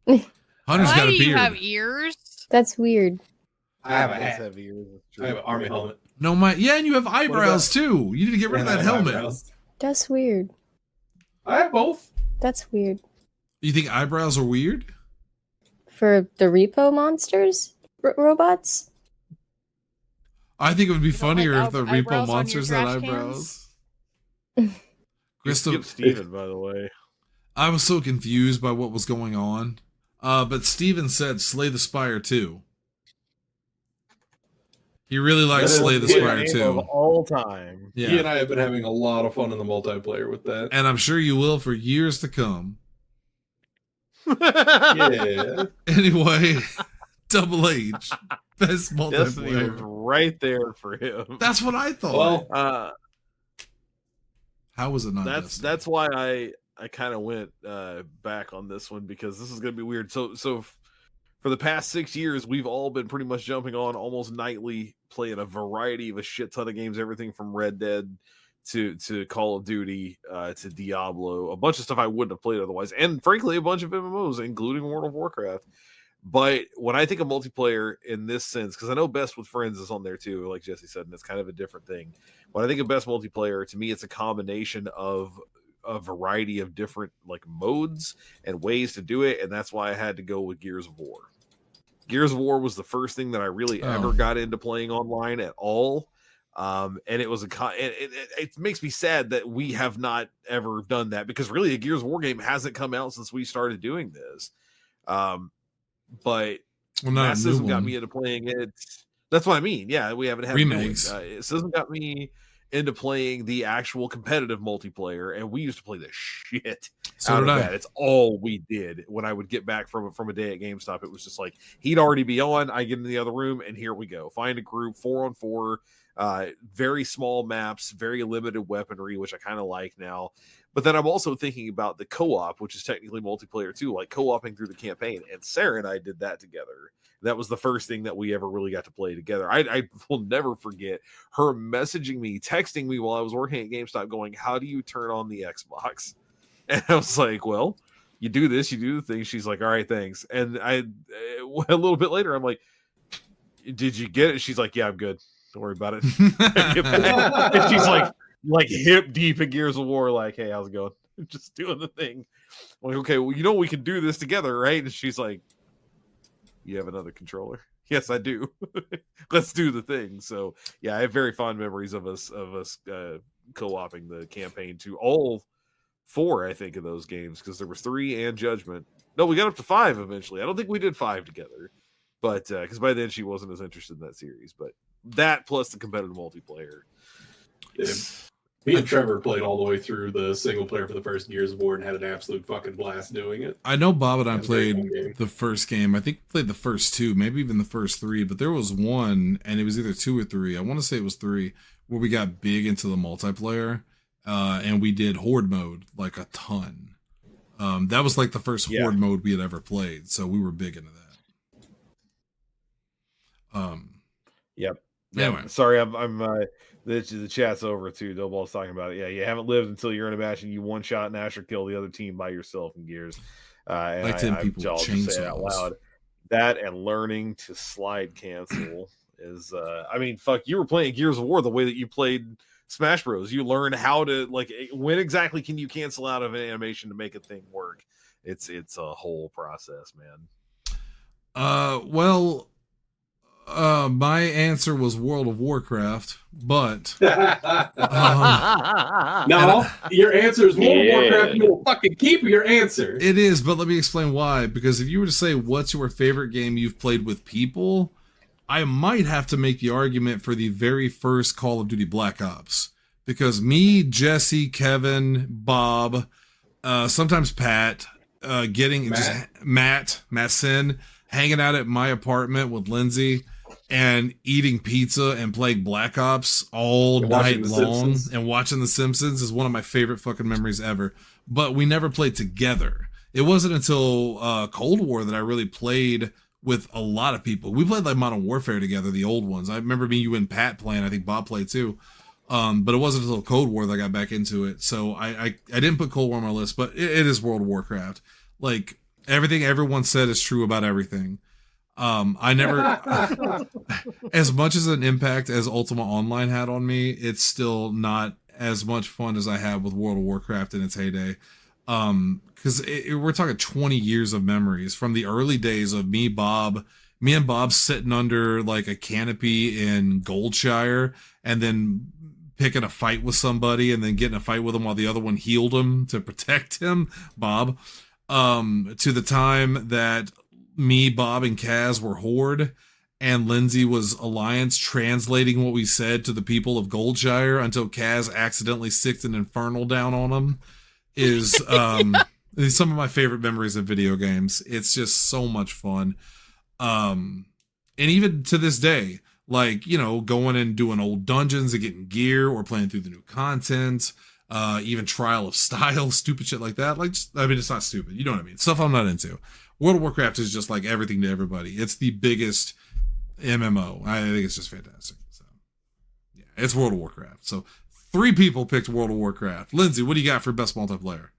Hunter's Why got a do you beard. have ears? That's weird. I have a Does hat. have ears, it's I have true. an army helmet. No, and you have eyebrows too. You need to get rid of And I that have helmet. eyebrows. That's weird. I have both. That's weird. You think eyebrows are weird? For the repo monsters? robots? I think it would be You don't funnier like if the eyebrows repo on your monsters had trash eyebrows. You Krista, skipped Steven, by the way. I was so confused by what was going on. But Steven said Slay the Spire 2. He really likes That is Slay the the Spire Game 2. of all time. He Yeah. and I have been having a lot of fun in the multiplayer with that. And I'm sure you will for years to come. Yeah. Anyway, Double H. Best Destiny was multiplayer. right there for him. That's what I thought. Well, How was it not that's Destiny? why I kind of went back on this one, because this is going to be weird. So for the past 6 years, we've all been pretty much jumping on almost nightly, playing a variety of a shit ton of games, everything from Red Dead to Call of Duty to Diablo, a bunch of stuff I wouldn't have played otherwise, and frankly, a bunch of MMOs, including World of Warcraft. But when I think of multiplayer in this sense, because I know Best with Friends is on there too, like Jesse said, and it's kind of a different thing. When I think of best multiplayer, to me, it's a combination of a variety of different like modes and ways to do it, and that's why I had to go with Gears of War. Gears of War was the first thing that I really ever got into playing online at all. And it was it makes me sad that we have not ever done that, because really a Gears of War game hasn't come out since we started doing this. But Well, not a new Massism got one. me into playing it. That's what I mean. Yeah, we haven't had Remakes. Massism got me into playing the actual competitive multiplayer, and we used to play the shit So out did of I. that. It's all we did. When I would get back from a day at GameStop, it was just like he'd already be on. I get in the other room, and here we go. Find a group, 4-on-4, very small maps, very limited weaponry, which I kind of like now. But then I'm also thinking about the co-op, which is technically multiplayer too, like co-oping through the campaign. And Sarah and I did that together. That was the first thing that we ever really got to play together. I will never forget her messaging me, texting me while I was working at GameStop going, "How do you turn on the Xbox?" And I was like, "Well, you do this, you do the thing." She's like, "All right, thanks." And a little bit later, I'm like, "Did you get it?" She's like, "Yeah, I'm good. Don't worry about it." And she's like hip deep in Gears of War, like, "Hey, how's it going?" Just doing the thing. I'm like, "Okay, well, you know we can do this together, right?" And she's like, "You have another controller?" "Yes, I do." "Let's do the thing." So yeah, I have very fond memories of us co-oping the campaign to all 4, I think, of those games, because there was 3 and Judgment. No, we got up to 5 eventually. I don't think we did 5 together, but because by then she wasn't as interested in that series. But that plus the competitive multiplayer. Yeah. Me and Trevor played all the way through the single player for the first Gears of War and had an absolute fucking blast doing it. I know Bob and I That was a very played fun game. the first game. I think we played the first 2, maybe even the first 3, but there was one, and it was either 2 or 3. I want to say it was 3, where we got big into the multiplayer, and we did Horde mode like a ton. That was like the first Horde mode we had ever played, so we were big into that. Yep. Anyway. Sorry, I'm the chat's over too. Doughball's talking about it. Yeah, you haven't lived until you're in a match and you one shot and Asher kill the other team by yourself in Gears. And Like 10 people with I'll just say it out chainsaws. loud. That and learning to slide cancel I mean, fuck, you were playing Gears of War the way that you played Smash Bros. You learn how to, like, when exactly can you cancel out of an animation to make a thing work. It's a whole process, man. Well, my answer was World of Warcraft, but no, your answer is World of Warcraft. You will fucking keep your answer. It is, but let me explain why. Because if you were to say what's your favorite game you've played with people, I might have to make the argument for the very first Call of Duty Black Ops. Because me, Jesse, Kevin, Bob, sometimes Pat, Matt Sin, hanging out at my apartment with Lindsay and eating pizza and playing Black Ops all night long and watching The Simpsons is one of my favorite fucking memories ever. But we never played together. It wasn't until Cold War that I really played with a lot of people. We played like Modern Warfare together, the old ones. I remember me, you, and Pat playing. I think Bob played too. But it wasn't until Cold War that I got back into it. So I didn't put Cold War on my list, but it is World of Warcraft. Like, everything everyone said is true about everything. I never, as much as an impact as Ultima Online had on me, it's still not as much fun as I had with World of Warcraft in its heyday. Because we're talking 20 years of memories from the early days of me and Bob sitting under like a canopy in Goldshire and then picking a fight with somebody and then getting a fight with him while the other one healed him to protect him, Bob. To the time that me, Bob, and Kaz were Horde, and Lindsay was Alliance, translating what we said to the people of Goldshire until Kaz accidentally sicked an Infernal down on him, is some of my favorite memories of video games. It's just so much fun. And even to this day, like, you know, going and doing old dungeons and getting gear or playing through the new content, even Trial of Style, stupid shit like that. Like, I mean, it's not stupid. You know what I mean? Stuff I'm not into. World of Warcraft is just like everything to everybody. It's the biggest MMO. I think it's just fantastic. So, yeah, it's World of Warcraft. So, 3 people picked World of Warcraft. Lindsay, what do you got for best multiplayer?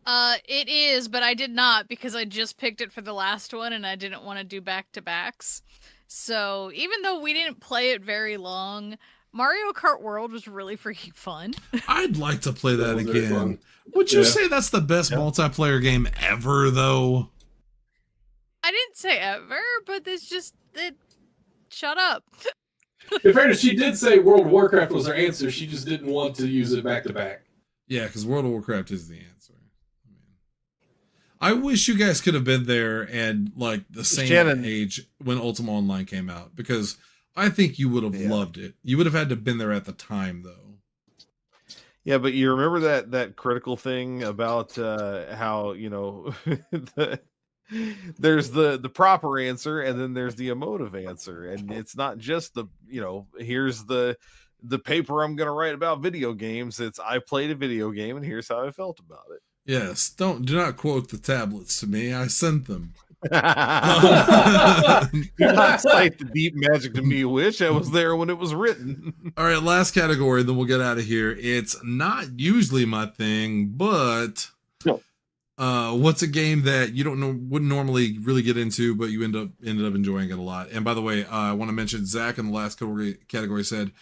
It is, but I did not because I just picked it for the last one and I didn't want to do back-to-backs. So, even though we didn't play it very long, Mario Kart World was really freaking fun. I'd like to play that again. Would you say that's the best multiplayer game ever, though? I didn't say ever, but it's just... Shut up. In fairness, she did say World of Warcraft was her answer. She just didn't want to use it back-to-back. Yeah, because World of Warcraft is the answer. I wish you guys could have been there and like the same age when Ultima Online came out, because I think you would have loved it. You would have had to have been there at the time, though. Yeah, but you remember that critical thing about how, you know, there's the proper answer and then there's the emotive answer, and it's not just the, you know, here's the paper I'm going to write about video games. It's I played a video game and here's how I felt about it. Yes, do not quote the tablets to me. I sent them. Do not cite the deep magic to me, wish I was there when it was written. All right, last category, then we'll get out of here. It's not usually my thing, but what's a game that you wouldn't normally really get into, but you ended up enjoying it a lot? And by the way, I want to mention Zach in the last category said,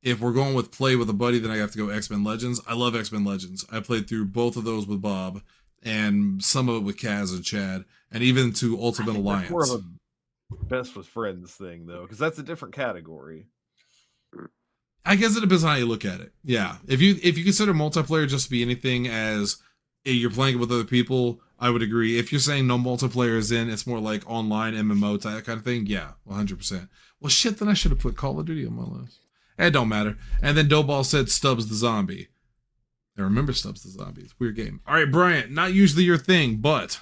if we're going with play with a buddy, then I have to go X-Men Legends. I love X-Men Legends. I played through both of those with Bob and some of it with Kaz and Chad, and even to Ultimate Alliance. More of a best with friends thing, though, because that's a different category. I guess it depends on how you look at it. Yeah, if you consider multiplayer just to be anything as you're playing it with other people, I would agree. If you're saying no multiplayer is in, it's more like online MMO type kind of thing. Yeah, 100%. Well, shit, then I should have put Call of Duty on my list. It don't matter. And then Doughball said Stubbs the Zombie. I remember Stubbs the Zombie. It's a weird game. All right, Bryant, not usually your thing, but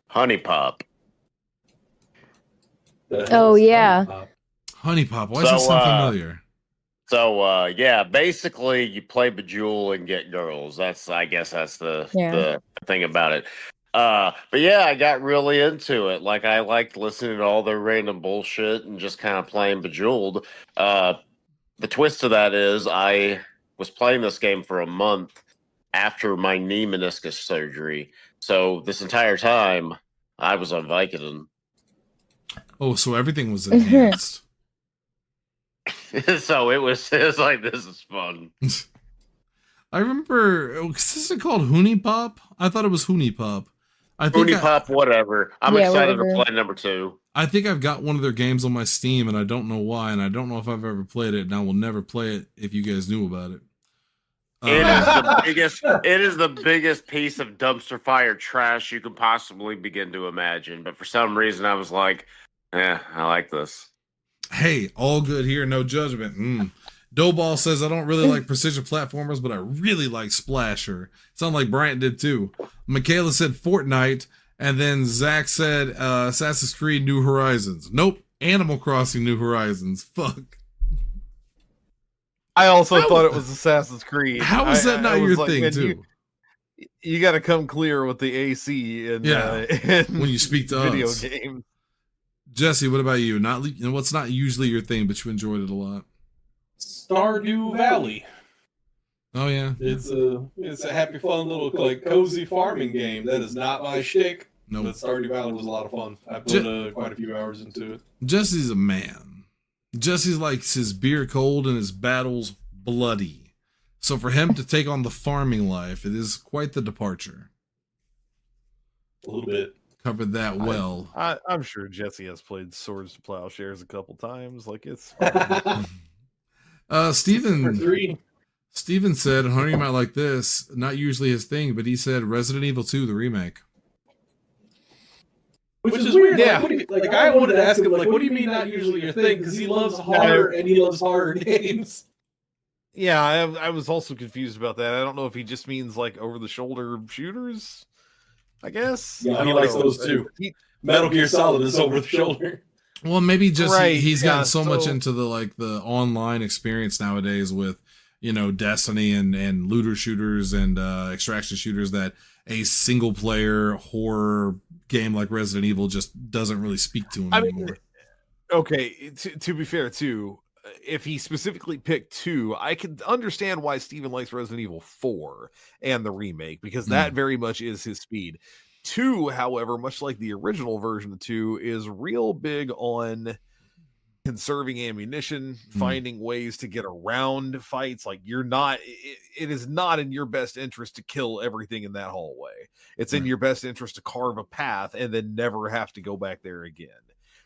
Honey Pop. Oh, yeah. Honey Pop. Why does that sound familiar? So, yeah, basically you play Bejeweled and get girls. I guess that's the thing about it. But yeah, I got really into it. Like, I liked listening to all their random bullshit and just kind of playing Bejeweled. The twist to that is I was playing this game for a month after my knee meniscus surgery. So this entire time I was on Vicodin. Oh, so everything was enhanced. So it was like, this is fun. I remember, is it called Hoonie Pop? I thought it was Hoonie Pop. Hoonie Pop, whatever. I'm excited to play number 2. I think I've got one of their games on my Steam, and I don't know why, and I don't know if I've ever played it, and I will never play it if you guys knew about it. It is the biggest piece of dumpster fire trash you could possibly begin to imagine. But for some reason, I was like, I like this. Hey, all good here, no judgment. Doughball says, I don't really like precision platformers, but I really like Splasher. Sound like Bryant did too. Michaela said Fortnite, and then Zach said Assassin's Creed New Horizons. Nope, Animal Crossing New Horizons. Fuck. I also thought it was Assassin's Creed. How is that not your thing, too? You got to come clear with the AC and when you speak to video us. games. Jesse, what about you? What's not usually your thing, but you enjoyed it a lot? Stardew Valley. Oh yeah, it's a happy, fun little like cozy farming game. That is not my shtick. No, but Stardew Valley was a lot of fun. I put quite a few hours into it. Jesse's a man. Jesse likes his beer cold and his battles bloody. So for him to take on the farming life, it is quite the departure. A little bit. Covered that well. I'm sure Jesse has played Swords to Plowshares a couple times. Like it's Steven said, Honey might like this. Not usually his thing, but he said Resident Evil 2, the remake. Which is weird. Yeah. Like I wanted to ask him, like, what do you mean not usually your thing? Because he loves horror and he loves horror games. Yeah, I was also confused about that. I don't know if he just means like over-the-shoulder shooters. I guess. Yeah, he likes those too. Metal Gear Solid is over the shoulder. Well, maybe just he's gotten so much into the online experience nowadays with Destiny and looter shooters and extraction shooters that a single player horror game like Resident Evil just doesn't really speak to him anymore. Okay, to be fair too, if he specifically picked 2, I can understand why Steven likes Resident Evil 4 and the remake, because that very much is his speed. 2, however, much like the original version of 2, is real big on conserving ammunition, finding ways to get around fights. Like it is not in your best interest to kill everything in that hallway. It's in your best interest to carve a path and then never have to go back there again.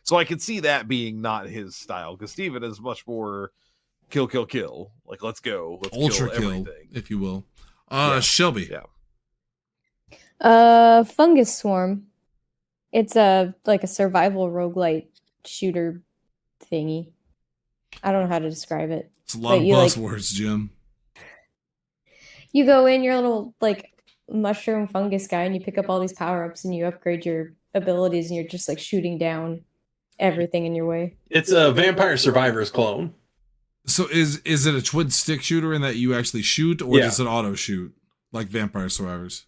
So I can see that being not his style, because Steven is much more kill. Like, let's go. Let's ultra kill everything, if you will. Shelby. Yeah. Fungus Swarm. It's like a survival roguelite shooter thingy. I don't know how to describe it. It's a lot of buzzwords, Jim. You go in, your little like mushroom fungus guy, and you pick up all these power-ups and you upgrade your abilities, and you're just like shooting down everything in your way. It's a Vampire Survivors clone. So is it a twin stick shooter in that you actually shoot, or does it auto shoot like Vampire Survivors?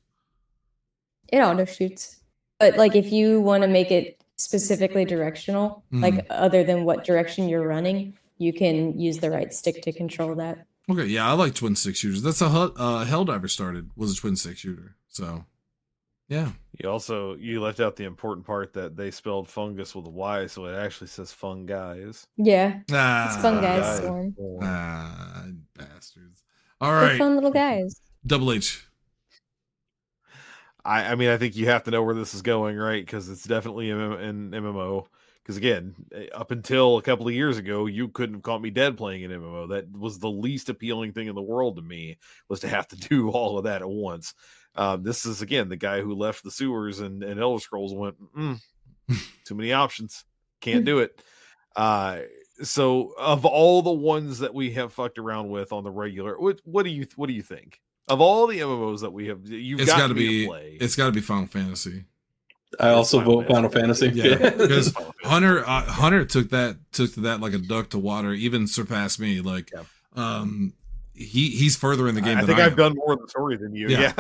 It auto shoots. But like if you want to make it specifically directional, like other than what direction you're running, you can use the right stick to control that. Okay, yeah, I like twin stick shooters. That's how Helldiver started, was a twin stick shooter. So, yeah. You left out the important part that they spelled fungus with a Y, so it actually says fun guys. Yeah, it's fun guys. Swarm. Bastards. All right, they're fun little guys. Double H. I mean, I think you have to know where this is going, right? Because it's definitely an MMO. Because again, up until a couple of years ago, you couldn't have caught me dead playing an MMO. That was the least appealing thing in the world to me, was to have to do all of that at once. This is, again, the guy who left the sewers and Elder Scrolls went, too many options. Can't do it. So of all the ones that we have fucked around with on the regular, what do you think? Of all the MMOs that we have, you've got to be play. It's got to be Final Fantasy. I also vote Final Fantasy. Yeah, because Hunter took to that like a duck to water, even surpassed me. Like, he's further in the game. I think I've done more of the story than you. Yeah.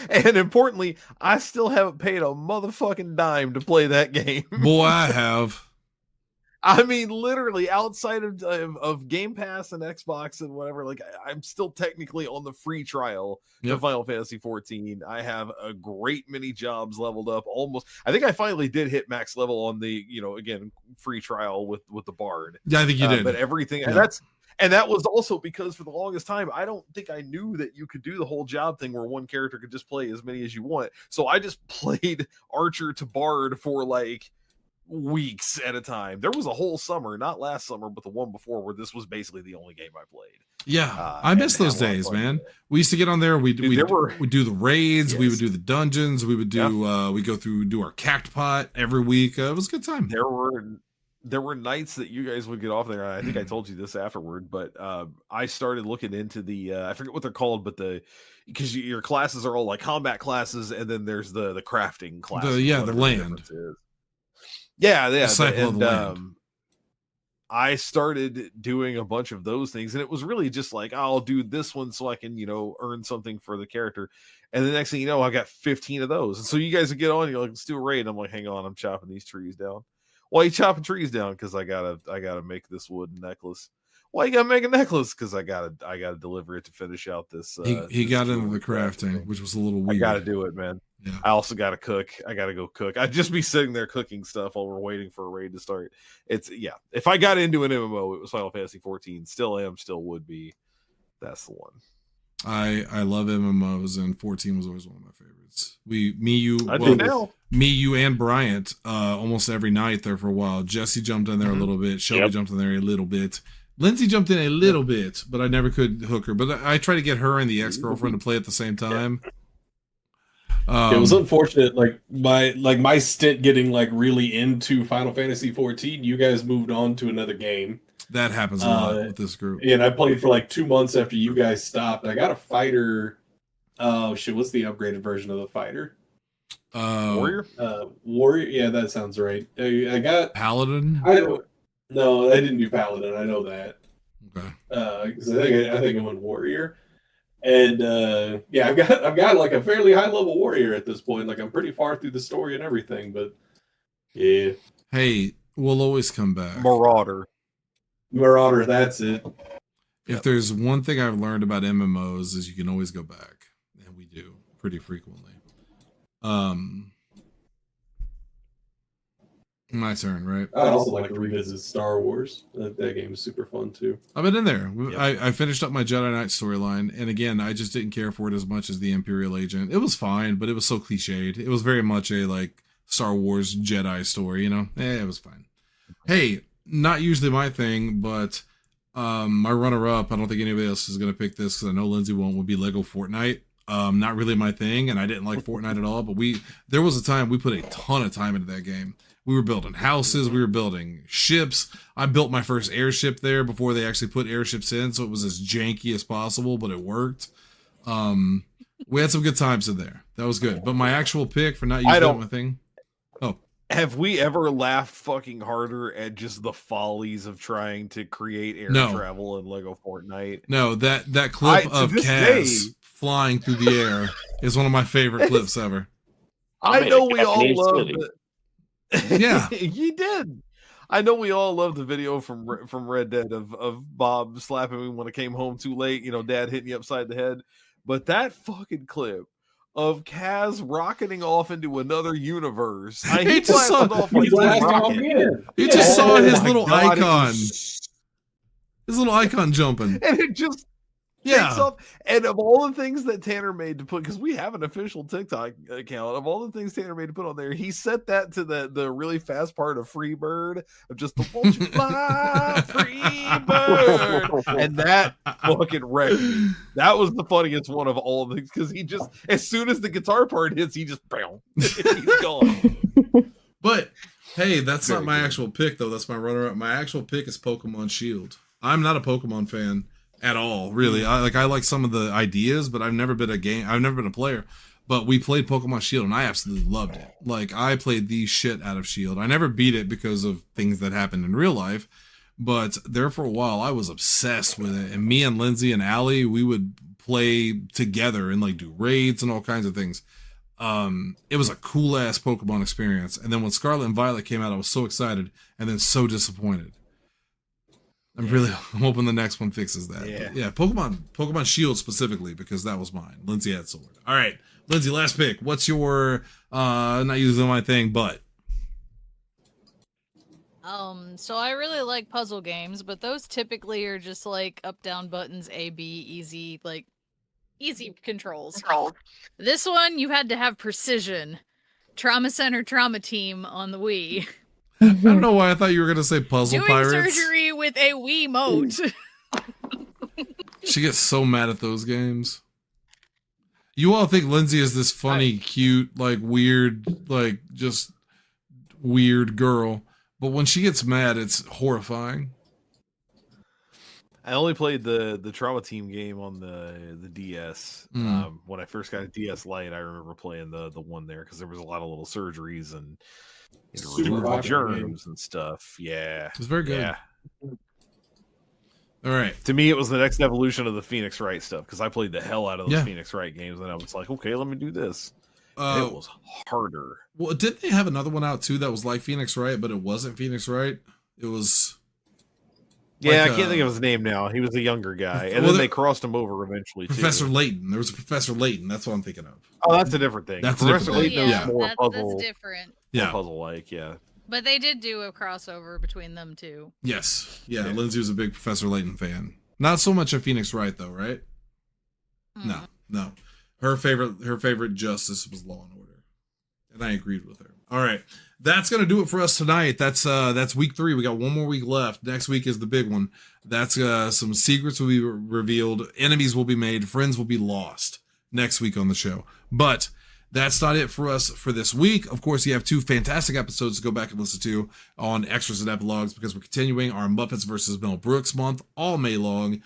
And importantly, I still haven't paid a motherfucking dime to play that game. Boy, I have. I mean, literally outside of Game Pass and Xbox and whatever, like I'm still technically on the free trial to Final Fantasy 14. I have a great many jobs leveled up. Almost, I think I finally did hit max level on the again free trial with the Bard. Yeah, I think you did. But everything and that was also because for the longest time I don't think I knew that you could do the whole job thing where one character could just play as many as you want. So I just played Archer to Bard for like weeks at a time. There was a whole summer, not last summer, but the one before, where this was basically the only game I played. Yeah, I miss those days, man. We used to get on there. We'd do the raids. Yes. We would do the dungeons. We would do. We go through do our cact pot every week. It was a good time. There were nights that you guys would get off there. I think I told you this afterward, but I started looking into the I forget what they're called, but because your classes are all like combat classes, and then there's the crafting class. The land. Yeah. I started doing a bunch of those things, and it was really just like, I'll do this one so I can, earn something for the character. And the next thing you know, I got 15 of those. And so you guys would get on, you're like, let's do a raid. And I'm like, hang on, I'm chopping these trees down. Why are you chopping trees down? Because I gotta make this wooden necklace. Why you gotta make a necklace? Because I gotta deliver it to finish out this. He got into the crafting, which was a little weird. I gotta do it, man. Yeah. I also gotta cook. I gotta go cook. I'd just be sitting there cooking stuff while we're waiting for a raid to start. If I got into an MMO, it was Final Fantasy 14. Still am, still would be. That's the one. I love MMOs, and 14 was always one of my favorites. Me, you, and Bryant almost every night there for a while. Jesse jumped in there a little bit. Shelby jumped in there a little bit. Lindsay jumped in a little bit, but I never could hook her. But I tried to get her and the ex-girlfriend to play at the same time. It was unfortunate. Like my stint getting like really into Final Fantasy 14. You guys moved on to another game. That happens a lot with this group. And I played for like 2 months after you guys stopped. I got a fighter. Oh shit! What's the upgraded version of the fighter? Warrior. Warrior. Yeah, that sounds right. I got Paladin. No, I didn't do Paladin. I know that. Okay. Because I think I went Warrior, and I've got like a fairly high level Warrior at this point. Like I'm pretty far through the story and everything, but yeah. Hey, we'll always come back. Marauder, that's it. If there's one thing I've learned about MMOs is you can always go back, and we do pretty frequently. My turn, right? I also like to revisit Star Wars. That game is super fun too. I've been in there. I finished up my Jedi Knight storyline, and again, I just didn't care for it as much as the Imperial Agent. It was fine, but it was so cliched. It was very much a like Star Wars Jedi story, it was fine. Hey, not usually my thing, but my runner-up, I don't think anybody else is going to pick this because I know Lindsay won't, would be Lego Fortnite. Not really my thing, and I didn't like Fortnite at all, but there was a time we put a ton of time into that game. We were building houses, we were building ships. I built my first airship there before they actually put airships in, so it was as janky as possible, but it worked. We had some good times in there. That was good. But my actual pick for not using my thing. Oh. Have we ever laughed fucking harder at just the follies of trying to create air travel in Lego Fortnite? No, that clip of Kaz flying through the air is one of my favorite clips ever. I know we all love it. Yeah, you did. I know we all love the video from Red Dead of Bob slapping me when I came home too late. Dad hitting you upside the head. But that fucking clip of Kaz rocketing off into another universe. He just saw his little icon. His little icon jumping. And it just takes off. And of all the things that Tanner made to put, because we have an official TikTok account, of all the things Tanner made to put on there, he set that to the really fast part of Freebird, of just the won't you fly, Freebird. And that fucking wrecked me. That was the funniest one of all of things, because he just, as soon as the guitar part hits, he just, bam, he's gone. But hey, that's not my actual pick, though. That's my runner-up. My actual pick is Pokemon Shield. I'm not a Pokemon fan at all, really. I like some of the ideas, but I've never been a player. But we played Pokemon Shield, and I absolutely loved it. Like, I played the shit out of Shield. I never beat it because of things that happened in real life, but there for a while, I was obsessed with it. And me and Lindsay and Allie, we would play together and like do raids and all kinds of things. It was a cool ass Pokemon experience. And then when Scarlet and Violet came out, I was so excited and then so disappointed. I'm hoping the next one fixes that. Yeah. But yeah, Pokemon Shield specifically, because that was mine. Lindsay had Sword. All right, Lindsay, last pick. What's your not using my thing, but so I really like puzzle games, but those typically are just like up down buttons, A, B, easy, like easy controls. This one you had to have precision. Trauma Center Trauma Team on the Wii. I don't know why I thought you were gonna say Puzzle Doing Pirates. surgery with a Wiimote. She gets so mad at those games. You all think Lindsay is this funny, cute, like weird, like just weird girl, but when she gets mad, it's horrifying. I only played the Trauma Team game on the DS. When I first got a DS Lite, I remember playing the one there because there was a lot of little surgeries and remove germs and stuff. Yeah, It's very good. Yeah. All right. To me, it was the next evolution of the Phoenix Wright stuff because I played the hell out of those Yeah. Phoenix Wright games, and I was like, okay, let me do this. It was harder. Well, didn't they have another one out too that was like Phoenix Wright, but it wasn't Phoenix Wright? It was. Yeah, like, I can't think of his name now. He was a younger guy, and well, then they crossed him over eventually. Professor too. Layton. There was a Professor Layton. That's what I'm thinking of. Oh, that's a different thing. That's a Professor different Layton thing. is more that's puzzle. different. Yeah. Puzzle-like. Yeah. But they did do a crossover between them two. Yes. Yeah. Lindsay was a big Professor Layton fan. Not so much a Phoenix Wright though, right? No. Her favorite justice was Law and Order, and I agreed with her. All right, that's gonna do it for us tonight. That's week 3. We got one more week left. Next week is the big one. That's some secrets will be revealed, enemies will be made, friends will be lost next week on the show. But that's not it for us for this week. Of course, you have 2 fantastic episodes to go back and listen to on Extras and Epilogues because we're continuing our Muppets versus Mel Brooks month all May long.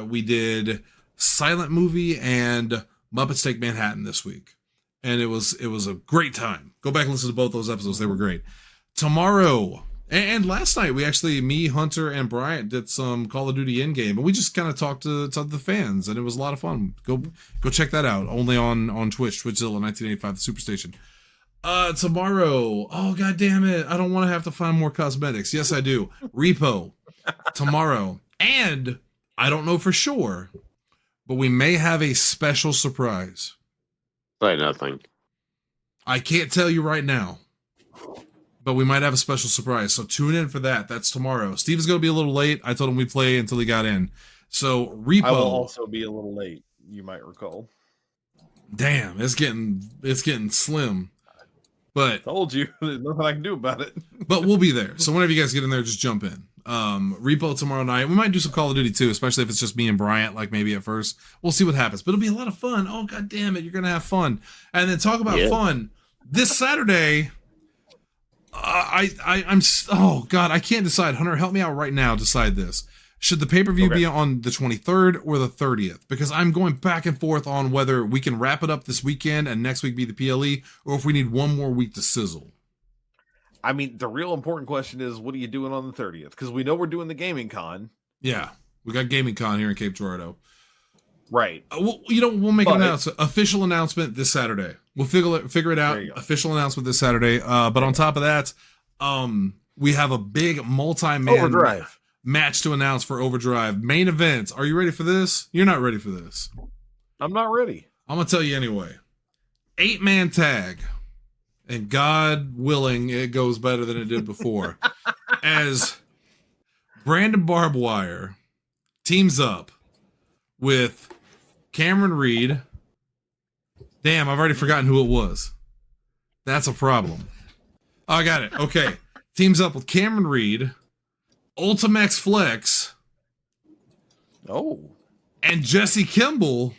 We did Silent Movie and Muppets Take Manhattan this week, and it was a great time. Go back and listen to both those episodes. They were great. Tomorrow and last night, we actually, me, Hunter, and Bryant did some Call of Duty in-game, and we just kind of talked to the fans, and it was a lot of fun. Go check that out. Only on Twitch, Twitchzilla 1985, the Superstation. Tomorrow, oh god damn it, I don't want to have to find more cosmetics. Yes, I do. Repo tomorrow, and I don't know for sure, but we may have a special surprise. Say nothing. I can't tell you right now, but we might have a special surprise. So tune in for that. That's tomorrow. Steve is going to be a little late. I told him we'd play until he got in. So Repo. I will also be a little late. You might recall. Damn, it's getting slim. But told you, there's nothing I can do about it. But we'll be there. So whenever you guys get in there, just jump in. Repo tomorrow night. We might do some Call of Duty too, especially if it's just me and Bryant, like maybe at first. We'll see what happens. But it'll be a lot of fun. Oh god damn it, you're gonna have fun. And then talk about fun. This Saturday, oh god, I can't decide. Hunter, help me out right now. Decide this. Should the pay-per-view be on the 23rd or the 30th? Because I'm going back and forth on whether we can wrap it up this weekend and next week be the PLE, or if we need one more week to sizzle. I mean, the real important question is, what are you doing on the 30th? Because we know we're doing the gaming con. Yeah, we got gaming con here in Cape Girardeau. Right. We'll make an official announcement this Saturday. We'll figure it out. Official announcement this Saturday. But on top of that, we have a big multi-man Overdrive match to announce for Overdrive. Main event. Are you ready for this? You're not ready for this. I'm not ready. I'm going to tell you anyway. 8-man tag. And God willing, it goes better than it did before. As Brandon Barbwire teams up with Cameron Reed. Damn, I've already forgotten who it was. That's a problem. Oh, I got it. Okay. Teams up with Cameron Reed, Ultimax Flex. Oh. And Jesse Kimball.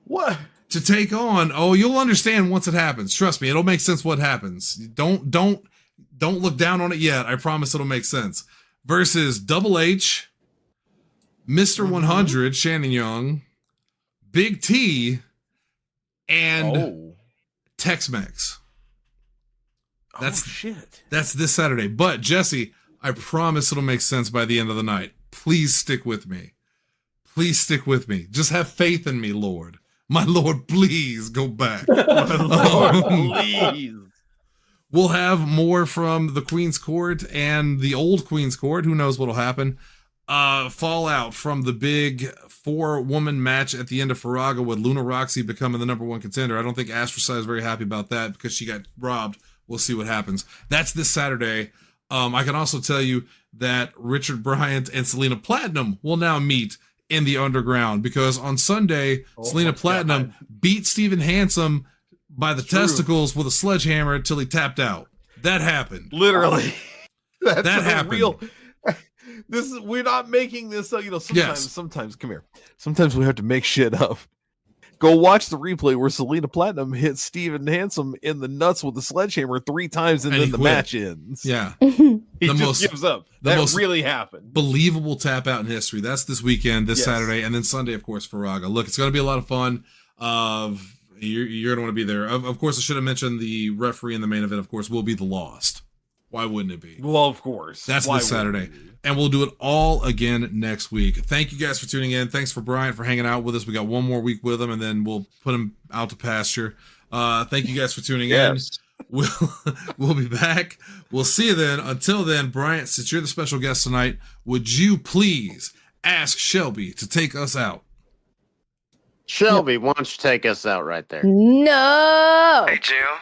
What? To take on, you'll understand once it happens. Trust me, it'll make sense what happens. Don't look down on it yet. I promise it'll make sense. Versus Double H, Mr. 100, Shannon Young, Big T, and Tex-Mex. That's shit. That's this Saturday. But Jesse, I promise it'll make sense by the end of the night. Please stick with me. Please stick with me. Just have faith in me, Lord. My lord, please go back. Please. We'll have more from the Queen's Court and the old Queen's Court. Who knows what'll happen? Fallout from the big 4-woman match at the end of Faraga with Luna Roxy becoming the number 1 contender. I don't think Astroside is very happy about that because she got robbed. We'll see what happens. That's this Saturday. I can also tell you that Richard Bryant and Selena Platinum will now meet in the underground because on Sunday, Selena Platinum beat Steven Handsome by the testicles with a sledgehammer until he tapped out. That happened. Literally. That happened. Real. We're not making this up. Sometimes, come here. Sometimes we have to make shit up. Go watch the replay where Selena Platinum hits Steven Handsome in the nuts with a sledgehammer 3 times and then the match ends. Yeah. He just gives up. That really happened. Believable tap out in history. That's this weekend, this Saturday, and then Sunday, of course, Faraga. Look, it's going to be a lot of fun. You're going to want to be there. Of course, I should have mentioned the referee in the main event, of course, will be The Lost. Why wouldn't it be? Well, of course. That's this Saturday. And we'll do it all again next week. Thank you guys for tuning in. Thanks for Brian for hanging out with us. We got one more week with him, and then we'll put him out to pasture. Thank you guys for tuning in. We'll be back. We'll see you then. Until then, Bryant, since you're the special guest tonight, would you please ask Shelby to take us out? Shelby, why don't you take us out right there? No. Hey, Jill.